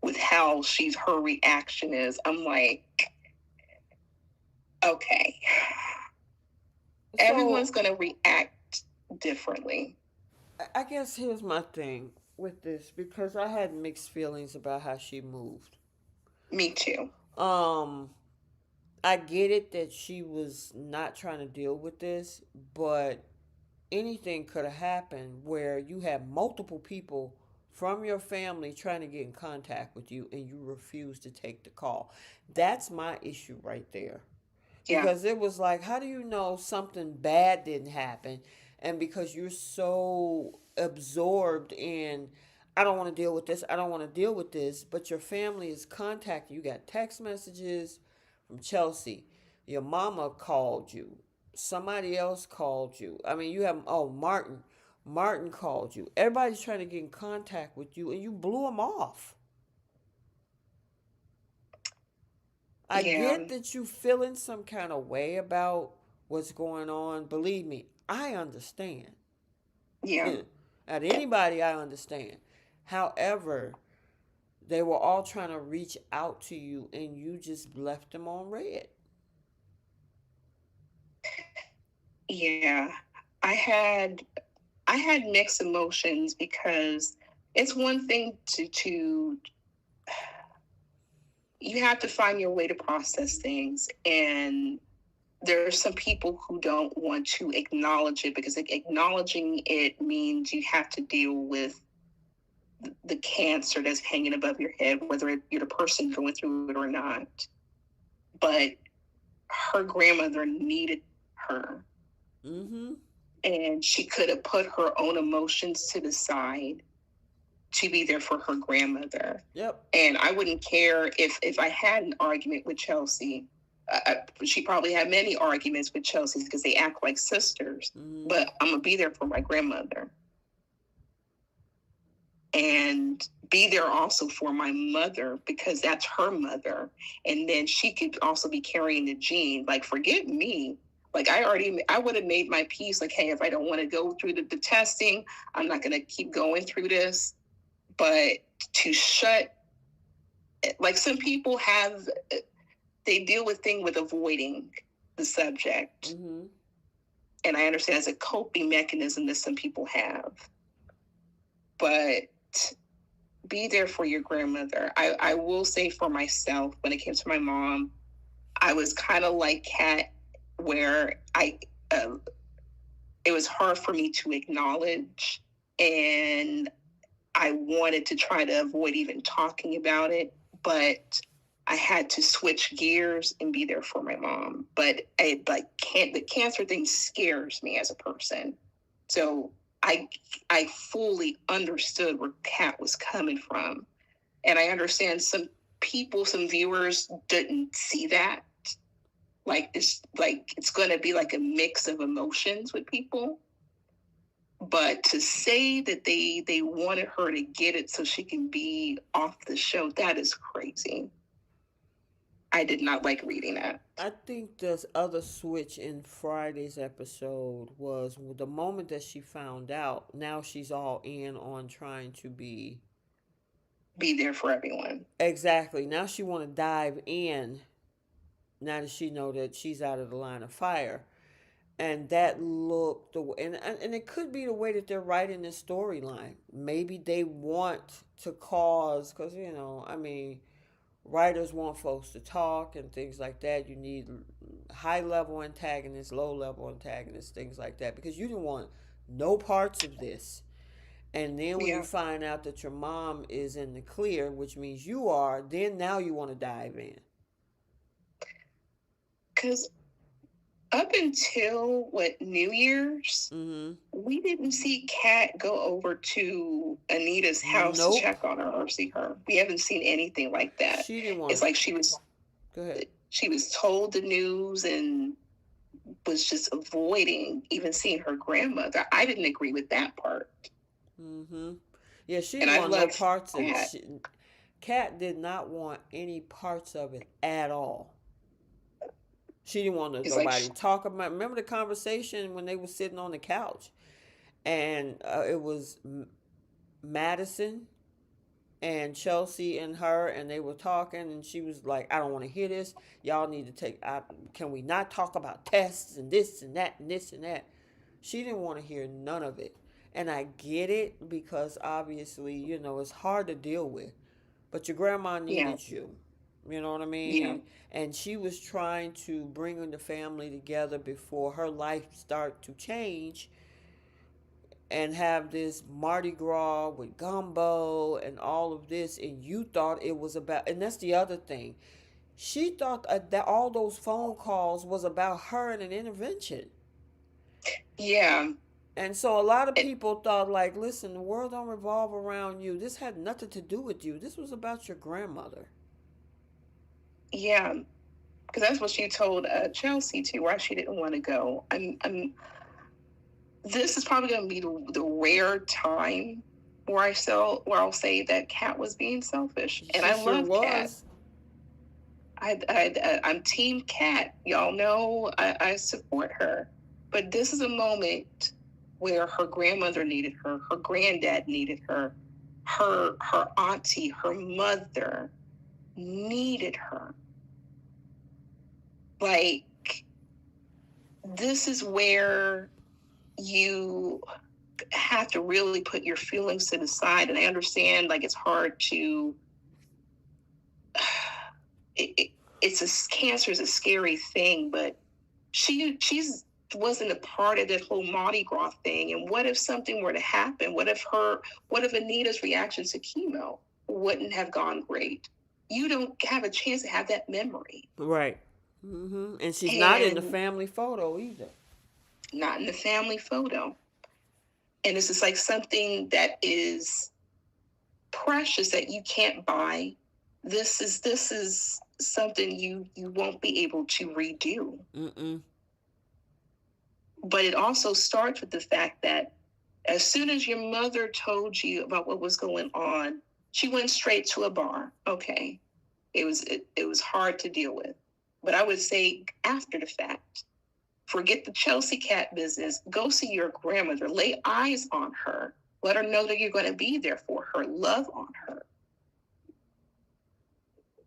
with how her reaction is, I'm like, okay, everyone's So gonna react differently. I guess here's my thing with this because I had mixed feelings about how she moved. Me too. Um, I get it that she was not trying to deal with this, but anything could have happened where you have multiple people from your family trying to get in contact with you and you refuse to take the call. That's my issue right there. Yeah, Because it was like, how do you know something bad didn't happen? And because you're so absorbed in, I don't want to deal with this, I don't want to deal with this, but your family is contacting you. Got text messages from Chelsea. Your mama called you. Somebody else called you. I mean, you have, oh, Martin. Martin called you. Everybody's trying to get in contact with you, and you blew them off. I yeah, get that you feeling some kind of way about what's going on. Believe me, I understand. yeah. At anybody, I understand. However, they were all trying to reach out to you, and you just left them on red. Yeah, I had I had mixed emotions because it's one thing to you have to find your way to process things, and there are some people who don't want to acknowledge it because acknowledging it means you have to deal with the cancer that's hanging above your head, whether you're the person going through it or not. But her grandmother needed her, Mm-hmm. and she could have put her own emotions to the side to be there for her grandmother. Yep. And I wouldn't care if I had an argument with Chelsea. She probably had many arguments with Chelsea because they act like sisters. Mm-hmm. But I'm gonna be there for my grandmother and be there also for my mother because that's her mother. And then she could also be carrying the gene. Like, forget me. Like, I would have made my peace. Like, hey, if I don't want to go through the testing, I'm not going to keep going through this. But to shut, like, some people have, they deal with things with avoiding the subject. Mm-hmm. And I understand it's a coping mechanism that some people have. But be there for your grandmother. I will say for myself, when it came to my mom, I was kind of like Kat, where uh, it was hard for me to acknowledge, and I wanted to try to avoid even talking about it, but I had to switch gears and be there for my mom. But the cancer thing scares me as a person, so I I fully understood where Kat was coming from, and I understand some people, some viewers didn't see that. Like it's going to be like a mix of emotions with people, but to say that they wanted her to get it so she can be off the show, that is crazy. I did not like reading that. I think the other switch in Friday's episode was the moment that she found out. Now she's all in on trying to be Be there for everyone. exactly. Now she want to dive in. Now that she know that she's out of the line of fire, and that looked the way, and it could be the way that they're writing this storyline. Maybe they want to cause, because I mean, writers want folks to talk and things like that. You need high level antagonists, low level antagonists, things like that, because you didn't want no parts of this. And then when you Yeah, find out that your mom is in the clear, which means you are, then now you want to dive in. because up until what New Year's, Mm-hmm. we didn't see Kat go over to Anita's house to Nope. check on her or see her. We haven't seen anything like that. She didn't want It's to. like Go ahead. she was told the news and was just avoiding even seeing her grandmother. I didn't agree with that part. Mm-hmm. Yeah, she And didn't I want no love parts of that. it. Kat did not want any parts of it at all. She didn't want It's like, nobody to talk about. Remember the conversation when they were sitting on the couch, and it was Madison and Chelsea and her, and they were talking, and she was like, "I don't want to hear this. Y'all need to take. Can we not talk about tests and this and that and this and that?" She didn't want to hear none of it, and I get it because obviously, it's hard to deal with, but your grandma yeah, needed you. You know what I yeah, mean? And she was trying to bring the family together before her life start to change and have this Mardi Gras with gumbo and all of this, and you thought it was about, and that's the other thing. She thought that all those phone calls was about her and an intervention. yeah. And so a lot of It, people thought, like, listen, the world don't revolve around you. This had nothing to do with you. This was about your grandmother. yeah, because that's what she told Chelsea too, why she didn't want to go. This is probably going to be the rare time where I'll say that Kat was being selfish, and She I sure love Kat. was. I'm Team Cat. Y'all know I support her. But this is a moment where her grandmother needed her, her granddad needed her, her auntie, her mother needed her. Like, this is where you have to really put your feelings to the side. And I understand, like, it's hard to it's cancer is a scary thing, but she's wasn't a part of that whole Mardi Gras thing. And what if something were to happen? What if Anita's reaction to chemo wouldn't have gone great? You don't have a chance to have that memory. Right. And she's not in the And family photo either. not in the family photo. And it's just like something that is precious that you can't buy. This is something you won't be able to redo. Mm-mm. But it also starts with the fact that as soon as your mother told you about what was going on, she went straight to a bar. Okay. It was hard to deal with. But I would say after the fact, forget the Chelsea Cat business. Go see your grandmother. Lay eyes on her. Let her know that you're going to be there for her. Love on her.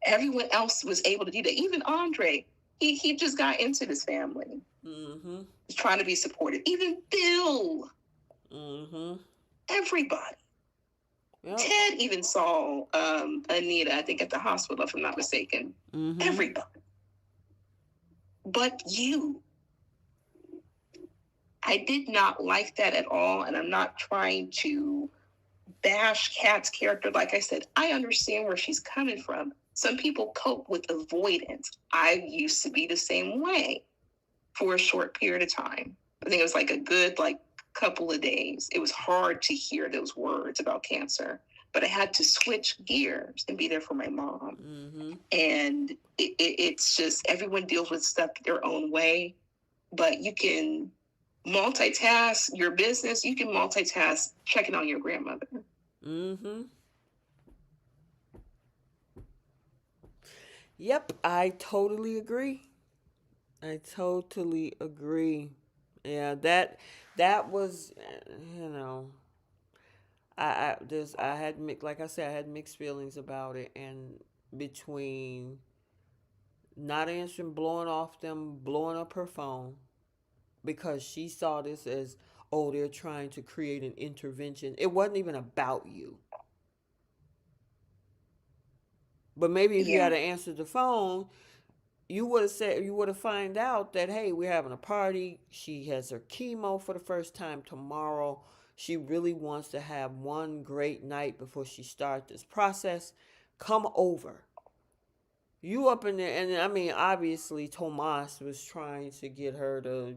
Everyone else was able to do that. Even Andre, he just got into this family. Mm-hmm. He's trying to be supportive. Even Bill. Mm-hmm. Everybody. Yep. Ted even saw Anita, I think, at the hospital, if I'm not mistaken. Mm-hmm. Everybody. But you. I did not like that at all, and I'm not trying to bash Kat's character. Like I said, I understand where she's coming from. Some people cope with avoidance. I used to be the same way for a short period of time. I think it was like a good couple of days. It was hard to hear those words about cancer, but I had to switch gears and be there for my mom. Mm-hmm. And it's just everyone deals with stuff their own way, but you can multitask your business. You can multitask checking on your grandmother. Mm-hmm. Yep, I totally agree. I totally agree. Yeah, that was, you know, I had like I said, I had mixed feelings about it, and between not answering, blowing up her phone because she saw this as, oh, they're trying to create an intervention. It wasn't even about you. But maybe if you Yeah, had to answer the phone, you would have find out that, hey, we're having a party. She has her chemo for the first time tomorrow. She really wants to have one great night before she starts this process. Come over. You up in there, and I mean, obviously Tomas was trying to get her to,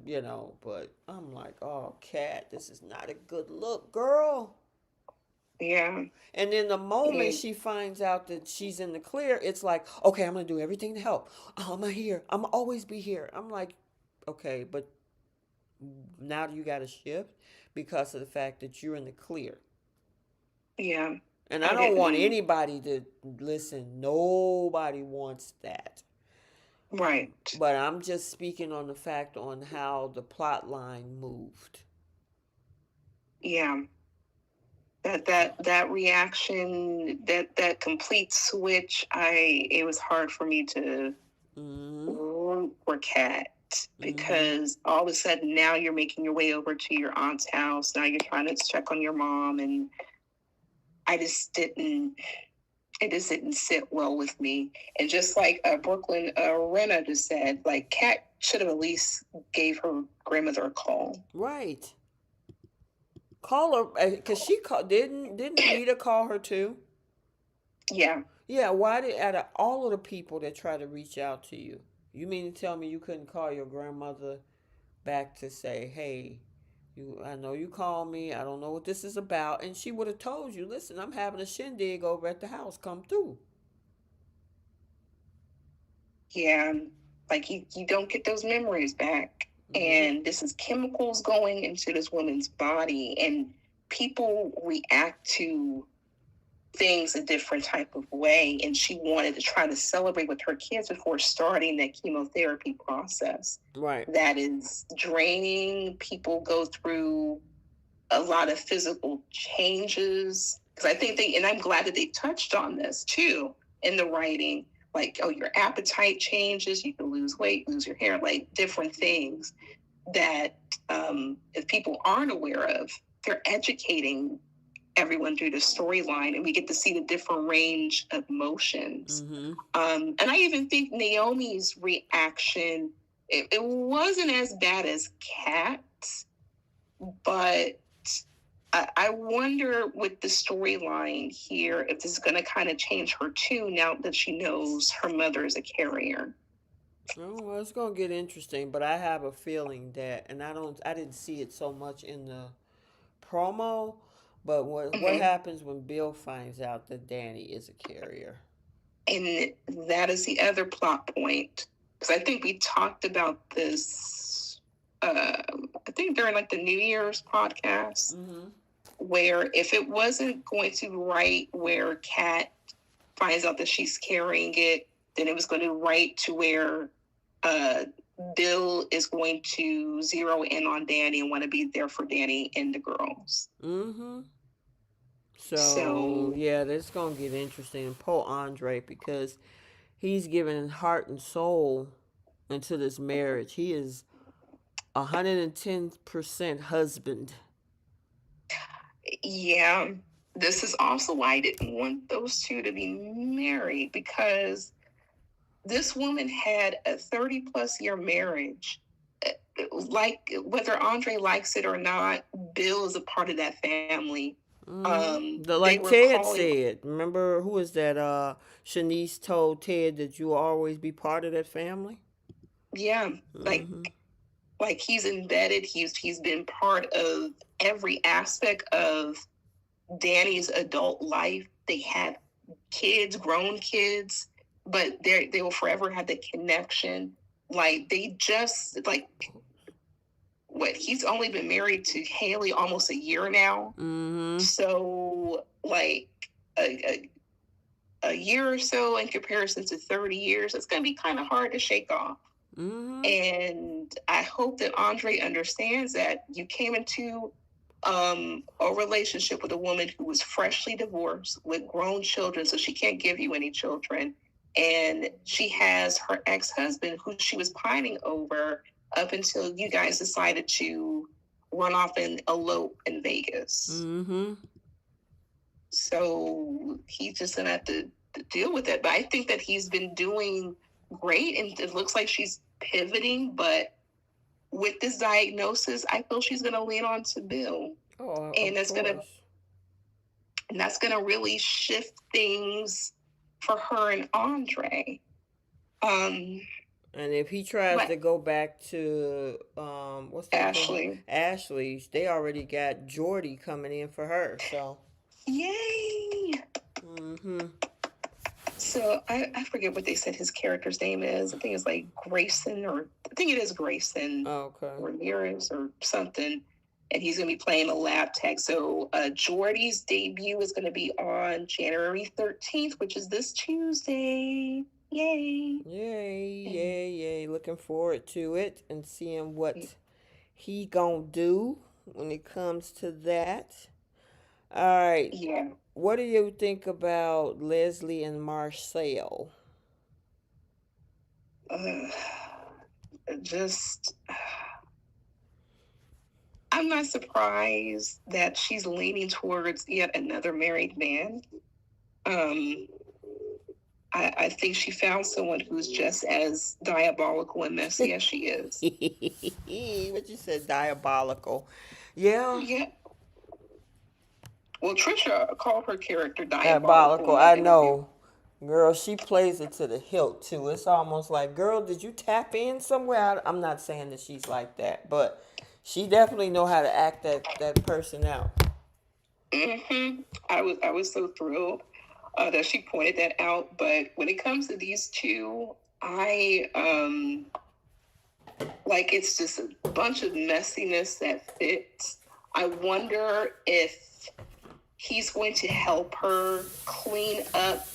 but I'm like, oh, Kat, this is not a good look, girl. yeah. And then the moment And she finds out that she's in the clear, it's like, okay, I'm gonna do everything to help. I'm here. I'm gonna always be here. I'm like, okay, but now you got to shift because of the fact that you're in the clear. yeah, And I I don't want didn't. anybody to listen. Nobody wants that. Right. But I'm just speaking on the fact on how the plot line moved. Yeah. That reaction, that complete switch, it was hard for me to Mm-hmm. root for Cat, Mm-hmm. because all of a sudden now you're making your way over to your aunt's house. Now you're trying to check on your mom, and I just didn't. It just didn't sit well with me. And just like Brooklyn Renna just said, like Kat should have at least gave her grandmother a call. Right. Call her because she called. Didn't Rita call her too? Yeah, Yeah. Why did out of all of the people that try to reach out to you, you mean to tell me you couldn't call your grandmother back to say, hey, I know you called me. I don't know what this is about, and she would have told you, listen, I'm having a shindig over at the house. Come through. yeah. Like you don't get those memories back. Nope. And this is chemicals going into this woman's body, and people react to things a different type of way. And she wanted to try to celebrate with her kids before starting that chemotherapy process. Right. That is draining. People go through a lot of physical changes. Because I think and I'm glad that they touched on this too in the writing. Like, oh, your appetite changes, you can lose weight, lose your hair, like different things that if people aren't aware of, they're educating everyone through the storyline, and we get to see the different range of emotions. Mm-hmm. And I even think Naomi's reaction, it wasn't as bad as Kat's, but I wonder with the storyline here if this is going to kind of change her too now that she knows her mother is a carrier. Oh, well, it's gonna get interesting, but I have a feeling that, and I didn't see it so much in the promo, but what Mm-hmm. happens when Bill finds out that Danny is a carrier? And that is the other plot point. Because I think we talked about this, I think during like the New Year's podcast, Mm-hmm. where if it wasn't going to write where Kat finds out that she's carrying it, then it was going to write to where uh, Bill is going to zero in on Danny and want to be there for Danny and the girls. Mm-hmm. So So yeah, that's gonna get interesting. And poor Andre, because he's given heart and soul into this marriage. He is 110% husband. yeah, this is also why I didn't want those two to be married, because this woman had a 30 plus year marriage. Like, whether Andre likes it or not, Bill is a part of that family. They Like were Ted calling, said, remember who is that? Shanice told Ted that you will always be part of that family. yeah, like Mm-hmm. like he's embedded. He's been part of every aspect of Danny's adult life. They had kids, grown kids, but they will forever have the connection. Like, they just like what he's only been married to Haley almost a year now. Mm-hmm. So like a year or so in comparison to 30 years, it's going to be kind of hard to shake off. Mm-hmm. And I hope that Andre understands that you came into a relationship with a woman who was freshly divorced with grown children, so she can't give you any children. And she has her ex husband who she was pining over up until you guys decided to run off and elope in Vegas. Mm-hmm. So he's just going to have to deal with it. But I think that he's been doing great, and it looks like she's pivoting. But with this diagnosis, I feel she's going to lean on to Bill, Oh, and of course. that's gonna really shift things for her and Andre. Um, And if he tries but to go back to what's that girl? Ashley, Ashley, they already got Jordy coming in for her. So. yay! Mm-hmm. So I forget what they said his character's name is. I think it's like Grayson, or I think it is Grayson Okay. Ramirez or something. And he's going to be playing a lab tech. So Jordy's debut is going to be on January 13th, which is this Tuesday. Yay! Yay, And, yay, yay. Looking forward to it and seeing what he gonna do when it comes to that. All right. yeah. What do you think about Leslie and Marcel? Uh, just, I'm not surprised that she's leaning towards yet another married man. Um, I think she found someone who's just as diabolical and messy as she is. What you said, diabolical. Yeah, Yeah. Well, Trisha called her character diabolical diabolical. in that I interview. know. Girl, she plays it to the hilt too. It's almost like, girl, did you tap in somewhere? I'm not saying that she's like that, but she definitely know how to act that person out. I was so thrilled that she pointed that out. But when it comes to these two, I like it's just a bunch of messiness that fits. I wonder if he's going to help her clean up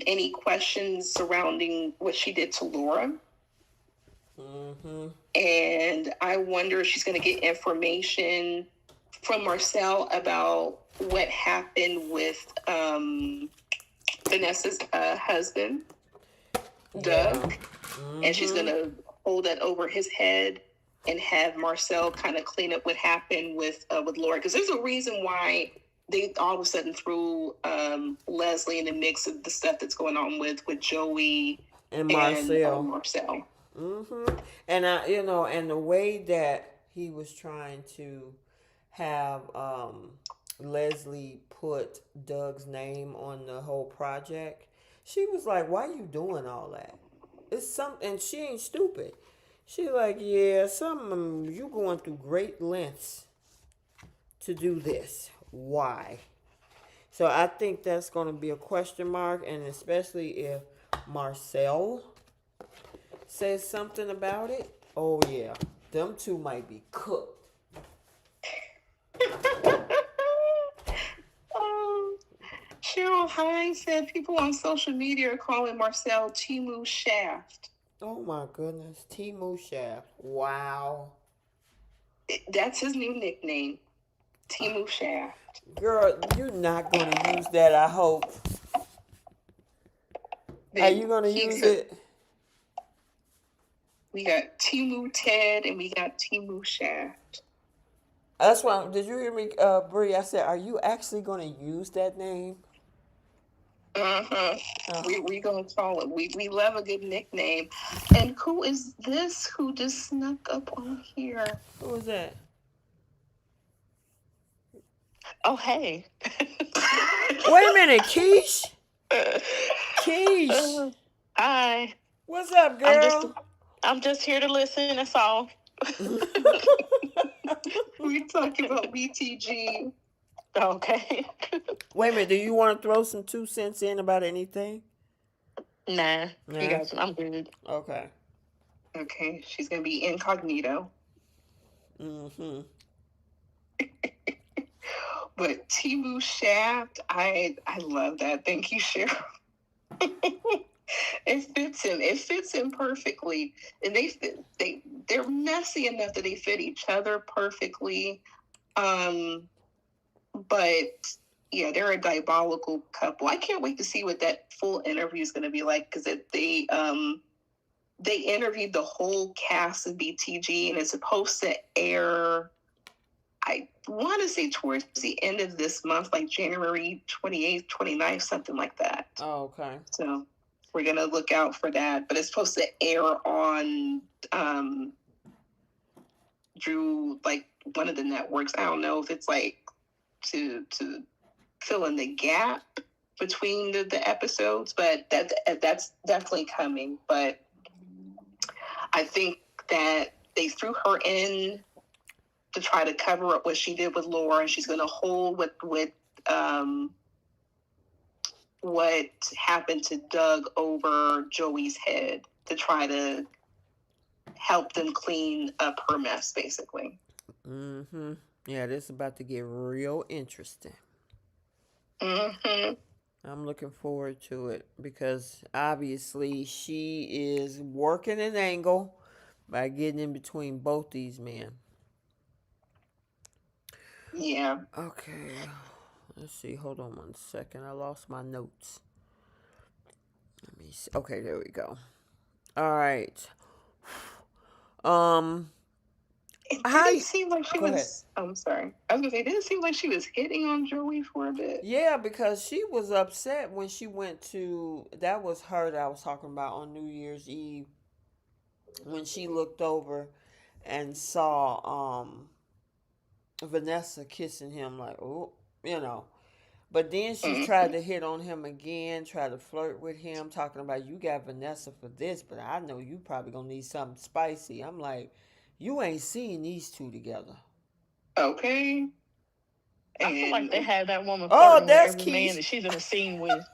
any questions surrounding what she did to Laura. Mm-hmm. And I wonder if she's going to get information from Marcel about what happened with Vanessa's husband, Yeah. Doug, and she's going Mm-hmm. to hold that over his head and have Marcel kind of clean up what happened with Laura, because there's a reason why they all of a sudden threw Leslie in the mix of the stuff that's going on with Joey And and Marcel. Marcel. And and the way that he was trying to have Leslie put Doug's name on the whole project, she was like, "Why you doing all that?" It's something. And she ain't stupid. She like, "Yeah, some you going through great lengths to do this. Why?" So I think that's going to be a question mark, and especially if Marcel says something about it, oh yeah, them two might be cooked. um, Cheryl Hines said people on social media are calling Marcel Timu Shaft. Oh my goodness, Timu Shaft. Wow. That's his new nickname, Timu Shaft. Girl, you're not going to use that, I hope. Are Then you going to he's use a, it? we got Timu Ted and we got Timu Shaft. That's why, did you hear me, Brie? I said, are you actually going to use that name? Uh-huh. Oh, We gonna call it. We love a good nickname. And who is this who just snuck up on here? who was that? Oh hey. Wait a minute, Keish? Keish. Hi. What's up, I'm just girl? I'm just here to listen, that's all. We talking about BTG. Okay. Wait a minute, do you want to throw some 2 cents in about anything? Nah, you Nah. guys, I'm good. Okay. Okay, she's gonna be incognito. Mm-hmm. But Timu Shaft, I love that. Thank you, Cheryl. It fits him. It fits him perfectly, and they're messy enough that they fit each other perfectly. Um, but yeah, they're a diabolical couple. I can't wait to see what that full interview is going to be like, because they interviewed the whole cast of BTG, and it's supposed to air. I want to say towards the end of this month, like January 28th, 29th, something like that. Oh, okay. So we're going to look out for that. But it's supposed to air on Drew, like one of the networks. I don't know if it's like to fill in the gap between the episodes, but that's definitely coming. But I think that they threw her in to try to cover up what she did with Laura, and she's going to hold um, what happened to Doug over Joey's head to try to help them clean up her mess, basically. Mm-hmm. Yeah, this is about to get real interesting. Mm-hmm. I'm looking forward to it because obviously she is working an angle by getting in between both these men. Yeah. Okay. Let's see. Hold on one second. I lost my notes. Let me see. Okay, there we go. All right. Um, It how didn't you, seem like she go ahead. was. I'm sorry. I was gonna say it didn't seem like she was hitting on Joey for a bit. Yeah, because she was upset when she went to, that was her that I was talking about on New Year's Eve, when she looked over and saw Vanessa kissing him, like, oh, you know. But then she tried Mm-hmm. to hit on him again, try to flirt with him, talking about, you got Vanessa for this, but I know you probably gonna need something spicy. I'm like, you ain't seen these two together. Okay. I feel like they And had that woman Oh, flirting with that's every man Keish. that she's in a scene with.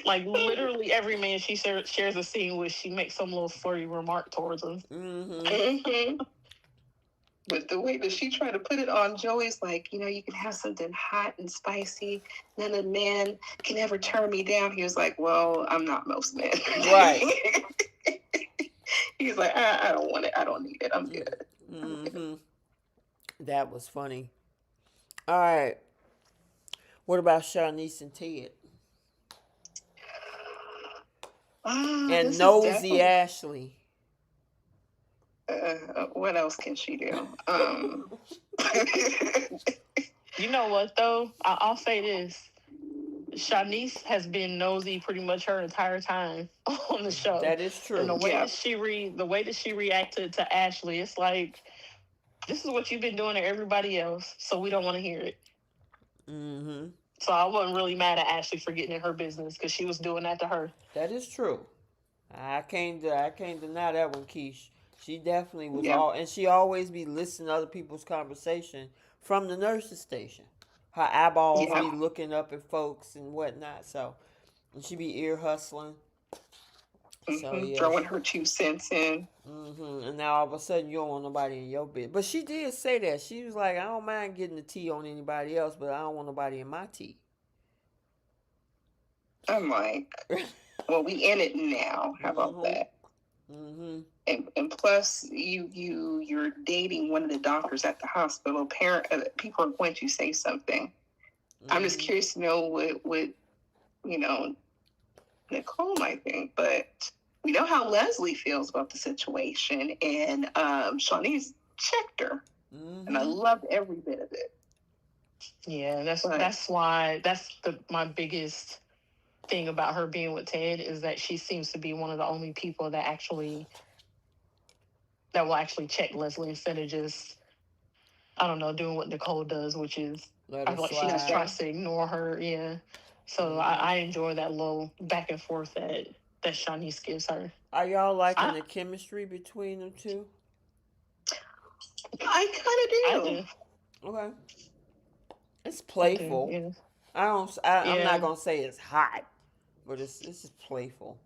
Like literally every man she shares a scene with, she makes some little flirty remark towards him. Mm-hmm. mm-hmm. But the way that she tried to put it on Joey's like, you can have something hot and spicy. None of men can ever turn me down. He was like, well, I'm not most men. Right. He's like, I don't want it. I don't need it. I'm good. Mm-hmm. That was funny. All right. What about Shanice and Ted? And This is Nosy definitely. Ashley. What else can she do? You know what though? I'll say this. Shanice has been nosy pretty much her entire time on the show. That is And the true. way Yeah. that the way that she reacted to Ashley, it's like, this is what you've been doing to everybody else, so we don't want to hear it. Mm-hmm. So I wasn't really mad at Ashley for getting in her business because she was doing that to her. That is true. I can't deny that one, Keish. She definitely was Yeah. all, and she always be listening to other people's conversation from the nurse's station. Her eyeballs Yeah. be looking up at folks and whatnot. So, and she be ear hustling. So Throwing yes. her 2 cents in. And now all of a sudden you don't want nobody in your bed. But she did say that. She was like, I don't mind getting the tea on anybody else, but I don't want nobody in my tea. I'm like, well, we in it now. How about Mm-hmm. that? Mm-hmm. And plus, you're dating one of the doctors at the hospital. People are going to say something. I'm just Mm-hmm. curious to know what Nicole might think, but we know how Leslie feels about the situation, and Shawnee's checked her, and I Mm-hmm. loved every bit of it. Yeah, But that's why my biggest thing about her being with Ted is that she seems to be one of the only people that will actually check Leslie instead of just, I don't know, doing what Nicole does, which is, Let I her feel like she that's just slide. right. tries to ignore her. Yeah. So Mm-hmm. I enjoy that little back and forth that Shanice gives her. Are y'all liking I the chemistry between them two? I I kind of do. do. Okay. It's I do. playful. Yeah. I'm not Yeah. gonna say it's hot, but it's just playful.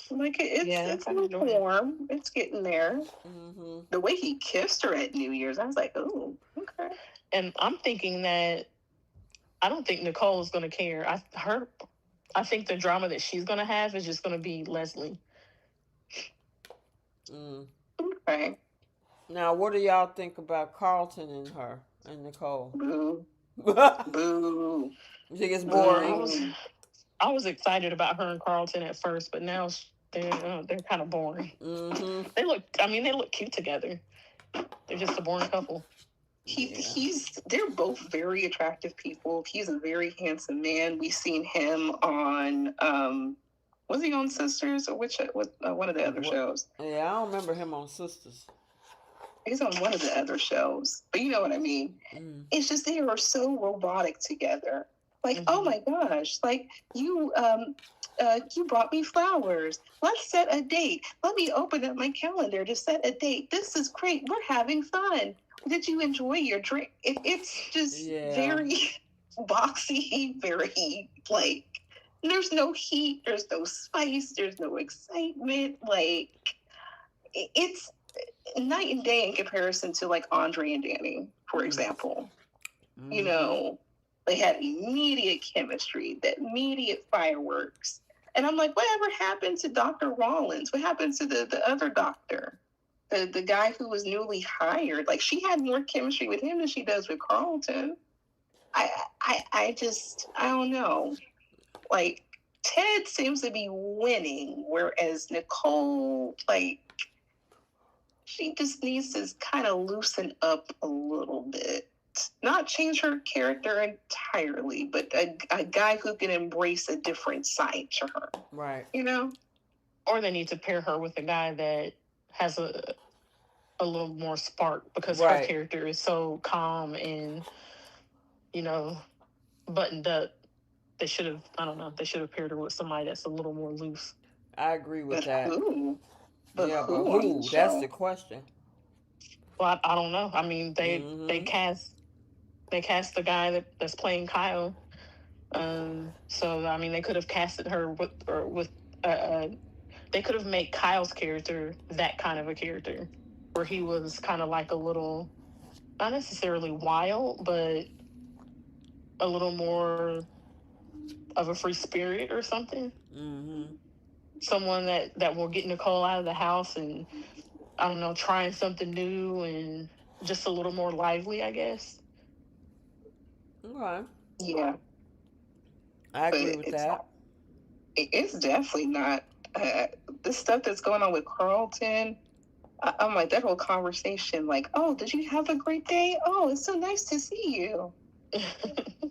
Like Yeah. it's I enjoy it. lukewarm. It's getting there. Mm-hmm. The way he kissed her at New Year's, I was like, oh, okay. And I'm thinking that I don't think Nicole is going to care. I think the drama that she's going to have is just going to be Leslie. Mm. Okay. Now, what do y'all think about Carlton and her and Nicole? Boo. You Boo. think it's I boring? was Boo. I was excited about her and Carlton at first, but now they're kind of boring. Mm-hmm. They look cute together. They're just a boring couple. Yeah. They're both very attractive people. He's a very handsome man. We've seen him on was he on Sisters or one of the other What? shows? Yeah, I don't remember him on Sisters. He's on one of the other shows, but you know what I mean. Mm. It's just they are so robotic together. Like, oh Mm-hmm. my gosh, like you brought me flowers. Let's set a date. Let me open up my calendar to set a date. This is great. We're having fun. Did you enjoy your drink? It's just Yeah. very boxy, very like there's no heat, there's no spice, there's no excitement. Like it's night and day in comparison to like Andre and Danny, for example. You Mm-hmm. know, They had immediate chemistry, that immediate fireworks. And I'm like, whatever happened to Dr. Rollins? What happened to the other doctor? The guy who was newly hired? Like, she had more chemistry with him than she does with Carlton. I don't know. Like, Ted seems to be winning, whereas Nicole, like, she just needs to kind of loosen up a little bit. Not change her character entirely, but a guy who can embrace a different side to her. Right. You know? Or they need to pair her with a guy that has a little more spark, because her Right. character is so calm and, you know, buttoned up. They should have, I don't know, they should have paired her with somebody that's a little more loose. I agree with But that. who? But Yeah, who but on the who? That's show? the question. Well, I don't know. I mean, they Mhm. cast the guy that's playing Kyle. So I mean, they could have casted her with they could have made Kyle's character that kind of a character, where he was kind of like a little, not necessarily wild, but a little more of a free spirit or something. Mhm. Someone that will get Nicole out of the house and, I don't know, trying something new and just a little more lively, I guess. Okay. Yeah, I but agree with that. it's definitely not. The stuff that's going on with Carlton, I'm like, that whole conversation, like, oh, did you have a great day? Oh, it's so nice to see you.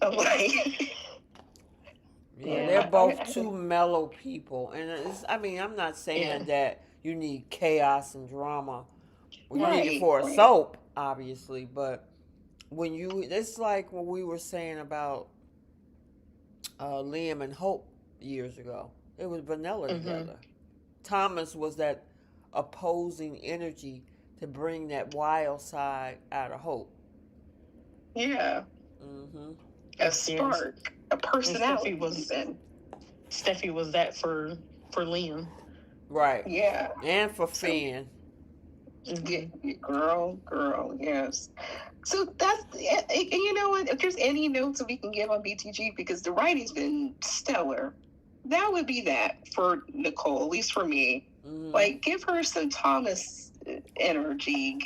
I'm like, Yeah, they're Yeah. both two mellow people, and I mean, I'm not Yeah. saying that you need chaos and drama. Well, you need it right, for a right. soap, obviously, but it's like what we were saying about Liam and Hope years ago. It was vanilla Mm-hmm. together. Thomas was that opposing energy to bring that wild side out of Hope. Yeah, Mm-hmm. a Yes. spark, a And personality, even. Steffi was that for Liam. Right. Yeah. And for So, Finn. Mm-hmm. girl, yes. So that's, and you know what? If there's any notes we can give on BTG, because the writing's been stellar, that would be that for Nicole, at least for me. Mm-hmm. Like, give her some Thomas energy.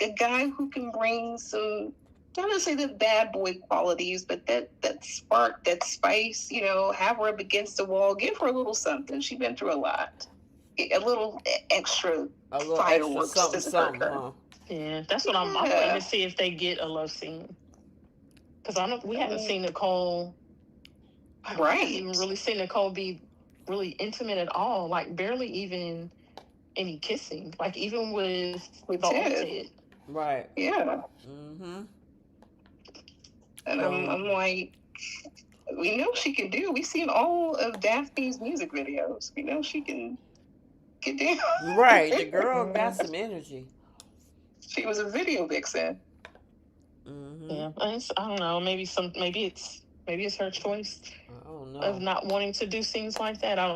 A guy who can bring some, not necessarily the bad boy qualities, but that spark, that spice. You know, have her up against the wall. Give her a little something. She's been through a lot. A little extra A little extra fireworks something, doesn't hurt something, her. huh? Yeah, that's what I'm waiting to see if they get a love scene, because we haven't seen Nicole. I haven't even really seen Nicole be really intimate at all. Like, barely even any kissing. Like, even with the old Ted. Right. Yeah. Mm-hmm. And So, I'm like, we know she can do. We've seen all of Daphne's music videos. We know she can get down. right. The girl got some energy. She was a video vixen. Mm-hmm. Yeah, I don't know. Maybe it's her choice I don't know. of not wanting to do scenes like that. I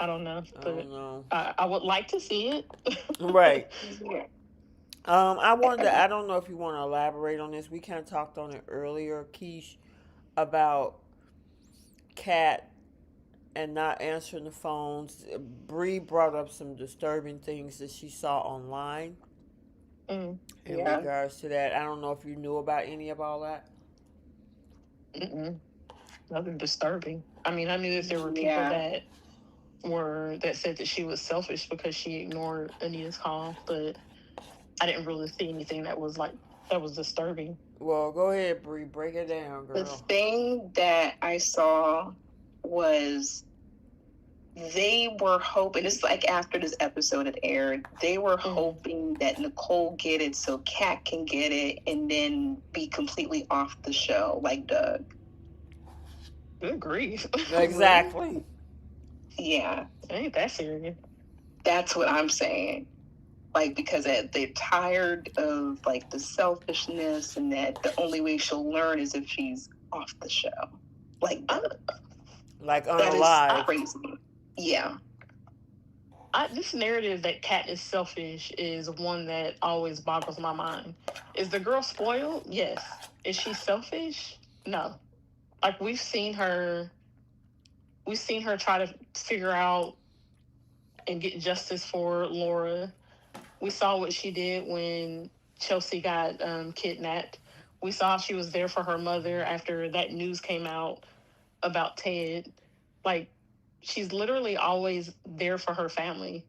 don't know. I But don't know. I would like to see it. Right. Yeah. I don't know if you want to elaborate on this. We kind of talked on it earlier, Keish, about Kat and not answering the phones. Bree brought up some disturbing things that she saw online in regards to that. I don't know if you knew about any of all that. Mm-mm. Nothing disturbing. I mean, I knew that there were people that said that she was selfish because she ignored Anita's call, but I didn't really see anything that was disturbing. Well, go ahead, Bree. Break it down, girl. The thing that I saw was they were hoping, it's like after this episode had aired, they were hoping that Nicole get it so Kat can get it and then be completely off the show like Doug. Good grief. Exactly. Yeah. Ain't that serious? That's what I'm saying. Like, because they're tired of like the selfishness, and that the only way she'll learn is if she's off the show. Like Doug. Like That unalive. is crazy. Yeah. This narrative that Kat is selfish is one that always boggles my mind. Is the girl spoiled? Yes. Is she selfish? No. like we've seen her try to figure out and get justice for Laura. We saw what she did when Chelsea got kidnapped. We saw she was there for her mother after that news came out about Ted. Like, she's literally always there for her family.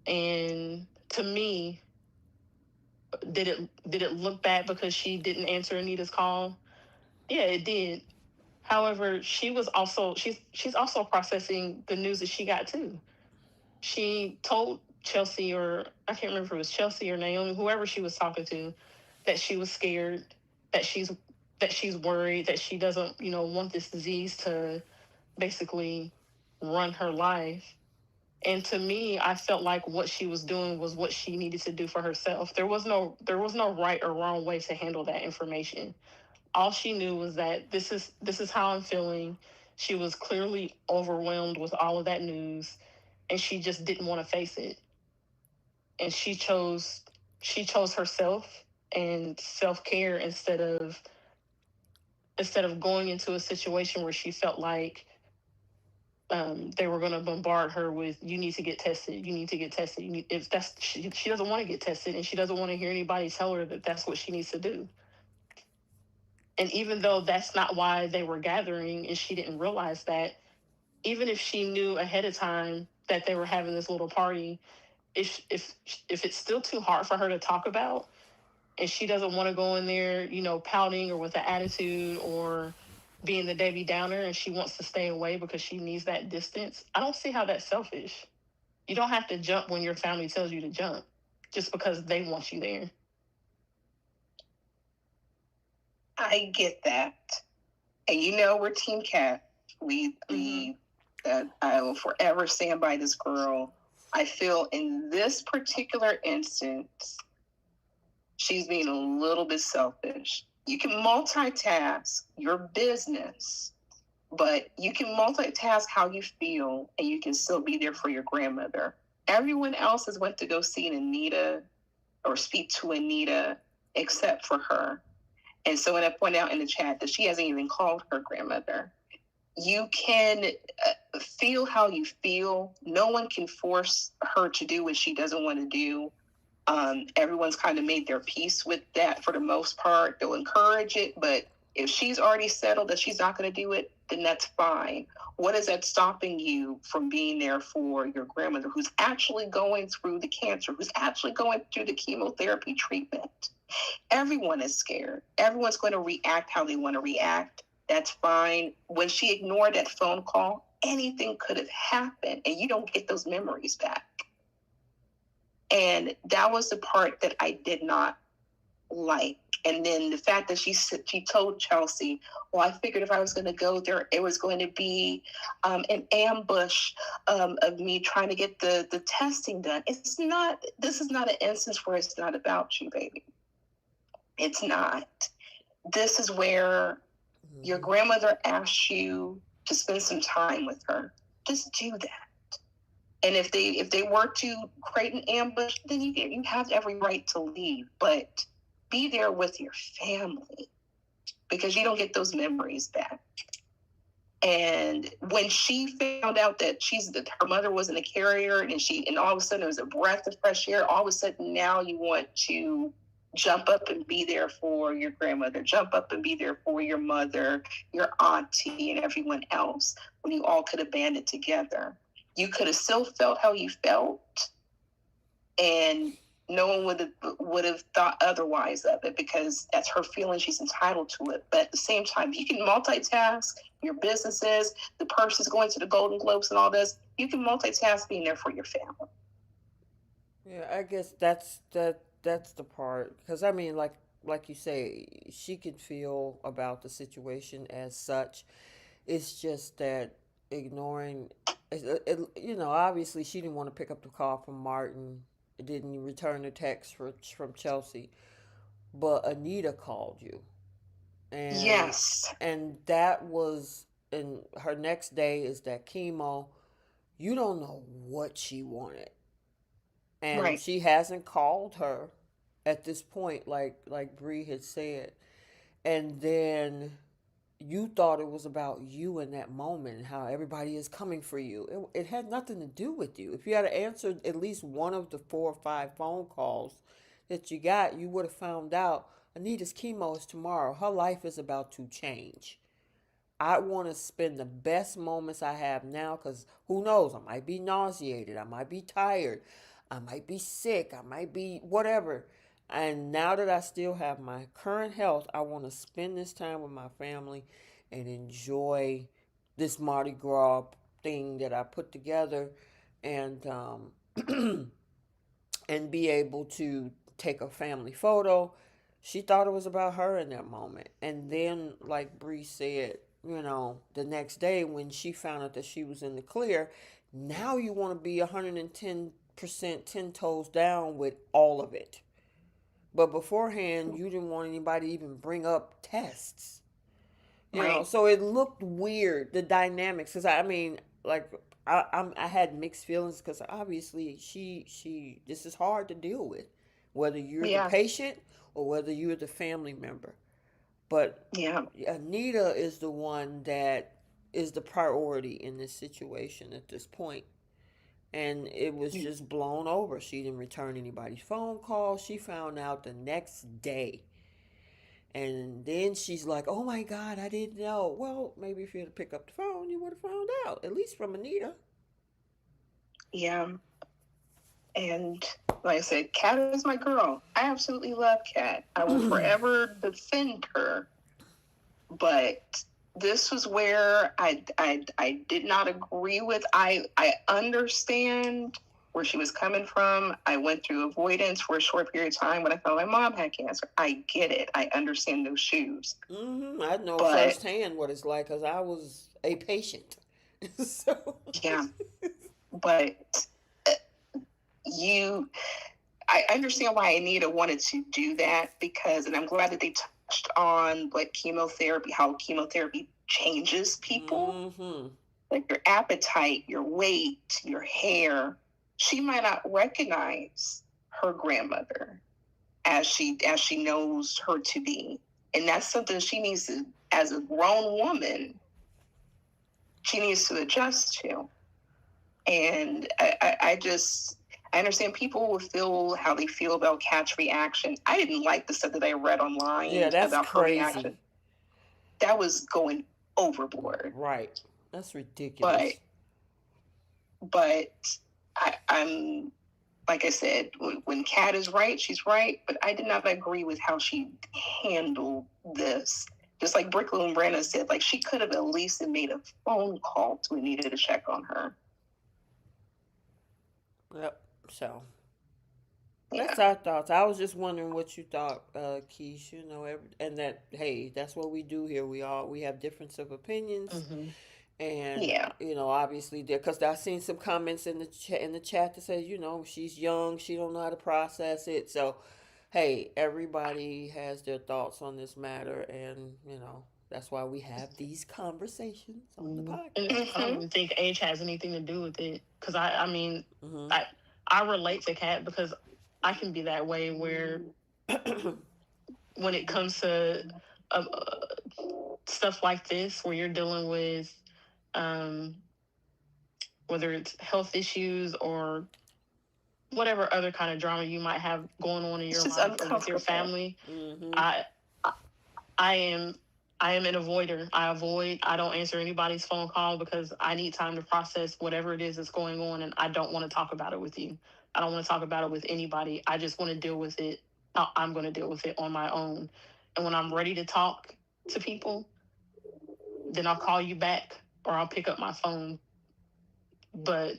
And to me, did it look bad because she didn't answer Anita's call? Yeah, it did. However, she's also processing the news that she got too. She told Chelsea, or I can't remember if it was Chelsea or Naomi, whoever she was talking to, that she was scared, that she's worried, that she doesn't, want this disease to basically run her life. And to me, I felt like what she was doing was what she needed to do for herself. There was no right or wrong way to handle that information. All she knew was that this is how I'm feeling. She was clearly overwhelmed with all of that news, and she just didn't want to face it. And she chose herself and self-care instead of going into a situation where she felt like they were going to bombard her with, you need to get tested, you need to get tested, if that's she doesn't want to get tested, and she doesn't want to hear anybody tell her that that's what she needs to do. And even though that's not why they were gathering, and she didn't realize that, even if she knew ahead of time that they were having this little party, if it's still too hard for her to talk about, and she doesn't want to go in there, pouting or with an attitude or being the Debbie Downer, and she wants to stay away because she needs that distance, I don't see how that's selfish. You don't have to jump when your family tells you to jump just because they want you there. I get that. And we're Team Cat. I will forever stand by this girl. I feel in this particular instance, she's being a little bit selfish. You can multitask your business, but you can multitask how you feel, and you can still be there for your grandmother. Everyone else has went to go see Anita or speak to Anita except for her. And so when I point out in the chat that she hasn't even called her grandmother, you can feel how you feel. No one can force her to do what she doesn't want to do. Everyone's kind of made their peace with that for the most part. They'll encourage it, but if she's already settled that she's not going to do it, then that's fine. What is that stopping you from being there for your grandmother who's actually going through the cancer, who's actually going through the chemotherapy treatment? Everyone is scared. Everyone's going to react how they want to react. That's fine. When she ignored that phone call, anything could have happened, and you don't get those memories back. And that was the part that I did not like. And then the fact that she told Chelsea, well, I figured if I was going to go there, it was going to be an ambush of me trying to get the testing done. This is not an instance where it's not about you, baby. It's not. This is where your grandmother asks you to spend some time with her. Just do that. And if they were to create an ambush, then you have every right to leave. But be there with your family, because you don't get those memories back. And when she found out that her mother wasn't a carrier, and all of a sudden it was a breath of fresh air, all of a sudden now you want to jump up and be there for your grandmother, jump up and be there for your mother, your auntie, and everyone else, when you all could have banded together. You could have still felt how you felt, and no one would have thought otherwise of it, because that's her feeling. She's entitled to it. But at the same time, you can multitask your businesses, the person's going to the Golden Globes and all this. You can multitask being there for your family. Yeah, I guess that's the part, because I mean, like you say, she could feel about the situation as such. It's just that ignoring, obviously she didn't want to pick up the call from Martin. Didn't return the text from Chelsea, but Anita called you, and Yes. that was, and her next day is that chemo. You don't know what she wanted, and Right. she hasn't called her at this point, like Bree had said. And then you thought it was about you in that moment and how everybody is coming for you. It had nothing to do with you. If you had answered at least one of the 4 or 5 phone calls that you got, you would have found out Anita's chemo is tomorrow. Her life is about to change. I want to spend the best moments I have now because who knows? I might be nauseated. I might be tired. I might be sick. I might be whatever. And now that I still have my current health, I want to spend this time with my family and enjoy this Mardi Gras thing that I put together and and be able to take a family photo. She thought it was about her in that moment. And then, like Bree said, the next day when she found out that she was in the clear, now you want to be 110% 10 toes down with all of it. But beforehand, you didn't want anybody to even bring up tests. Right. So it looked weird, the dynamics. Because I mean, like I had mixed feelings because obviously this is hard to deal with, whether you're the Yeah. patient or whether you're the family member. But Yeah. Anita is the one that is the priority in this situation at this point. And it was just blown over. She didn't return anybody's phone call. She found out the next day. And then she's like, oh my God, I didn't know. Well, maybe if you had to pick up the phone, you would have found out, at least from Anita. Yeah. And like I said, Kat is my girl. I absolutely love Kat. I will forever defend her. But this was where I did not agree with. I understand where she was coming from. I went through avoidance for a short period of time when I thought my mom had cancer. I get it. I understand those shoes. I know But firsthand what it's like because I was a patient. So, yeah, but uh, you I understand why Anita wanted to do that because, and I'm glad that they touched on like chemotherapy, how chemotherapy changes people, mm-hmm. like your appetite, your weight, your hair. She might not recognize her grandmother as she knows her to be, and that's something she needs to, as a grown woman, she needs to adjust to. And I just I understand people will feel how they feel about Kat's reaction. I didn't like the stuff that I read Yeah, online that's about her crazy. reaction. That was going overboard. Right. That's But ridiculous. but I'm like I said, when Kat is right, she's right. But I did not agree with how she handled this. Just like Brooklyn and Brandon said, like she could have at least made a phone call to Anita to check on her. Yep. So Yeah. that's our thoughts. I was just wondering what you thought, Keish. And that hey, that's what we do here. We have difference of opinions, Mm-hmm. and Yeah. obviously there because I've seen some comments in the chat that says she's young, she don't know how to process it. So, hey, everybody has their thoughts on this matter, and that's why we have these conversations on the Mm-hmm. And podcast. I don't Mm-hmm. even think age has anything to do with it. Because I mean, Mm-hmm. I relate to Kat because I can be that way where when it comes to uh, stuff like this, where you're dealing with um, whether it's health issues or whatever other kind of drama you might have going on in It's your just life or with your uncomfortable. family, Mm-hmm. I I am I am an avoider. I avoid. I don't answer anybody's phone call because I need time to process whatever it is that's going on, and I don't want to talk about it with you. I don't want to talk about it with anybody. I just want to deal with it. I'm going to deal with it on my own. And when I'm ready to talk to people, then I'll call you back or I'll pick up my phone. But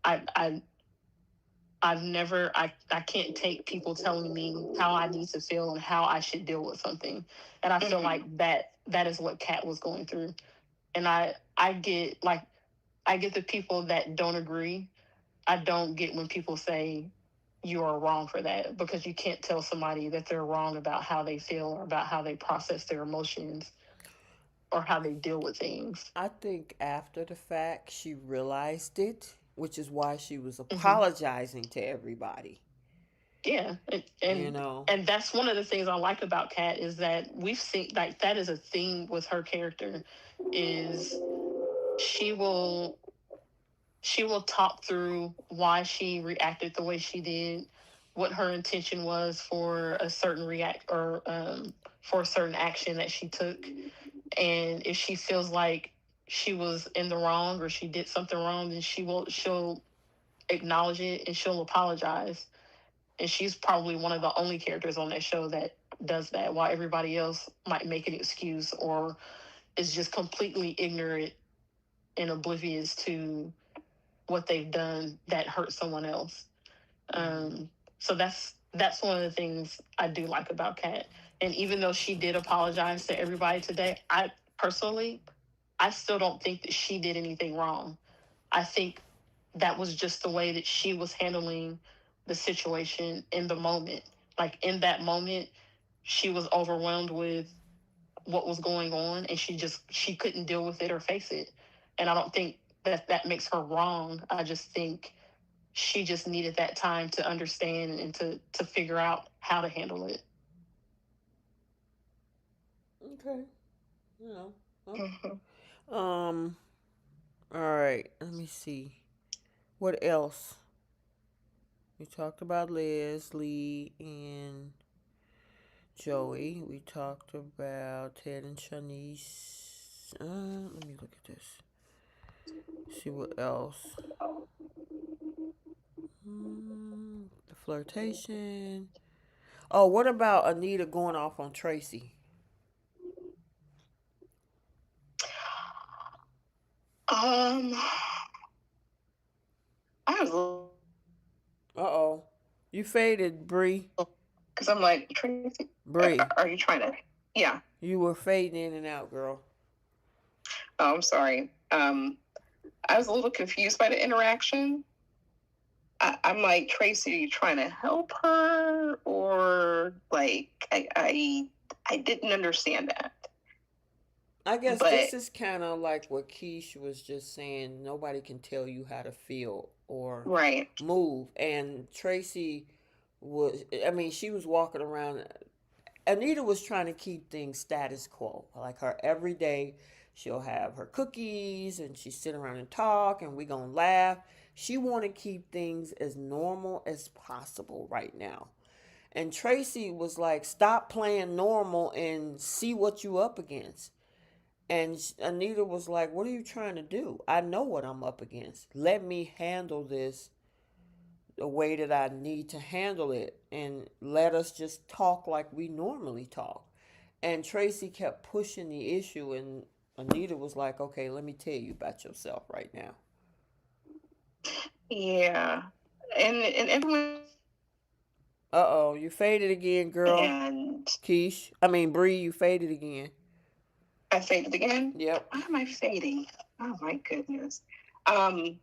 I, I I've never I can't take people telling me how I need to feel and how I should deal with something. And I feel like that is what Kat was going through. And I get like I get the people that don't agree. I don't get when people say you are wrong for that because you can't tell somebody that they're wrong about how they feel or about how they process their emotions or how they deal with things. I think after the fact, she realized it, which is why she was Mm-hmm. apologizing to everybody. Yeah, you know. and that's one of the things I like about Kat is that we've seen like that is a theme with her character, is she will she will talk through why she reacted the way she did, what her intention was for a certain react or for a certain action that she took, and if she feels like she was in the wrong or she did something wrong, then she'll acknowledge it and she'll apologize. And she's probably one of the only characters on that show that does that, while everybody else might make an excuse or is just completely ignorant and oblivious to what they've done that hurt someone else. Um, so that's one of the things I do like about Kat. And even though she did apologize to everybody today, I personally, I still don't think that she did anything wrong. I think that was just the way that she was handling the situation in the moment. Like in that moment, she was overwhelmed with what was going on and she couldn't deal with it or face it. And I don't think that that makes her wrong. I just think she just needed that time to understand and to figure out how to handle it. Okay. You know. Okay. Mhm. All right. Let me see. What else? We talked about Leslie and Joey. We talked about Ted and Shanice. Let me look at this. See what else. The flirtation. Oh, what about Anita going off on Tracy? Um, I was a little Uh oh. You faded, Bree. because I'm like, Tracy, Bree. are you trying to? Yeah. You were fading in and out, girl. Oh, I'm sorry. I was a little confused by the interaction. I'm like, Tracy, are you trying to help her, or like, I didn't understand that. I guess But this is kind of like what Keish was just saying. Nobody can tell you how to feel or right, move. And Tracy was, I mean, she was walking around. Anita was trying to keep things status quo. Like her every day, she'll have her cookies and she sit around and talk and we gonna laugh. She want to keep things as normal as possible right now. And Tracy was like, stop playing normal and see what you up against. And Anita was like, what are you trying to do? I know what I'm up against. Let me handle this the way that I need to handle it and let us just talk like we normally talk. And Tracy kept pushing the issue, and Anita was like, okay, let me tell you about yourself right now. yeah, and everyone Uh oh, you faded again, girl. and Bree, you faded again. I faded again. Yep. Why am I fading? Oh my goodness. Um,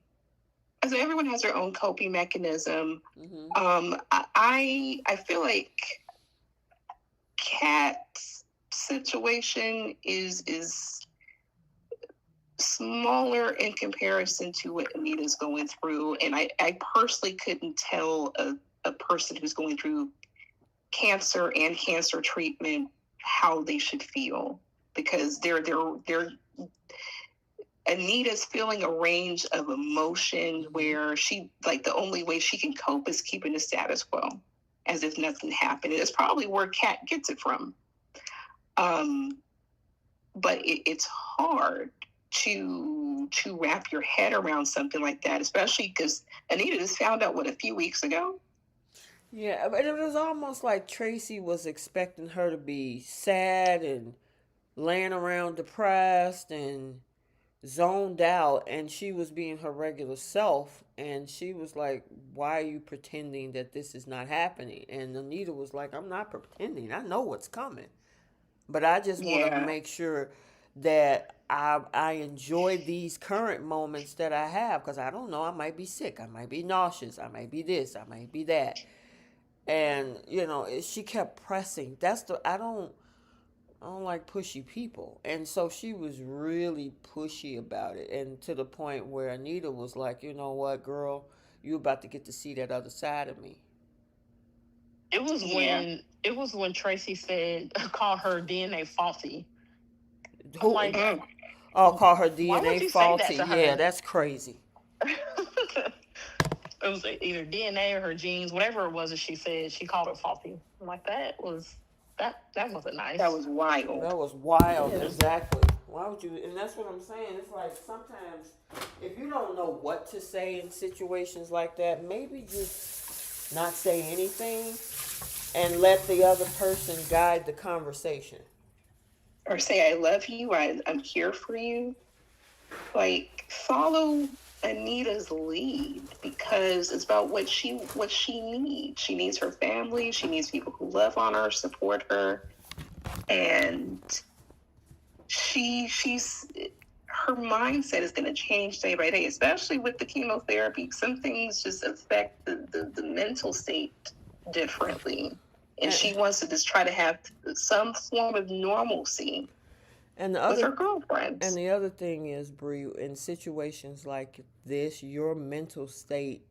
so everyone has their own coping mechanism. Mm-hmm. I feel like Kat's situation is smaller in comparison to what Anita's going through, and I personally couldn't tell a person who's going through cancer and cancer treatment how they should feel, because they're Anita's feeling a range of emotion where she, like, the only way she can cope is keeping the status quo as if nothing happened. It's probably where Kat gets it from. Um, but it's hard to wrap your head around something like that, especially because Anita just found out, what, a few weeks ago. Yeah, but it was almost like Tracy was expecting her to be sad and laying around depressed and zoned out, and she was being her regular self, and she was like, why are you pretending that this is not happening? And Anita was like, I'm not pretending, I know what's coming, but I just want to Yeah, make sure that I enjoy these current moments that I have, because I don't know, I might be sick, I might be nauseous, I might be this, I might be that. And she kept pressing. That's the I don't like pushy people. And so she was really pushy about it. And to the point where Anita was like, you know what, girl, you about to get to see that other side of me. Yeah. It was when Tracy said called her DNA faulty. I'm Who? like, Mm. Oh, call her why DNA would you say that faulty. to Yeah, her? that's crazy. It was either DNA or her genes, whatever it was that she said. She called it faulty. I'm like, that wasn't That nice. was wild. That was wild. Yeah. Exactly. Why would you? And that's what I'm saying. It's like sometimes if you don't know what to say in situations like that, maybe just not say anything and let the other person guide the conversation. Or say, I love you, I'm here for you. Like, follow Anita's lead, because it's about what she needs. She needs her family. She needs people who love on her, support her, and she's her mindset is going to change day by day, especially with the chemotherapy. Some things just affect the mental state differently. And And she wants to just try to have some form of normalcy and the with other her and girlfriends. the other thing is, Bree, in situations like this, your mental state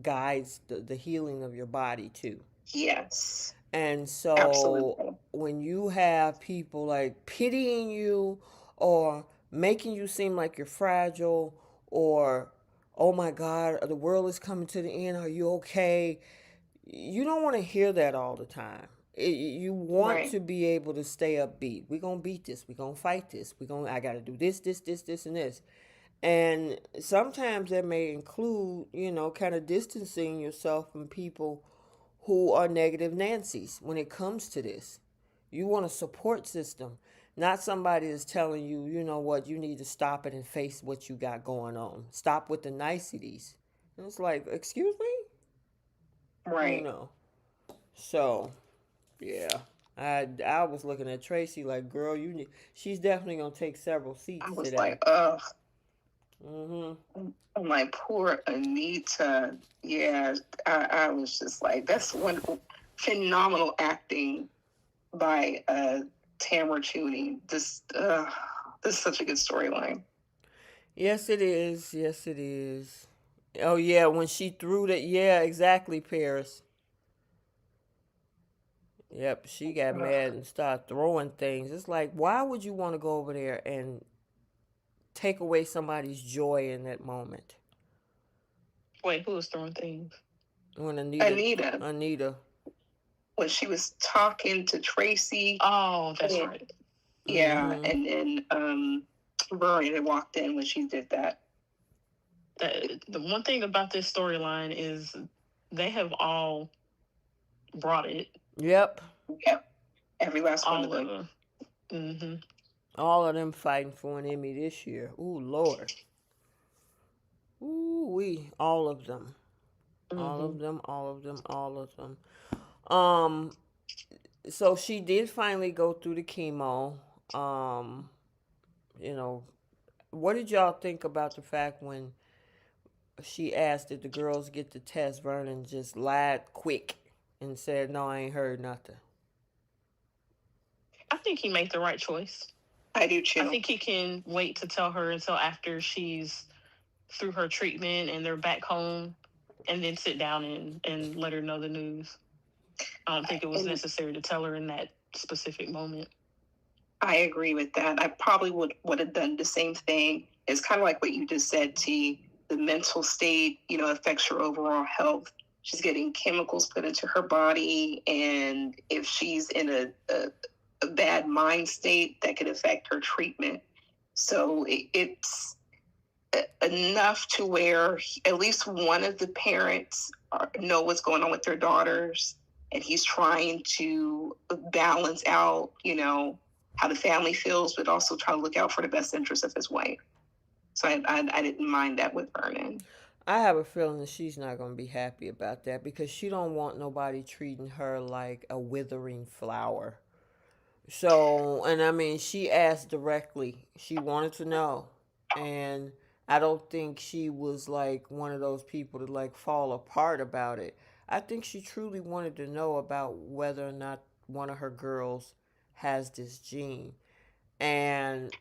guides the healing of your body too. Yes, And so absolutely. when you have people like pitying you or making you seem like you're fragile or, oh my God, the world is coming to the end, are you okay? You don't want to hear that all the time. You want Right. to be able to stay upbeat. We're going to beat this. We're going to fight this. I got to do this, and this. And sometimes that may include, kind of distancing yourself from people who are negative Nancy's when it comes to this. You want a support system, not somebody that's telling you, you know what, you need to stop it and face what you got going on. Stop with the niceties. And it's like, excuse me? Right. So, yeah. I was looking at Tracy like, girl, she's definitely gonna take several I seats was today. like, ugh. Mhm. I'm like, poor Anita. Yeah, I was just like, that's wonderful, phenomenal acting by Tamara Tooney. This is such a good storyline. Yes, it is. Yes, it is. Oh yeah, when she threw that, yeah, exactly, Paris. Yep, she got mad and started throwing things. It's like, why would you want to go over there and take away somebody's joy in that moment? Wait, who was throwing things? When Anita, Anita. when she was talking to Tracy, Oh, that's and, right. yeah, Mm-hmm. and then Rory had walked in when she did that. The one thing about this storyline is they have all brought it. Yep. Yep, every last one of All of them. them. Mm-hmm. All of them fighting for an Emmy this year. Ooh, Lord. Ooh, all of them. All Mm-hmm. of them, all of them, all of them. Um, so she did finally go through the chemo. Um, you know, what did y'all think about the fact when she asked did the girls get the test, Vernon just lied quick and said, no, I ain't heard nothing. I think he made the right choice. I do I too. think he can wait to tell her until after she's through her treatment and they're back home and then sit down and let her know the news. I don't think it was And necessary to tell her in that specific moment. I agree with that. I probably would have done the same thing. It's kind of like what you just said, T. The mental state, affects her overall health. She's getting chemicals put into her body, and if she's in a bad mind state, that could affect her treatment. So it's enough to where at least one of the parents know what's going on with their daughters, and he's trying to balance out, how the family feels, but also try to look out for the best interest of his wife. So I didn't mind that with Vernon. I have a feeling that she's not going to be happy about that because she don't want nobody treating her like a withering flower. So, and I mean, she asked directly. She wanted to know. And I don't think she was like one of those people to like fall apart about it. I think she truly wanted to know about whether or not one of her girls has this gene. And,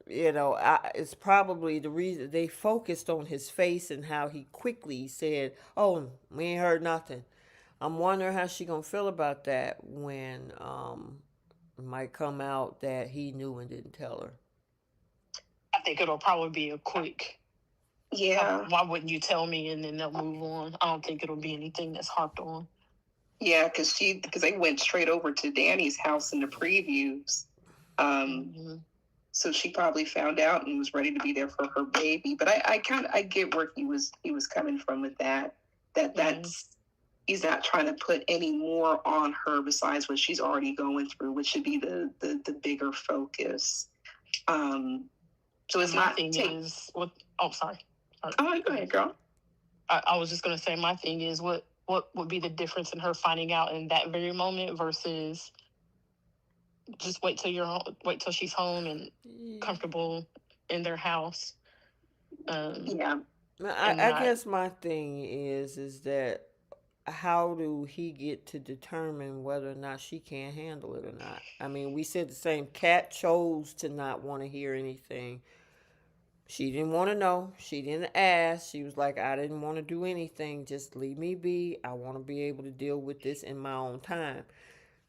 it's probably the reason they focused on his face and how he quickly said, oh, we ain't heard nothing. I'm wondering how she gonna feel about that when it might come out that he knew and didn't tell her. I think it'll probably be a quick. Yeah. Why wouldn't you tell me? And then they'll move on. I don't think it'll be anything that's harped on. Yeah, because they went straight over to Danny's house in the previews. Mm-hmm. So she probably found out and was ready to be there for her baby. But I get where he was coming from with that. That's he's not trying to put any more on her besides what she's already going through, which should be the bigger focus. So it's my not thing is what. Oh, sorry. Oh, go ahead, girl. I was just gonna say my thing is what would be the difference in her finding out in that very moment versus just wait till she's home and comfortable in their house. Yeah. I guess my thing is that how do he get to determine whether or not she can handle it or not? I mean, we said the same. Kat chose to not want to hear anything. She didn't want to know. She didn't ask. She was like, I didn't want to do anything. Just leave me be. I want to be able to deal with this in my own time.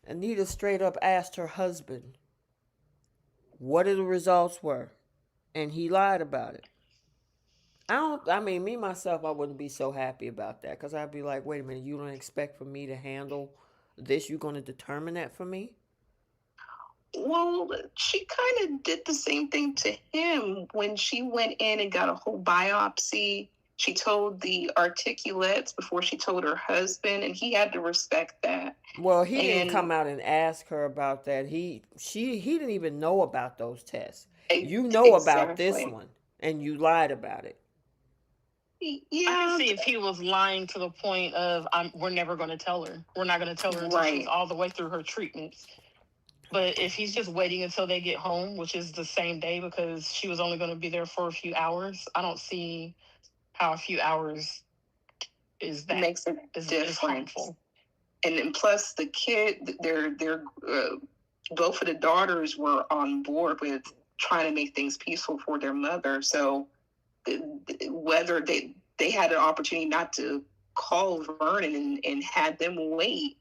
Anita straight up asked her husband what the results were, and he lied about it. I mean, me myself, I wouldn't be so happy about that because I'd be like, wait a minute, you don't expect for me to handle this? You're going to determine that for me? Well, she kind of did the same thing to him when she went in and got a whole biopsy. She told the articulates before she told her husband, and he had to respect that. Well, he didn't come out and ask her about that. He didn't even know about those tests. You know about this one, and you lied about it. Yeah, I can see if he was lying to the point of we're never going to tell her. We're not going to tell her until she's all the way through her treatments. But if he's just waiting until they get home, which is the same day because she was only going to be there for a few hours, I don't see how a few hours makes it different. And then plus the kid, they're both of the daughters were on board with trying to make things peaceful for their mother. So whether they had an opportunity not to call Vernon and had them wait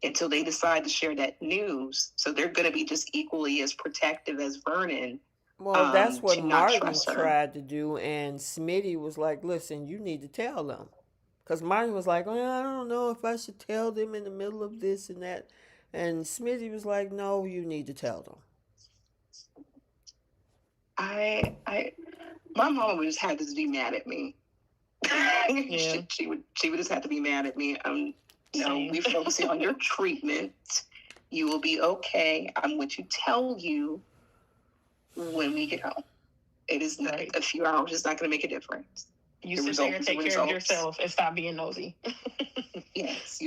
until they decide to share that news. So they're going to be just equally as protective as Vernon. Well, that's what Martin tried to do, and Smitty was like, listen, you need to tell them. Because Martin was like, well, I don't know if I should tell them in the middle of this and that. And Smitty was like, no, you need to tell them. My mom would just have to be mad at me. Yeah. she would just have to be mad at me. No, we're focusing on your treatment. You will be okay. I'm going to tell you when we get home. It is not a few hours. It's not going to make a difference. You sit there and take care of yourself and stop being nosy. Yes,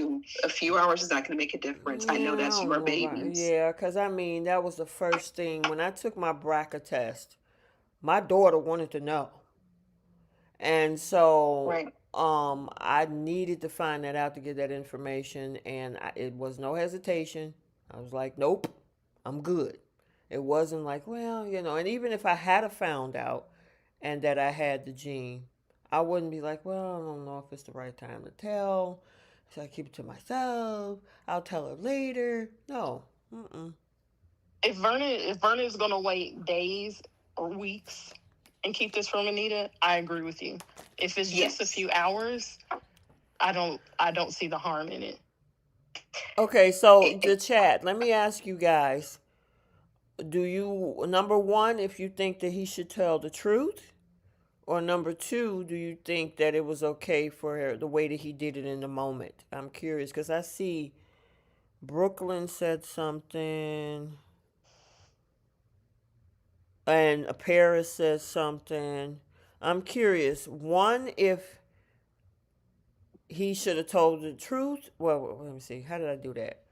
a few hours is not going to make a difference. Yeah, I know that's your babies. Yeah, because I mean, that was the first thing. When I took my BRCA test, my daughter wanted to know. And so I needed to find that out to get that information. And it was no hesitation. I was like, nope, I'm good. It wasn't like, well, and even if I had found out and that I had the gene, I wouldn't be like, well, I don't know if it's the right time to tell. Should I keep it to myself? I'll tell her later. No. If Vernon is going to wait days or weeks and keep this from Anita, I agree with you. If it's just a few hours, I don't see the harm in it. Okay, so the chat, let me ask you guys. Do you, number one, if you think that he should tell the truth? Or number two, do you think that it was okay for her, the way that he did it in the moment? I'm curious because I see Brooklyn said something. And Paris says something. I'm curious. One, if he should have told the truth. Well, let me see. How did I do that?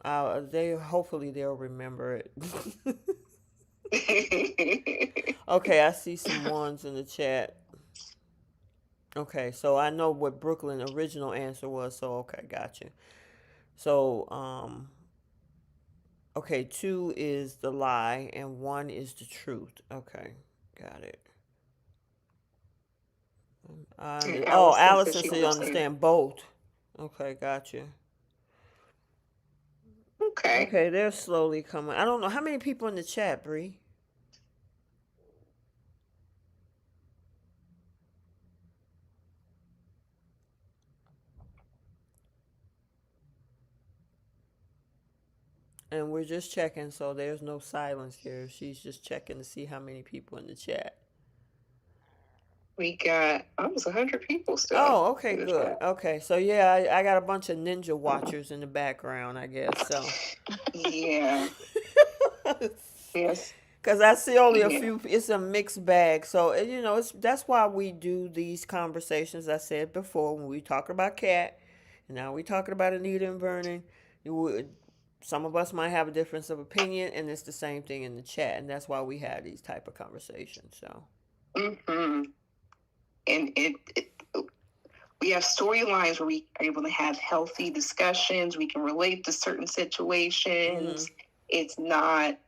Hopefully they'll remember it. Okay, I see some ones in the chat. Okay, so I know what Brooklyn's original answer was. So okay, gotcha. So okay, 2 is the lie and 1 is the truth. Okay, got it. Allison says you understand both. Okay, gotcha. Okay. Okay, they're slowly coming. I don't know how many people in the chat, Bree. And we're just checking, so there's no silence here. She's just checking to see how many people in the chat. We got almost 100 people still Oh, okay, in the good. chat. Okay, so yeah, I got a bunch of ninja watchers in the background, I guess. So, Yeah. Yes. because I see only a Yeah. few, it's a mixed bag. So, you know, it's that's why we do these conversations. I said before when we talk about cat, and now we talking about Anita and Vernon. You would, some of us might have a difference of opinion, and it's the same thing in the chat, and that's why we have these type of conversations. So, Mm-hmm. And we have storylines where we are able to have healthy discussions. We can relate to certain situations. It's not,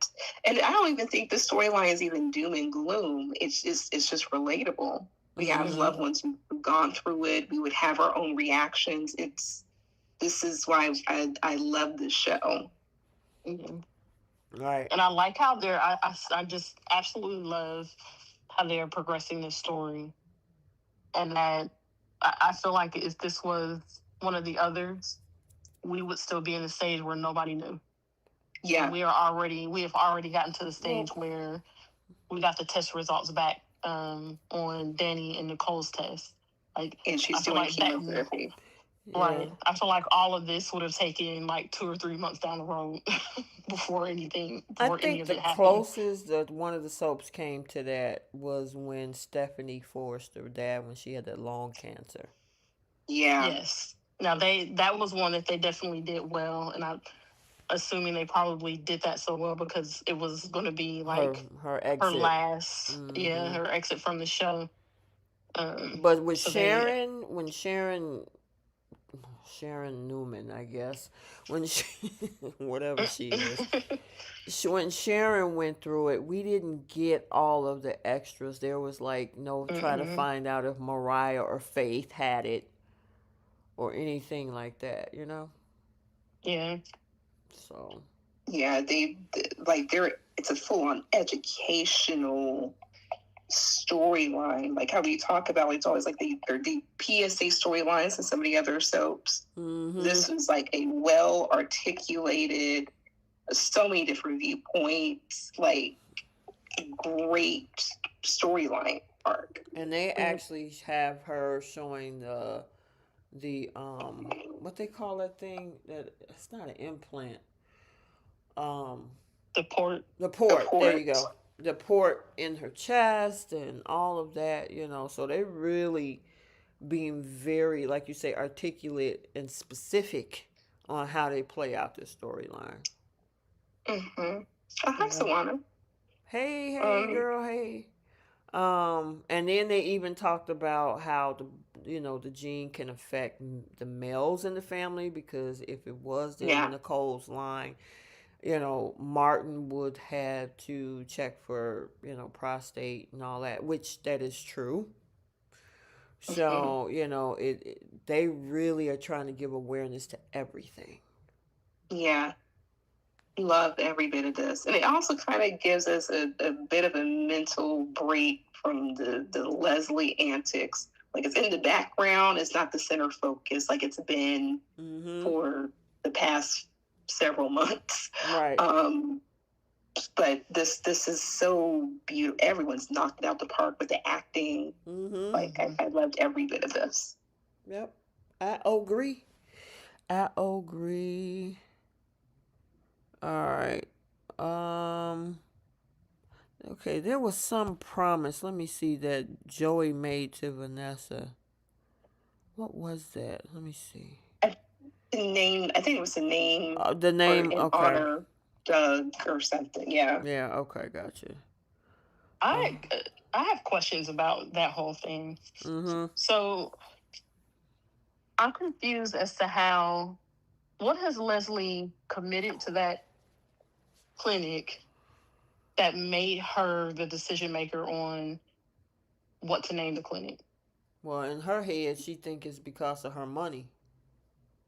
and I don't even think the storyline is even doom and gloom. It's just relatable. We have loved ones who've gone through it. We would have our own reactions. This is why I love this show. Mhm. right. And I like how I just absolutely love how they're progressing this story. And that I feel like if this was one of the others, we would still be in the stage where nobody knew. Yeah. We have already gotten to the stage where we got the test results back on Danny and Nicole's test. Like, And she's doing like chemotherapy. Right. I feel like all of this would have taken like 2 or 3 months down the road before I any think of the it happened. closest that one of the soaps came to that was when Stephanie Forrester died when she had that lung cancer. Yeah. Yes. Now that was one that they definitely did well, and I'm assuming they probably did that so well because it was going to be like her her exit. last, her exit from the show. But with so Sharon, when Sharon Newman, I guess, when she, whatever she is, when Sharon went through it, we didn't get all of the extras. There was like no try to find out if Mariah or Faith had it or anything like that, you know? Yeah. So. Yeah, it's a full on educational storyline. Like how we talk about it's always like the PSA storylines and some of the other soaps. This was like a well articulated, so many different viewpoints, like great storyline arc. And they actually have her showing the what they call that thing that it's not an implant. Um The port. the port. There you go. The port in her chest and all of that, you know. So they really being very, like you say, articulate and specific on how they play out this storyline. Mm-hmm. Hi, Sawana. Hey, girl, hey. And then they even talked about how the gene can affect the males in the family because if it was in Nicole's line, Martin would have to check for prostate and all that, which that is true. So they really are trying to give awareness to everything. Yeah, love every bit of this, and it also kind of gives us a bit of a mental break from the Leslie antics. Like it's in the background, it's not the center focus like it's been for the past several months. Right. But this is so beautiful. Everyone's knocked it out the park with the acting. Like I loved every bit of this. Yep, I agree. I agree. All right. Um. Okay, there was some promise. Let me see that Joey made to Vanessa. What was that? Let me see. I think it was the name. The name. In okay. honor Doug or something. Yeah. Yeah. Okay. Gotcha. I have questions about that whole thing. So I'm confused as to what has Leslie committed to that clinic that made her the decision maker on what to name the clinic? Well, in her head, she think it's because of her money.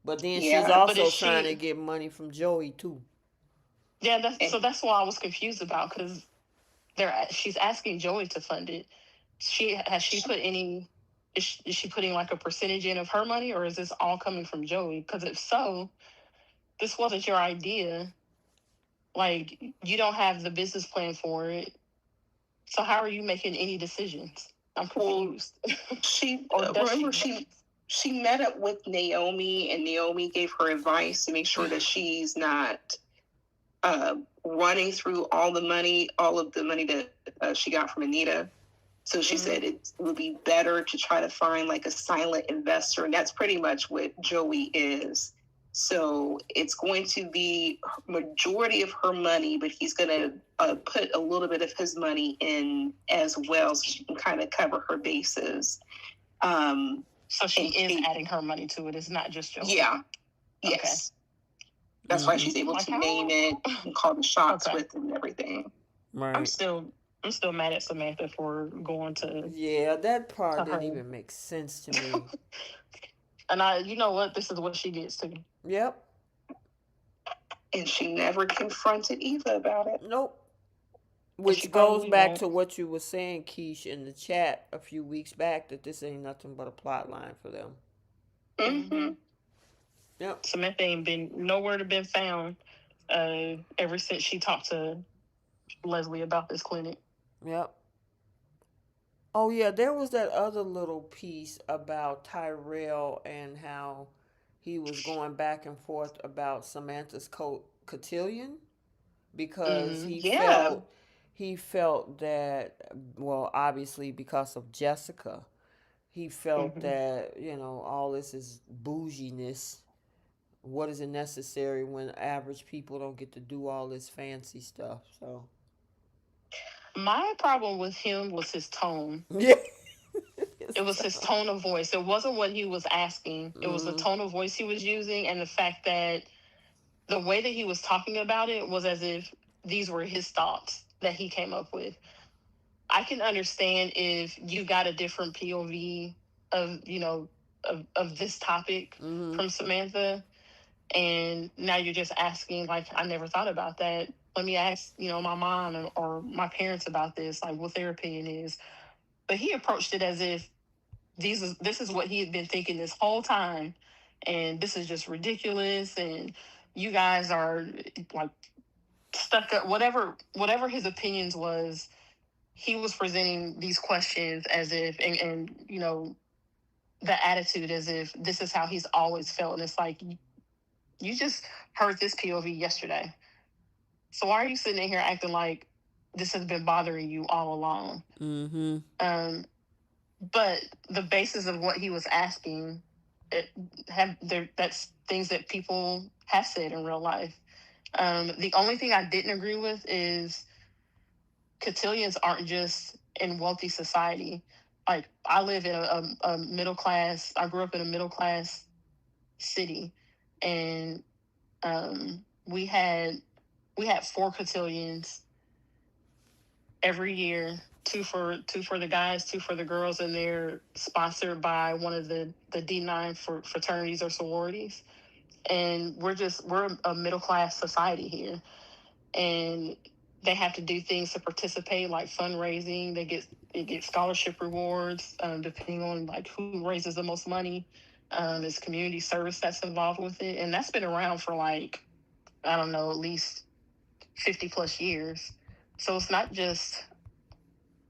But then she's Yeah. But is also trying to she? get money from Joey too. Yeah, And that's why I was confused about, because she's asking Joey to fund it. She put any? Is she putting like a percentage in of her money, or is this all coming from Joey? Because if so, this wasn't your idea. Like, you don't have the business plan for it. So how are you making any decisions? I'm well, confused. she Or does remember she? she met up with Naomi, and Naomi gave her advice to make sure that she's not running through all of the money that she got from Anita. So she said it would be better to try to find like a silent investor, and that's pretty much what Joey is. So it's going to be majority of her money, but he's going to put a little bit of his money in as well, so she can kind of cover her bases. So she is adding her money to it. It's not just Joey. Yeah. Okay. Yes. That's why she's able Like, to how? name it and call the shots Okay. with it and everything. Right. I'm still mad at Samantha for going to Yeah, that part didn't her. even make sense to me. And you know what? This is what she gets to. Yep. And she never confronted Eva about it. Nope. And she Which goes probably back won't. to what you were saying, Keish, in the chat a few weeks back, that this ain't nothing but a plot line for them. Mm-hmm. Yep. Samantha ain't been nowhere to been found ever since she talked to Leslie about this clinic. Yep. Oh yeah, there was that other little piece about Tyrell and how he was going back and forth about Samantha's cotillion because Yeah. he felt that, well, obviously because of Jessica, he felt that, all this is bouginess. What is it necessary when average people don't get to do all this fancy stuff? So My problem with him was his tone. yeah. It was his tone of voice. It wasn't what he was asking. It was the tone of voice he was using, and the fact that the way that he was talking about it was as if these were his thoughts that he came up with. I can understand if you got a different POV of, of this topic from Samantha, and now you're just asking, like, I never thought about that. Let me ask, my mom or my parents about this, like what their opinion is. But he approached it as if this is what he had been thinking this whole time, and this is just ridiculous, and you guys are like stuck up. Whatever his opinions was, he was presenting these questions as if, and the attitude as if this is how he's always felt. And it's like, you just heard this POV yesterday, so why are you sitting in here acting like this has been bothering you all along? But the basis of what he was asking, that's things that people have said in real life. The only thing I didn't agree with is cotillions aren't just in wealthy society. Like, I live in a middle class. I grew up in a middle class city, and we had 4 cotillions every year. Two for the guys, 2 for the girls, and they're sponsored by one of the D9 fraternities or sororities. And we're a middle class society here, and they have to do things to participate, like fundraising. They get scholarship rewards, depending on like who raises the most money. There's community service that's involved with it, and that's been around for like, I don't know, at least 50 plus years. So it's not just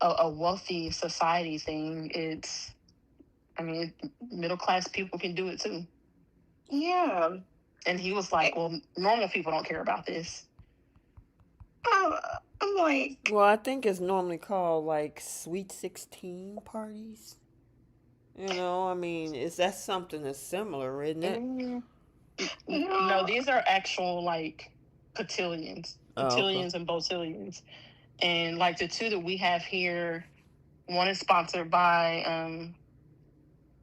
a wealthy society thing. Middle class people can do it too. Yeah. And he was like, well, normal people don't care about this. I'm like, well, I think it's normally called like Sweet 16 parties. Is that something that's similar, isn't it? No, these are actual like cotillions, Okay. and botillions. And like the 2 that we have here, one is sponsored by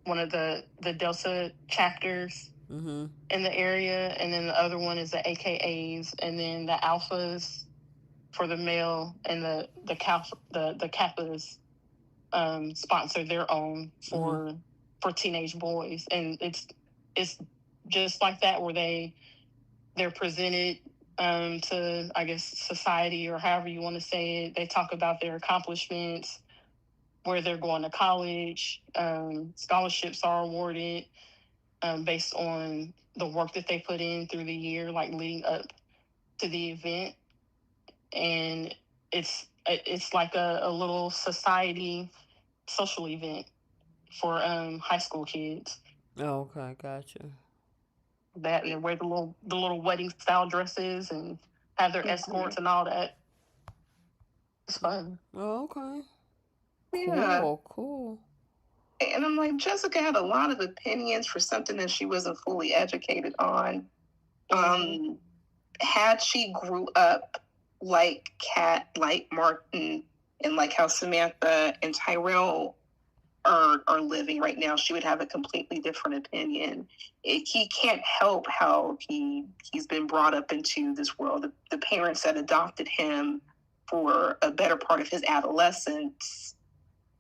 one of the Delta chapters in the area, and then the other one is the AKAs, and then the Alphas for the male, and the Kappas sponsor their own for teenage boys, and it's just like that, where they're presented to, I guess, society, or however you want to say it. They talk about their accomplishments, where they're going to college. Scholarships are awarded based on the work that they put in through the year, like leading up to the event. And it's like a little society social event for high school kids. Oh, okay, gotcha. That, and wear the little wedding style dresses and have their escorts and all that. It's fun. Oh, okay. Yeah. Cool, cool. And I'm like, Jessica had a lot of opinions for something that she wasn't fully educated on. Had she grew up like Kat, like Martin, and like how Samantha and Tyrell are living right now, she would have a completely different opinion. He can't help how he's been brought up into this world. The parents that adopted him for a better part of his adolescence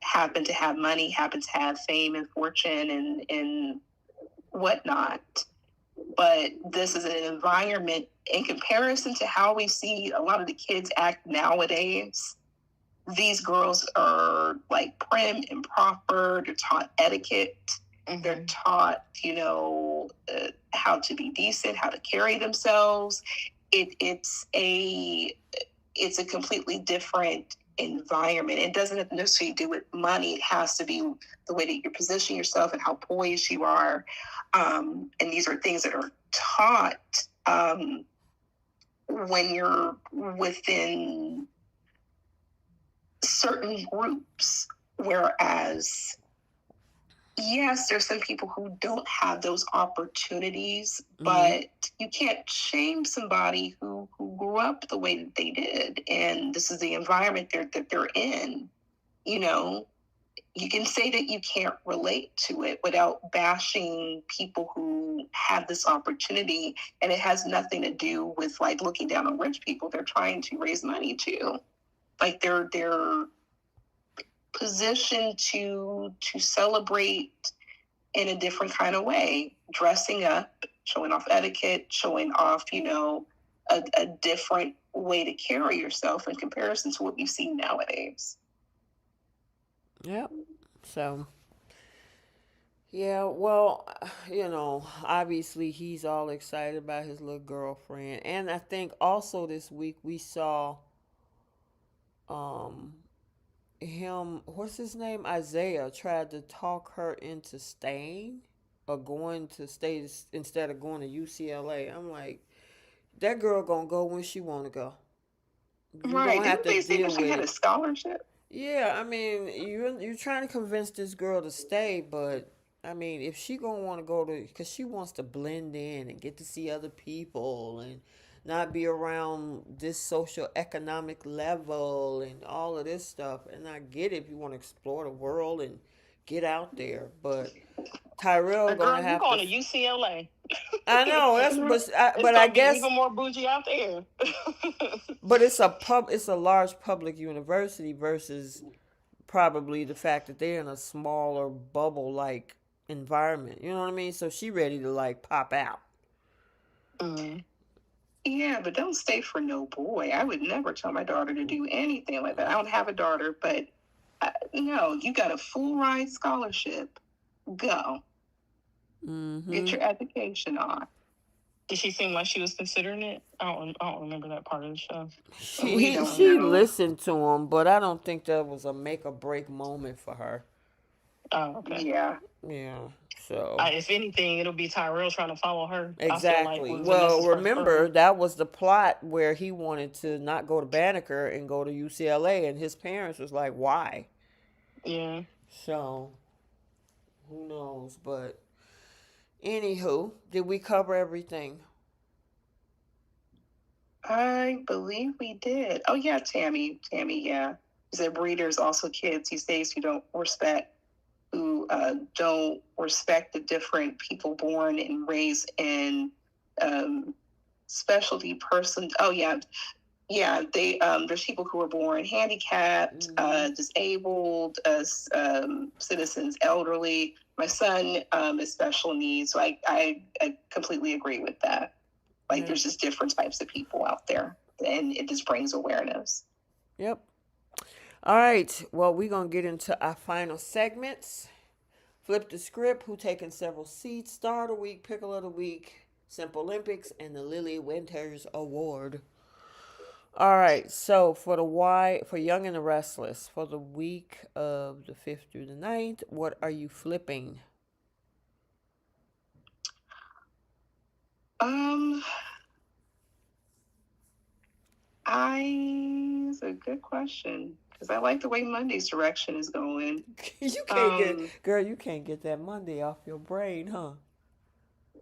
happen to have money, happen to have fame and fortune and whatnot. But this is an environment, in comparison to how we see a lot of the kids act nowadays. These girls are like prim and proper. They're taught etiquette. They're taught, how to be decent, how to carry themselves. It's a completely different environment. It doesn't necessarily do with money. It has to be the way that you position yourself and how poised you are. And these are things that are taught when you're within certain groups. Whereas, yes, there's some people who don't have those opportunities, but you can't shame somebody who grew up the way that they did. And this is the environment that they're in. You can say that you can't relate to it without bashing people who have this opportunity. And it has nothing to do with like looking down on rich people. They're trying to raise money too. Like they're positioned to celebrate in a different kind of way, dressing up, showing off etiquette, showing off, a different way to carry yourself in comparison to what we see nowadays. Yep. So, yeah, well, obviously he's all excited about his little girlfriend. And I think also this week we saw um him, what's his name? Isaiah tried to talk her into staying or going to stay instead of going to UCLA. I'm like, that girl gonna go when she wanna go. You Right. don't have Didn't to they say deal that she with had a it. scholarship? Yeah, I mean, you're trying to convince this girl to stay, but I mean, if she gonna want to go to, because she wants to blend in and get to see other people and not be around this social economic level and all of this stuff. And I get it if you want to explore the world and get out there, but Tyrell gonna Girl, you have to. going to UCLA? I know that's, It's but I gonna be guess, even more bougie out there. but it's a large public university versus probably the fact that they're in a smaller bubble like environment. You know what I mean? So she ready to like pop out. Yeah, but don't stay for no boy. I would never tell my daughter to do anything like that. I don't have a daughter, but no, you got a full ride scholarship. Go. Get your education on. Did she seem like she was considering it? I don't remember that part of the show. We don't She know. listened to him, but I don't think that was a make or break moment for her. Oh, okay. Yeah. Yeah. So If anything, it'll be Tyrell trying to follow her. I feel like exactly. with Well, Vanessa's first remember cousin. that was the plot where he wanted to not go to Banneker and go to UCLA, and his parents was like, "Why?" Yeah. So who knows? But anywho, did we cover everything? I believe we did. Oh yeah, Tammy, yeah. He said breeders also kids these days who don't respect the different people born and raised in specialty persons. Oh yeah, Yeah, they there's people who are born handicapped, disabled, citizens, elderly. My son is special needs, so I completely agree with that. Like, there's just different types of people out there, and it just brings awareness. Yep. All right. Well, we're going to get into our final segments. Flip the script. Who taking several seats? Star of the week, pickle of the week, Simple Olympics, and the Lily Winters Award. All right. So for Young and the Restless, for the week of the 5th through the 9th, what are you flipping? It's a good question because I like the way Monday's direction is going. You can't you can't get that Monday off your brain, huh?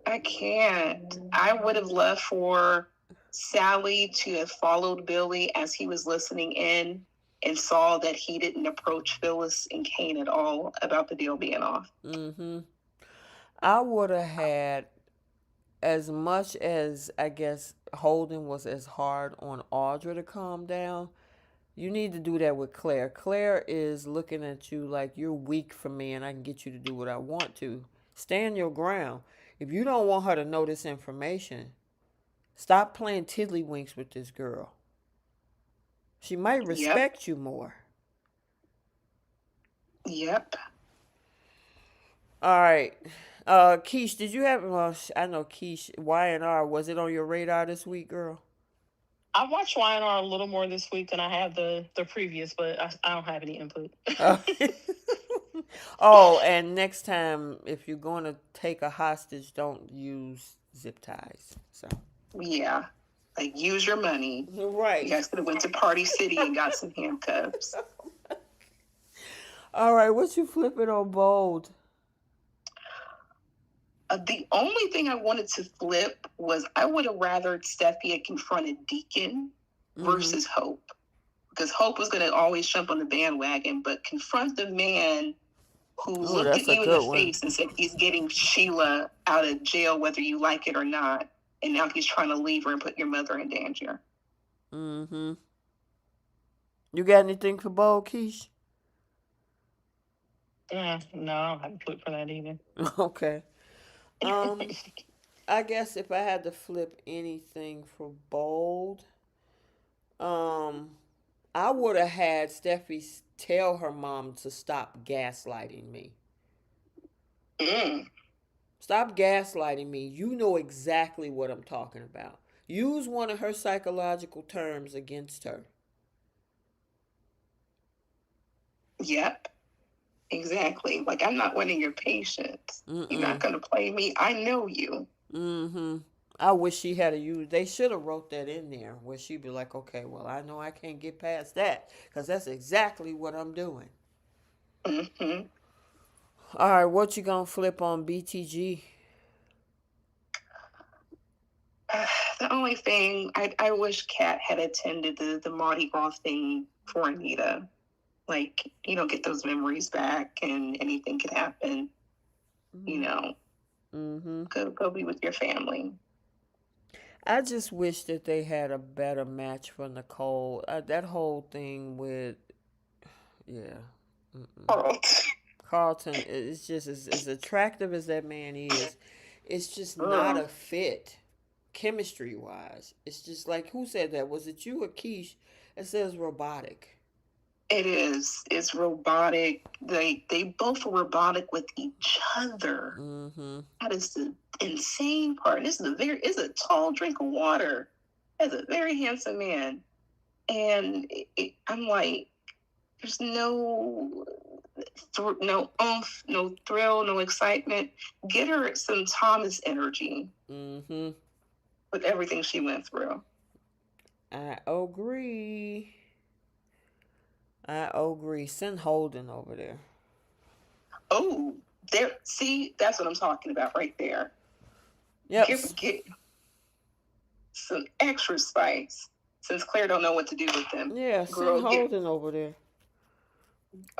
I can't. I would have loved for Sally to have followed Billy as he was listening in and saw that he didn't approach Phyllis and Kane at all about the deal being off. I would have had, as much as I guess Holden was as hard on Audra to calm down, you need to do that with Claire. Claire is looking at you like you're weak for me and I can get you to do what I want to. Stand your ground. If you don't want her to know this information, stop playing tiddlywinks with this girl. She might respect you more. Yep. All right. Keish, did you have, well, I know Keish, Y&R, was it on your radar this week, girl? I watched Y&R a little more this week than I have the previous, but I don't have any input. Oh, and next time, if you're going to take a hostage, don't use zip ties. So. Yeah. Like, use your money. Right. You guys could have went to Party City and got some handcuffs. All right, what you flipping on Bold? The only thing I wanted to flip was I would have rather Steffi had confronted Deacon versus Hope. Because Hope was going to always jump on the bandwagon, but confront the man who looked at you in the face and said he's getting Sheila out of jail whether you like it or not, and now he's trying to leave her and put your mother in danger. You got anything for Bold, Keish? No, I don't have a flip for that either. Okay. I guess if I had to flip anything for Bold, I would have had Steffi tell her mom to stop gaslighting me. Stop gaslighting me. You know exactly what I'm talking about. Use one of her psychological terms against her. Yep. Exactly. Like, I'm not winning your patience. You're not going to play me. I know you. I wish she had they should have wrote that in there where she'd be like, okay, well, I know I can't get past that because that's exactly what I'm doing. All right, what you gonna flip on BTG? The only thing, I wish Kat had attended the Mardi Gras thing for Anita. Like, you don't get those memories back and anything could happen. You know, go be with your family. I just wish that they had a better match for Nicole. That whole thing with, Carlton is just as attractive as that man is. It's just not a fit, chemistry wise. It's just like, who said that? Was it you or Keish? It says robotic. It is. It's robotic. They both are robotic with each other. That is the insane part. It's a tall drink of water. As a very handsome man, and I'm like, there's no oomph, no thrill, no excitement. Get her some Thomas energy. With everything she went through. I agree. Send Holden over there. Oh, there. See, that's what I'm talking about right there. Yep. Get some extra spice, since Claire don't know what to do with them. Yeah, send Holden over there.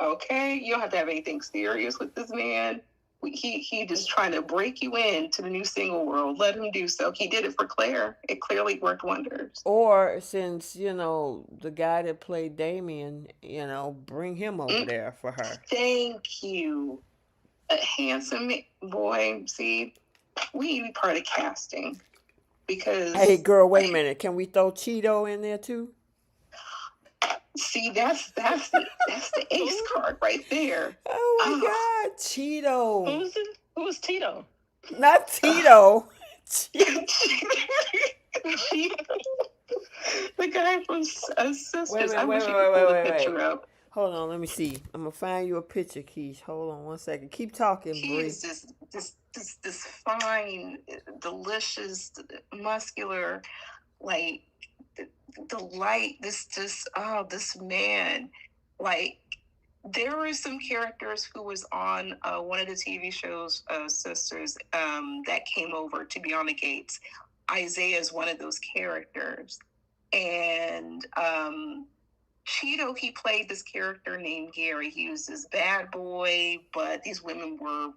Okay, you don't have to have anything serious with this man. He just trying to break you into the new single world. Let him do so. He did it for Claire. It clearly worked wonders. Or since, the guy that played Damien, bring him over there for her. Thank you. A handsome boy. See, we need to be part of casting because. Hey, girl, wait a minute. Can we throw Cheeto in there too? See, that's the ace card right there. Oh my God, Cheeto. Who's Tito? Not Tito. The guy from Sisters. Wait, I wish you could pull the picture up. Hold on, let me see. I'm gonna find you a picture, Keish. Hold on one second. Keep talking, Bree. He's just this fine, delicious, muscular, like the light. This man, like. There were some characters who was on one of the TV shows, Sisters, that came over to be on the gates. Isaiah is one of those characters. And Cheeto, he played this character named Gary. He was this bad boy, but these women were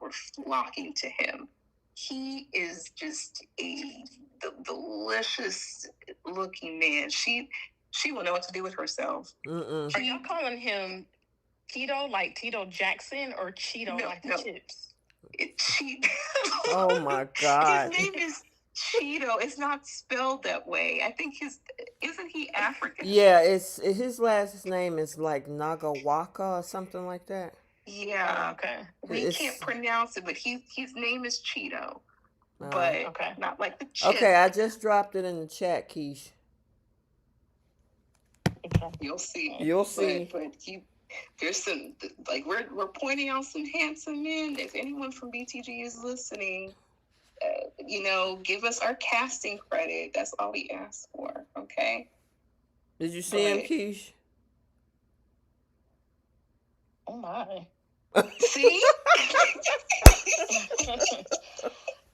flocking to him. He is just a delicious looking man. She will know what to do with herself. Are y'all calling him Tito, like Tito Jackson, or Cheeto, like the chips? Oh my God. His name is Cheeto. It's not spelled that way. I think isn't he African? Yeah, his last name is like Nagawaka or something like that. Yeah. Oh, okay. We can't pronounce it, but his name is Cheeto. But not like the chip. Okay, I just dropped it in the chat, Keish. Okay. You'll see. But there's some, like, we're pointing out some handsome men. If anyone from BTG is listening, give us our casting credit. That's all we ask for, okay? Did you see him, Keish? Oh, my. See?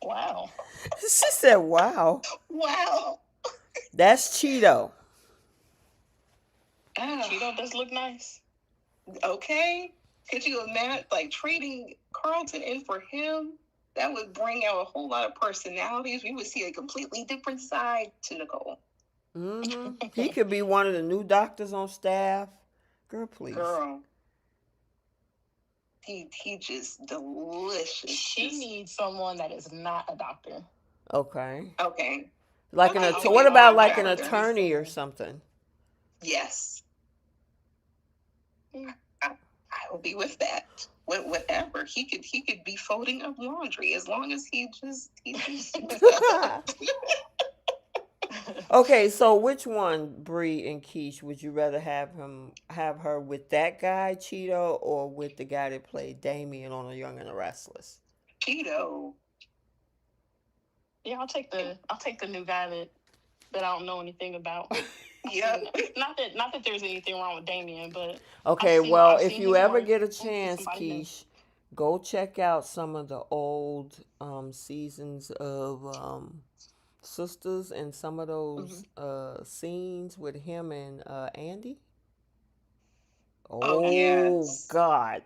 Wow. She said, wow. Wow. That's Cheeto. Cheeto does look nice. Okay. Could you imagine, like, trading Carlton in for him? That would bring out a whole lot of personalities. We would see a completely different side to Nicole. Mm-hmm. He could be one of the new doctors on staff. Girl, please. Girl. He just delicious. She needs someone that is not a doctor. Okay. Like what about like an attorney or something? Yes. I will be with that. Whatever. He could be folding up laundry as long as he just Okay, so which one, Bree and Keish, would you rather have her with that guy, Cheeto, or with the guy that played Damien on The Young and the Restless? Cheeto. Yeah, I'll take the new guy that I don't know anything about. Yeah. Not that there's anything wrong with Damien, but okay, if you ever get a chance, Keish, go check out some of the old seasons of Sisters and some of those scenes with him and Andy. Oh yes. God.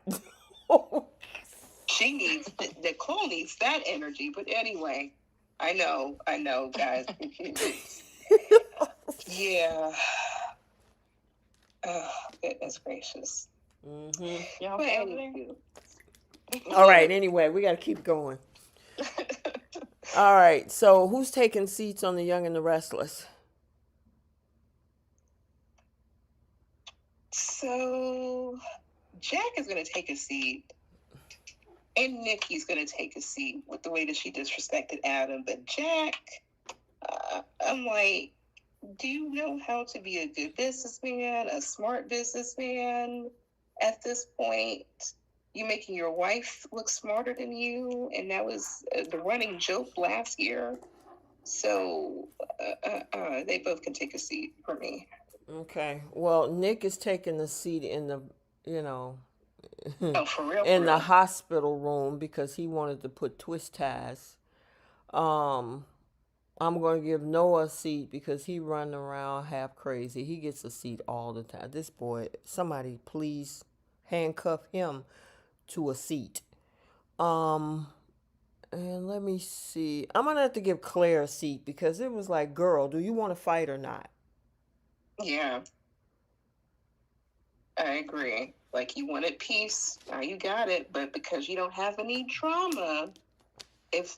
Nicole needs that energy. But anyway, I know, guys. Yeah. Oh, goodness gracious. Mm-hmm. Yeah, okay. All right, anyway, we got to keep going. All right, so who's taking seats on The Young and the Restless? So, Jack is going to take a seat, and Nikki's going to take a seat with the way that she disrespected Adam. But Jack, I'm like, do you know how to be a good businessman, a smart businessman at this point? You making your wife look smarter than you, and that was the running joke last year. So they both can take a seat for me. Okay. Well, Nick is taking the seat in the, for real, in the hospital room because he wanted to put twist ties. I'm going to give Noah a seat because he running around half crazy. He gets a seat all the time. This boy, somebody please handcuff him to a seat. Um, and let me see. I'm gonna have to give Claire a seat because it was like, girl, do you want to fight or not? Yeah, I agree. Like you wanted peace, now you got it, but because you don't have any drama, if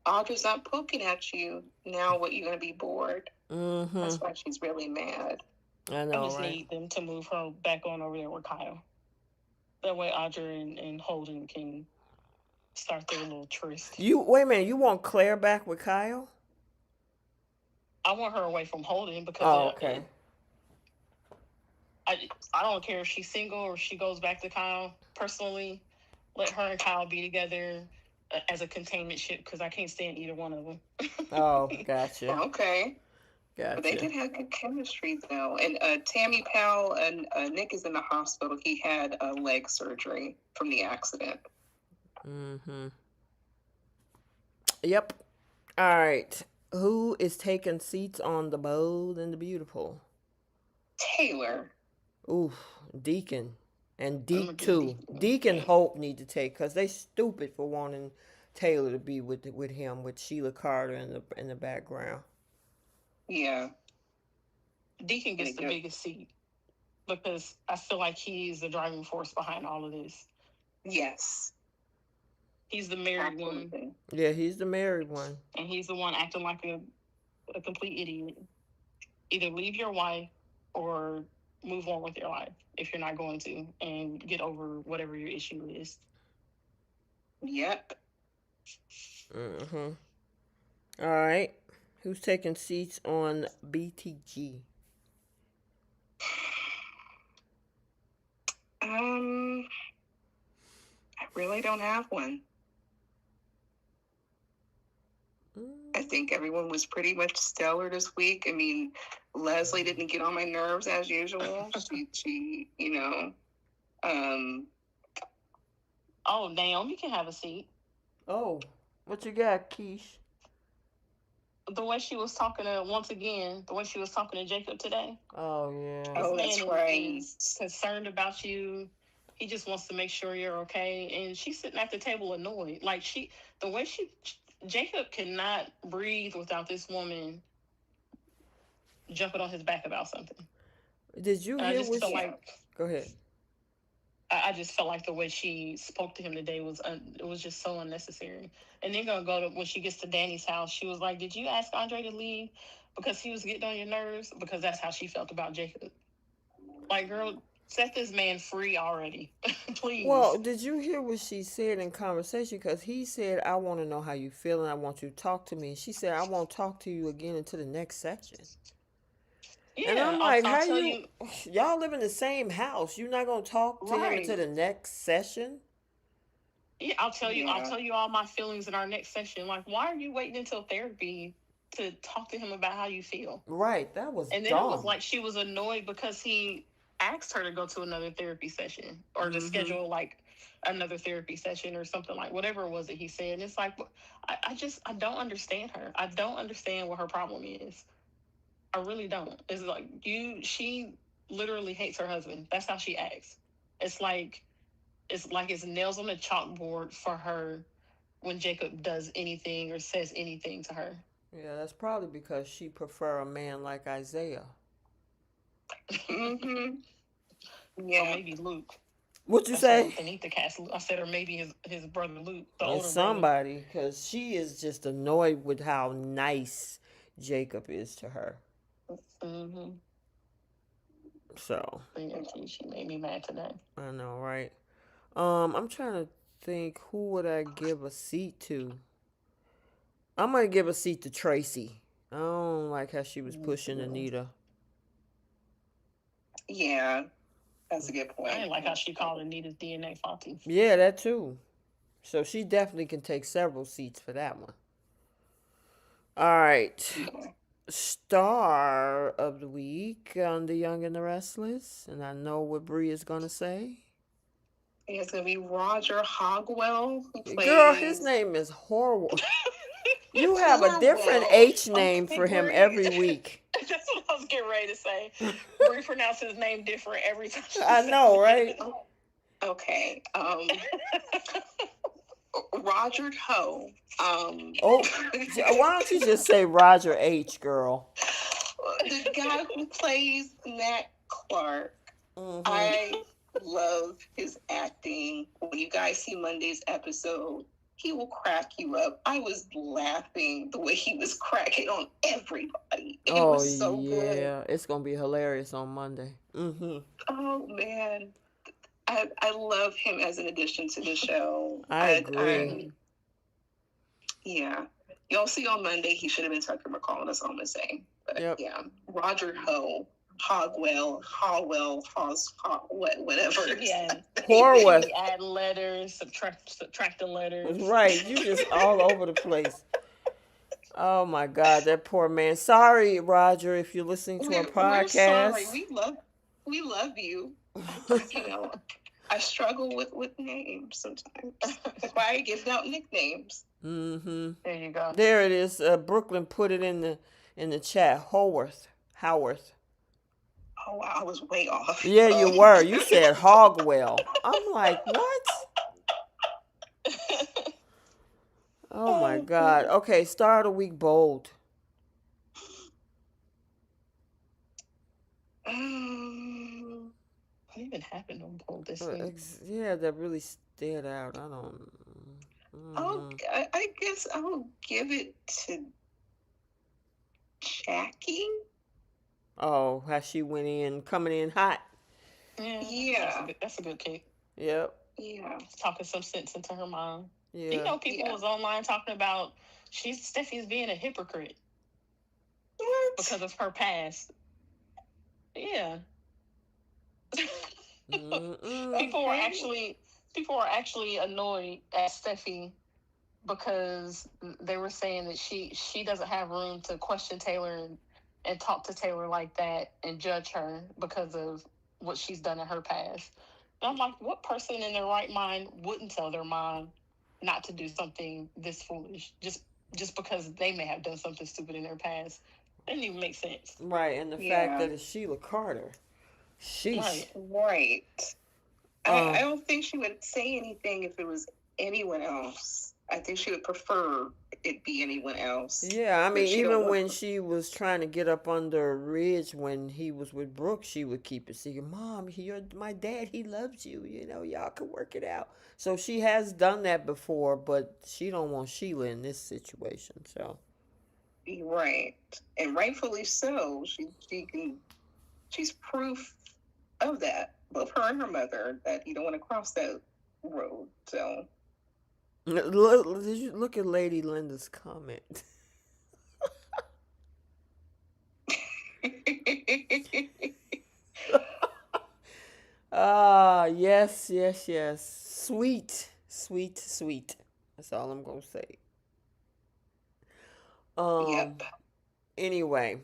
Audra's not poking at you, now what, you're gonna be bored. Mm-hmm. That's why she's really mad. I I know, just right? need them to move her back on over there with Kyle. That way, Audra and Holden can start their little tryst. You wait a minute. You want Claire back with Kyle? I want her away from Holden because Oh, okay. I don't care if she's single or she goes back to Kyle. Personally, let her and Kyle be together as a containment ship because I can't stand either one of them. Oh, gotcha. Okay. But they Gotcha. did have good chemistry though. And Tammy Powell and Nick is in the hospital. He had leg surgery from the accident. Mm-hmm. Yep. All right. Who is taking seats on the Bold and the Beautiful? Taylor. Ooh, Deacon and I'm Deke gonna give too. Deacon. Deacon Hope need to take because they stupid for wanting Taylor to be with him with Sheila Carter in the background. Yeah. Deacon gets the Good. biggest seat because I feel like he's the driving force behind all of this. Yes. He's the married one, Absolutely. Yeah, he's the married one. and he's the one acting like a complete idiot. Either leave your wife or move on with your life if you're not going to, and get over whatever your issue is. Yep. Mm-hmm. All right. Who's taking seats on BTG? I really don't have one. I think everyone was pretty much stellar this week. I mean, Leslie didn't get on my nerves as usual. she, Oh, Naomi can have a seat. Oh, what you got, Keish? The way she was talking to, once again, the way she was talking to Jacob today. Oh yeah. This that's man right. is concerned about you. He just wants to make sure you're okay. And she's sitting at the table annoyed. Like Jacob cannot breathe without this woman jumping on his back about something. Did you And I hear just what felt she? like Go ahead. I just felt like the way she spoke to him today was it was just so unnecessary. And then gonna go to when she gets to Danny's house, she was like, "Did you ask Andre to leave because he was getting on your nerves?" Because that's how she felt about Jacob. Like, girl, set this man free already, Well, please. did you hear what she said in conversation? Because he said, "I want to know how you feel, and I want you to talk to me." And she said, "I won't talk to you again until the next session." And Yeah, I'm like, I'll "How tell you? you. Y'all live in the same house. You're not gonna talk to him Right. until the next session?" Yeah, I'll tell you. I'll Yeah. tell you all my feelings in our next session. Like, why are you waiting until therapy to talk to him about how you feel? Right. That was And then it was dumb. like she was annoyed because he asked her to go to another therapy session or to Mm-hmm. schedule like another therapy session or something, like whatever it was that he said. And it's like, I don't understand her. I don't understand what her problem is. I really don't. It's like she literally hates her husband. That's how she acts. It's like it's nails on the chalkboard for her when Jacob does anything or says anything to her. Yeah, that's probably because she prefer a man like Isaiah. Mm-hmm. Or Yeah. maybe Luke. What you I said say? they need to cast. I said, or maybe his brother Luke, the And older brother. somebody, because she is just annoyed with how nice Jacob is to her. Mm-hmm. So Yeah, she made me mad today. I know, right? I'm trying to think who would I give a seat to. I'm gonna give a seat to Tracy. I don't like how she was pushing Anita. Yeah. That's a good point. I didn't like how she called Anita's DNA faulty. Yeah, that too. So she definitely can take several seats for that one. All right. Yeah. Star of the week on The Young and the Restless. And I know what Bree is going to say. It's gonna be Roger Hogwell, who plays. Girl, his name is Horwell. You have a different Horwell. H name for him Bree. every week. That's what I was getting ready to say. Bree pronounces his name different every time. I know, right? Okay. Roger Ho. Oh, why don't you just say Roger H, girl? The guy who plays Matt Clark. Mm-hmm. I love his acting. When you guys see Monday's episode, he will crack you up. I was laughing the way he was cracking on everybody. It Oh was so good. yeah, it's gonna be hilarious on Monday. Mm-hmm. Oh man, I love him as an addition to the show. I agree. Yeah. You'll see on Monday he should have been Tucker McCall, that's all I'm gonna say. But Yep. yeah, Roger Ho, Hogwell, Hallwell, whatever. Yeah. Horwath. Add letters, subtract the letters. Right, you just all over the place. Oh my God, that poor man. Sorry, Roger, if you're listening to our We're sorry. podcast. We love you. You know, I struggle with names sometimes. That's why I give out nicknames. Mm-hmm. There you go. There it is. Brooklyn put it in the chat. Howarth. Howarth. Oh wow, I was way off. Yeah, you were. You said Hogwell. I'm like, what? Oh my God. Okay, star of the week, bold. What even happened on Bold this week? Yeah, that really stood out. I don't. Oh, I guess I will give it to Jackie. Oh, how she went in, coming in hot. Yeah. That's a good kick. Yep. Yeah. Talking some sense into her mom. Yeah. You know, people was online talking about Steffi's being a hypocrite. What? Because of her past. Yeah. People were actually annoyed at Steffi because they were saying that she doesn't have room to question Taylor and talk to Taylor like that and judge her because of what she's done in her past. And I'm like, what person in their right mind wouldn't tell their mom not to do something this foolish just because they may have done something stupid in their past? It didn't even make sense. Right, and the fact that it's Sheila Carter. Sheesh. Right. I don't think she would say anything if it was anyone else. I think she would prefer it be anyone else. Yeah, I mean, even when she was trying to get up under Ridge when he was with Brooke, she would keep it secret. Mom, my dad, he loves you. You know, y'all can work it out. So she has done that before, but she don't want Sheila in this situation. So. Right, and rightfully so. She's proof of that. Both her and her mother that you don't want to cross that road. So. Did you look at Lady Linda's comment? Yes. Sweet. That's all I'm gonna say. Yep. Anyway,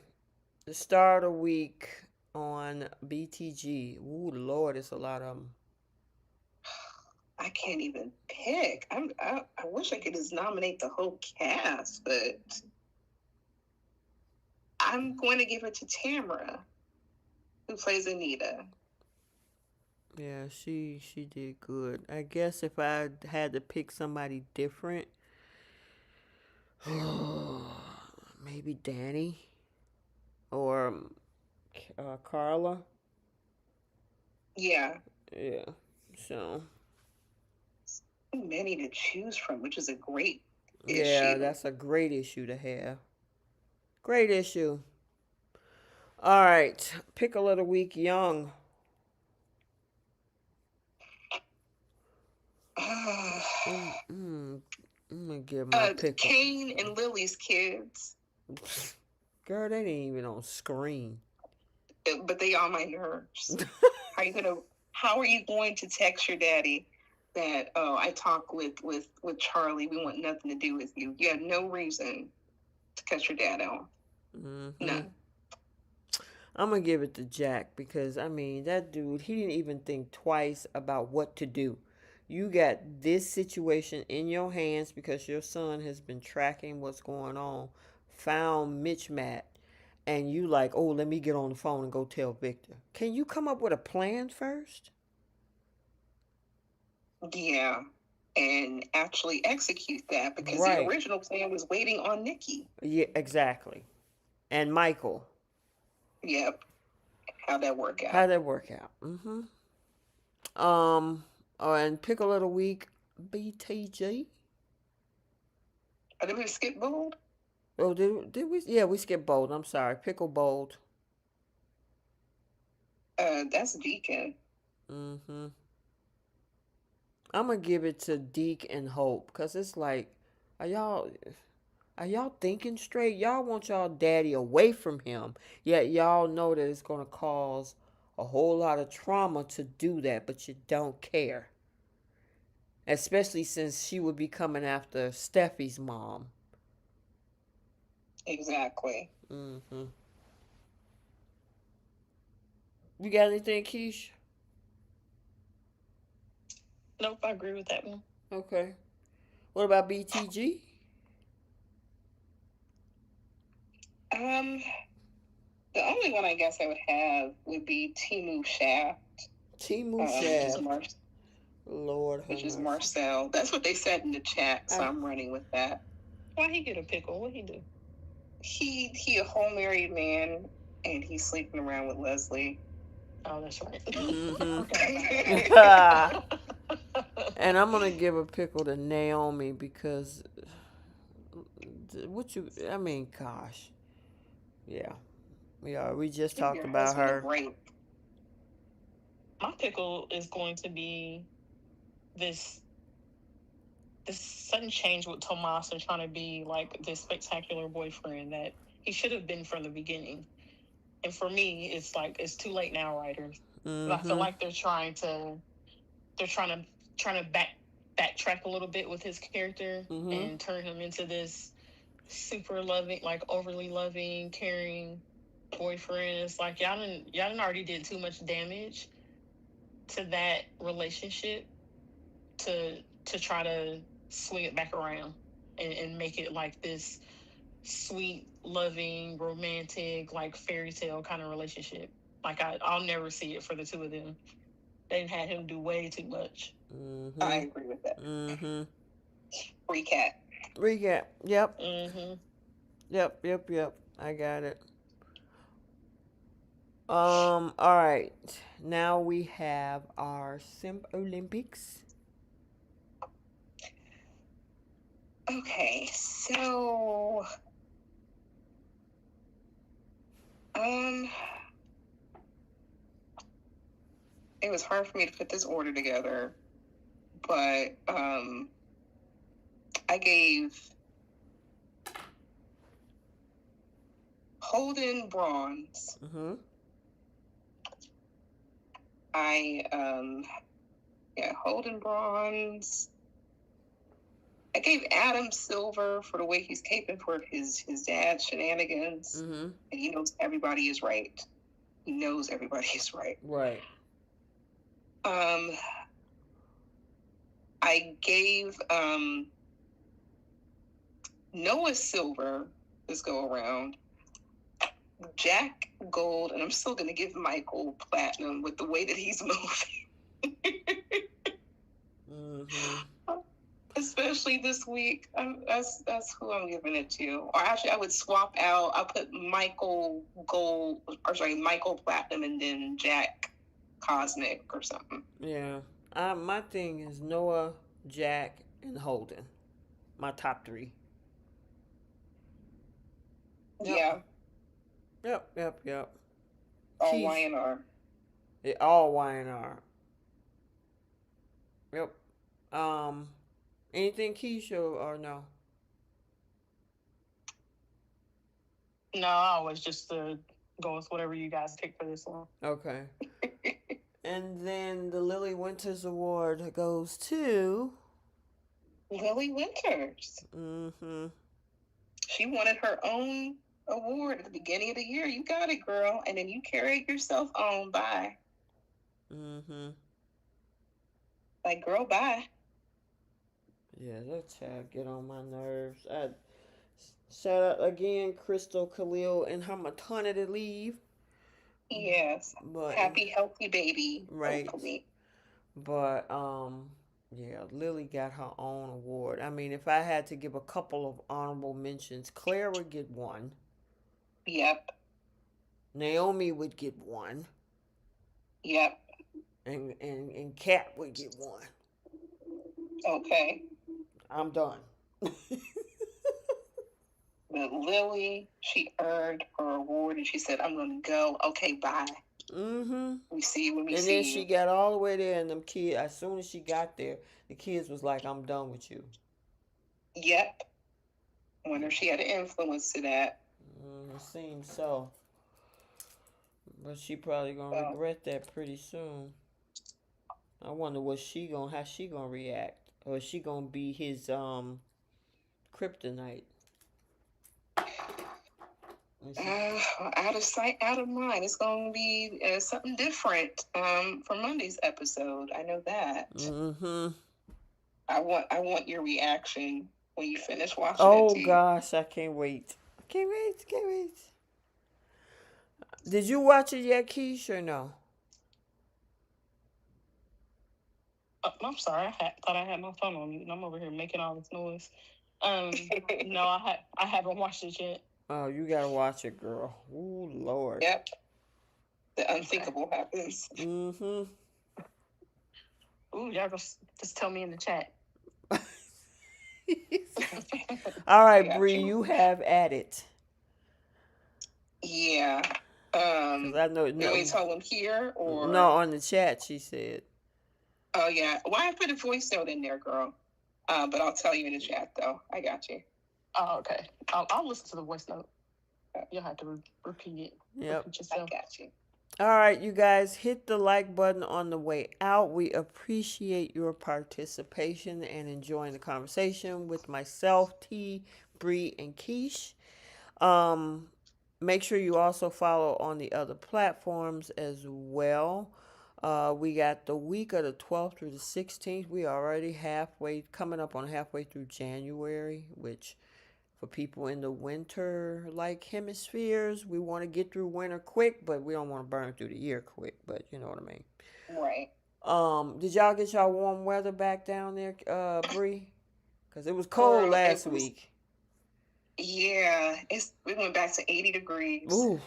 the star of the week on BTG. Ooh, Lord, it's a lot of them. I can't even pick. I wish I could just nominate the whole cast, but I'm going to give it to Tamara, who plays Anita. Yeah, she did good. I guess if I had to pick somebody different, maybe Danny or Carla. Yeah. Yeah. So. Many to choose from, which is a great issue. Yeah, that's a great issue to have. Great issue. All right, pickle of the week, Young. I'm gonna give my pickle. Kane and Lily's kids. Girl, they ain't even on screen. But they are my nerves. How are you going to text your daddy that I talk with Charlie, we want nothing to do with you? You have no reason to cut your dad off. Mm-hmm. None. I'm gonna give it to Jack because I mean that dude, he didn't even think twice about what to do. You got this situation in your hands because your son has been tracking what's going on, found Mitch Matt, and you like, oh, let me get on the phone and go tell Victor. Can you come up with a plan first? Yeah. and actually execute that, because the Right. original plan was waiting on Nikki. Yeah, exactly. And Michael. Yep. How'd that work How'd out? that work out? Mm-hmm. Oh, and Pickle of the Week, BTG. Did we skip Bold? Oh, did we? Yeah, we skipped Bold. I'm sorry. Pickle Bold. That's Deacon. Mm-hmm. I'm gonna give it to Deke and Hope, cause it's like, are y'all are y'all thinking straight? Y'all want y'all daddy away from him, yet y'all know that it's gonna cause a whole lot of trauma to do that, but you don't care. Especially since she would be coming after Steffi's mom. Exactly. Mm-hmm. You got anything, Keish? Nope, I agree with that one. Okay. What about BTG? Um, the only one I guess I would have would be Timu Shaft, Timu which is Shaft. Lord have which is mercy. Marcel. That's what they said in the chat, so I, I'm running with that. Why he get a pickle? What he do? He a whole married man, and he's sleeping around with Leslie. Oh, that's right. mm-hmm. Okay. And I'm gonna give a pickle to Naomi because I mean, gosh, yeah, we just Give talked your about husband a her. break. My pickle is going to be this this sudden change with Tomas and trying to be like this spectacular boyfriend that he should have been from the beginning. And for me, it's like it's too late now, writers. But I feel Mm-hmm. like they're trying to backtrack a little bit with his character Mm-hmm. and turn him into this super loving, like overly loving, caring boyfriend. It's like y'all done already did too much damage to that relationship to try to swing it back around and make it like this sweet, loving, romantic, like fairy tale kind of relationship. Like I'll never see it for the two of them. They've had him do way too much. I Mm-hmm. agree with that. Mm-hmm. Recap. Recap. Yep. Mm-hmm. Yep. Yep. Yep. I got it. All right. Now we have our Simp Olympics. Okay, so um, it was hard for me to put this order together, but I gave Holden bronze. Mm-hmm. Holden bronze. I gave Adam silver for the way he's caping for his dad's shenanigans, Mm-hmm. and he knows everybody is right. He knows everybody is right. Right. Um, I gave Noah silver this go around, Jack gold, and I'm still gonna give Michael platinum with the way that he's moving. Mm-hmm. Especially this week. That's who I'm giving it to. Or actually, I would swap out. I'll put Michael Gold, or sorry, Michael Platinum, and then Jack Cosmic or something. Yeah. My thing is Noah, Jack, and Holden. My top three. Yep. Yeah, Yep. Yep. Yep. all Keish. YNR. All YNR. Yep. Um. Anything Keisha or no? No, I was just go with whatever you guys pick for this one. Okay. And then the Lily Winters Award goes to. Lily Winters. Mm-hmm. She wanted her own award at the beginning of the year. You got it, girl. And then you carried yourself on. Bye. Mm-hmm. Like, girl, bye. Yeah, that child get on my nerves. I shout out again, Crystal Khalil and her maternity leave. Yes. But Happy, healthy baby, right. hopefully. But Yeah, Lily got her own award. I mean, if I had to give a couple of honorable mentions, Claire would get one. Yep. Naomi would get one. Yep. And Kat would get one. Okay. I'm done. But Lily, she earned her award and she said, I'm going to go. Okay, bye. Mm-hmm. We see you when we And see then you. she got all the way there, and them kids, as soon as she got there, the kids was like, I'm done with you. Yep. I wonder if she had an influence to that. It seems so. But she probably gonna regret that pretty soon. I wonder how she gonna react. Or is she gonna be his kryptonite? Out of sight, out of mind. It's going to be something different from Monday's episode. I know that. Mm-hmm. I want your reaction when you finish watching Oh it. gosh, I can't wait. Can't wait. Did you watch it yet, Keish, or no? I'm sorry. Thought I had my phone on mute, and I'm over here making all this noise. No, I haven't watched it yet. Oh, you gotta watch it, girl. Ooh, Lord. Yep. The unthinkable happens. Mm-hmm. Ooh, y'all just tell me in the chat. All right, Bree, you have at it. Yeah. I know. You want me to tell them here or no, on the chat? She said. Oh yeah. Well, I put a voice note in there, girl. But I'll tell you in the chat though. I got you. Oh, okay. I'll listen to the voice note. You'll have to repeat it. Yep. Repeat yourself. I got you. All right, you guys, hit the like button on the way out. We appreciate your participation and enjoying the conversation with myself, T, Bree, and Keish. Make sure you also follow on the other platforms as well. We got the week of the 12th through the 16th. We already coming up on halfway through January, which for people in the winter like hemispheres, we want to get through winter quick, but we don't want to burn through the year quick, but you know what I mean. Right. Did y'all get y'all warm weather back down there, Bree? Because it was cold last week. Yeah, we went back to 80 degrees. Ooh.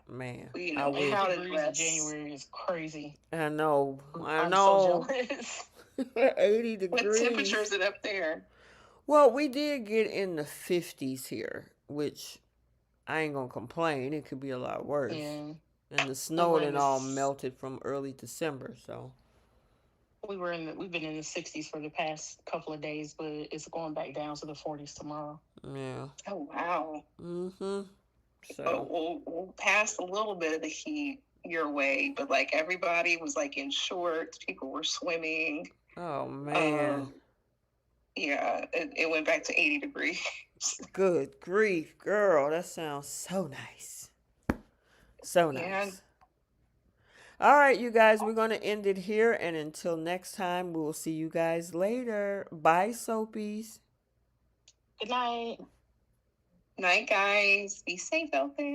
Man, you know, 80 degrees in January is crazy. I know. I'm so jealous. 80 degrees. What temperature is it up there? Well, we did get in the 50s here, which I ain't gonna complain. It could be a lot worse. Yeah. And the snow and all melted from early December, so. We've been in the 60s for the past couple of days, but it's going back down to the 40s tomorrow. Yeah. Oh wow. Mm-hmm. So we'll pass a little bit of the heat your way, but like everybody was like in shorts. People were swimming. Oh man. Yeah, it went back to 80 degrees. Good grief, girl. That sounds so nice. So nice. Yeah. All right, you guys, we're going to end it here. And until next time, we will see you guys later. Bye, Soapies. Good night. Night, guys. Be safe out there.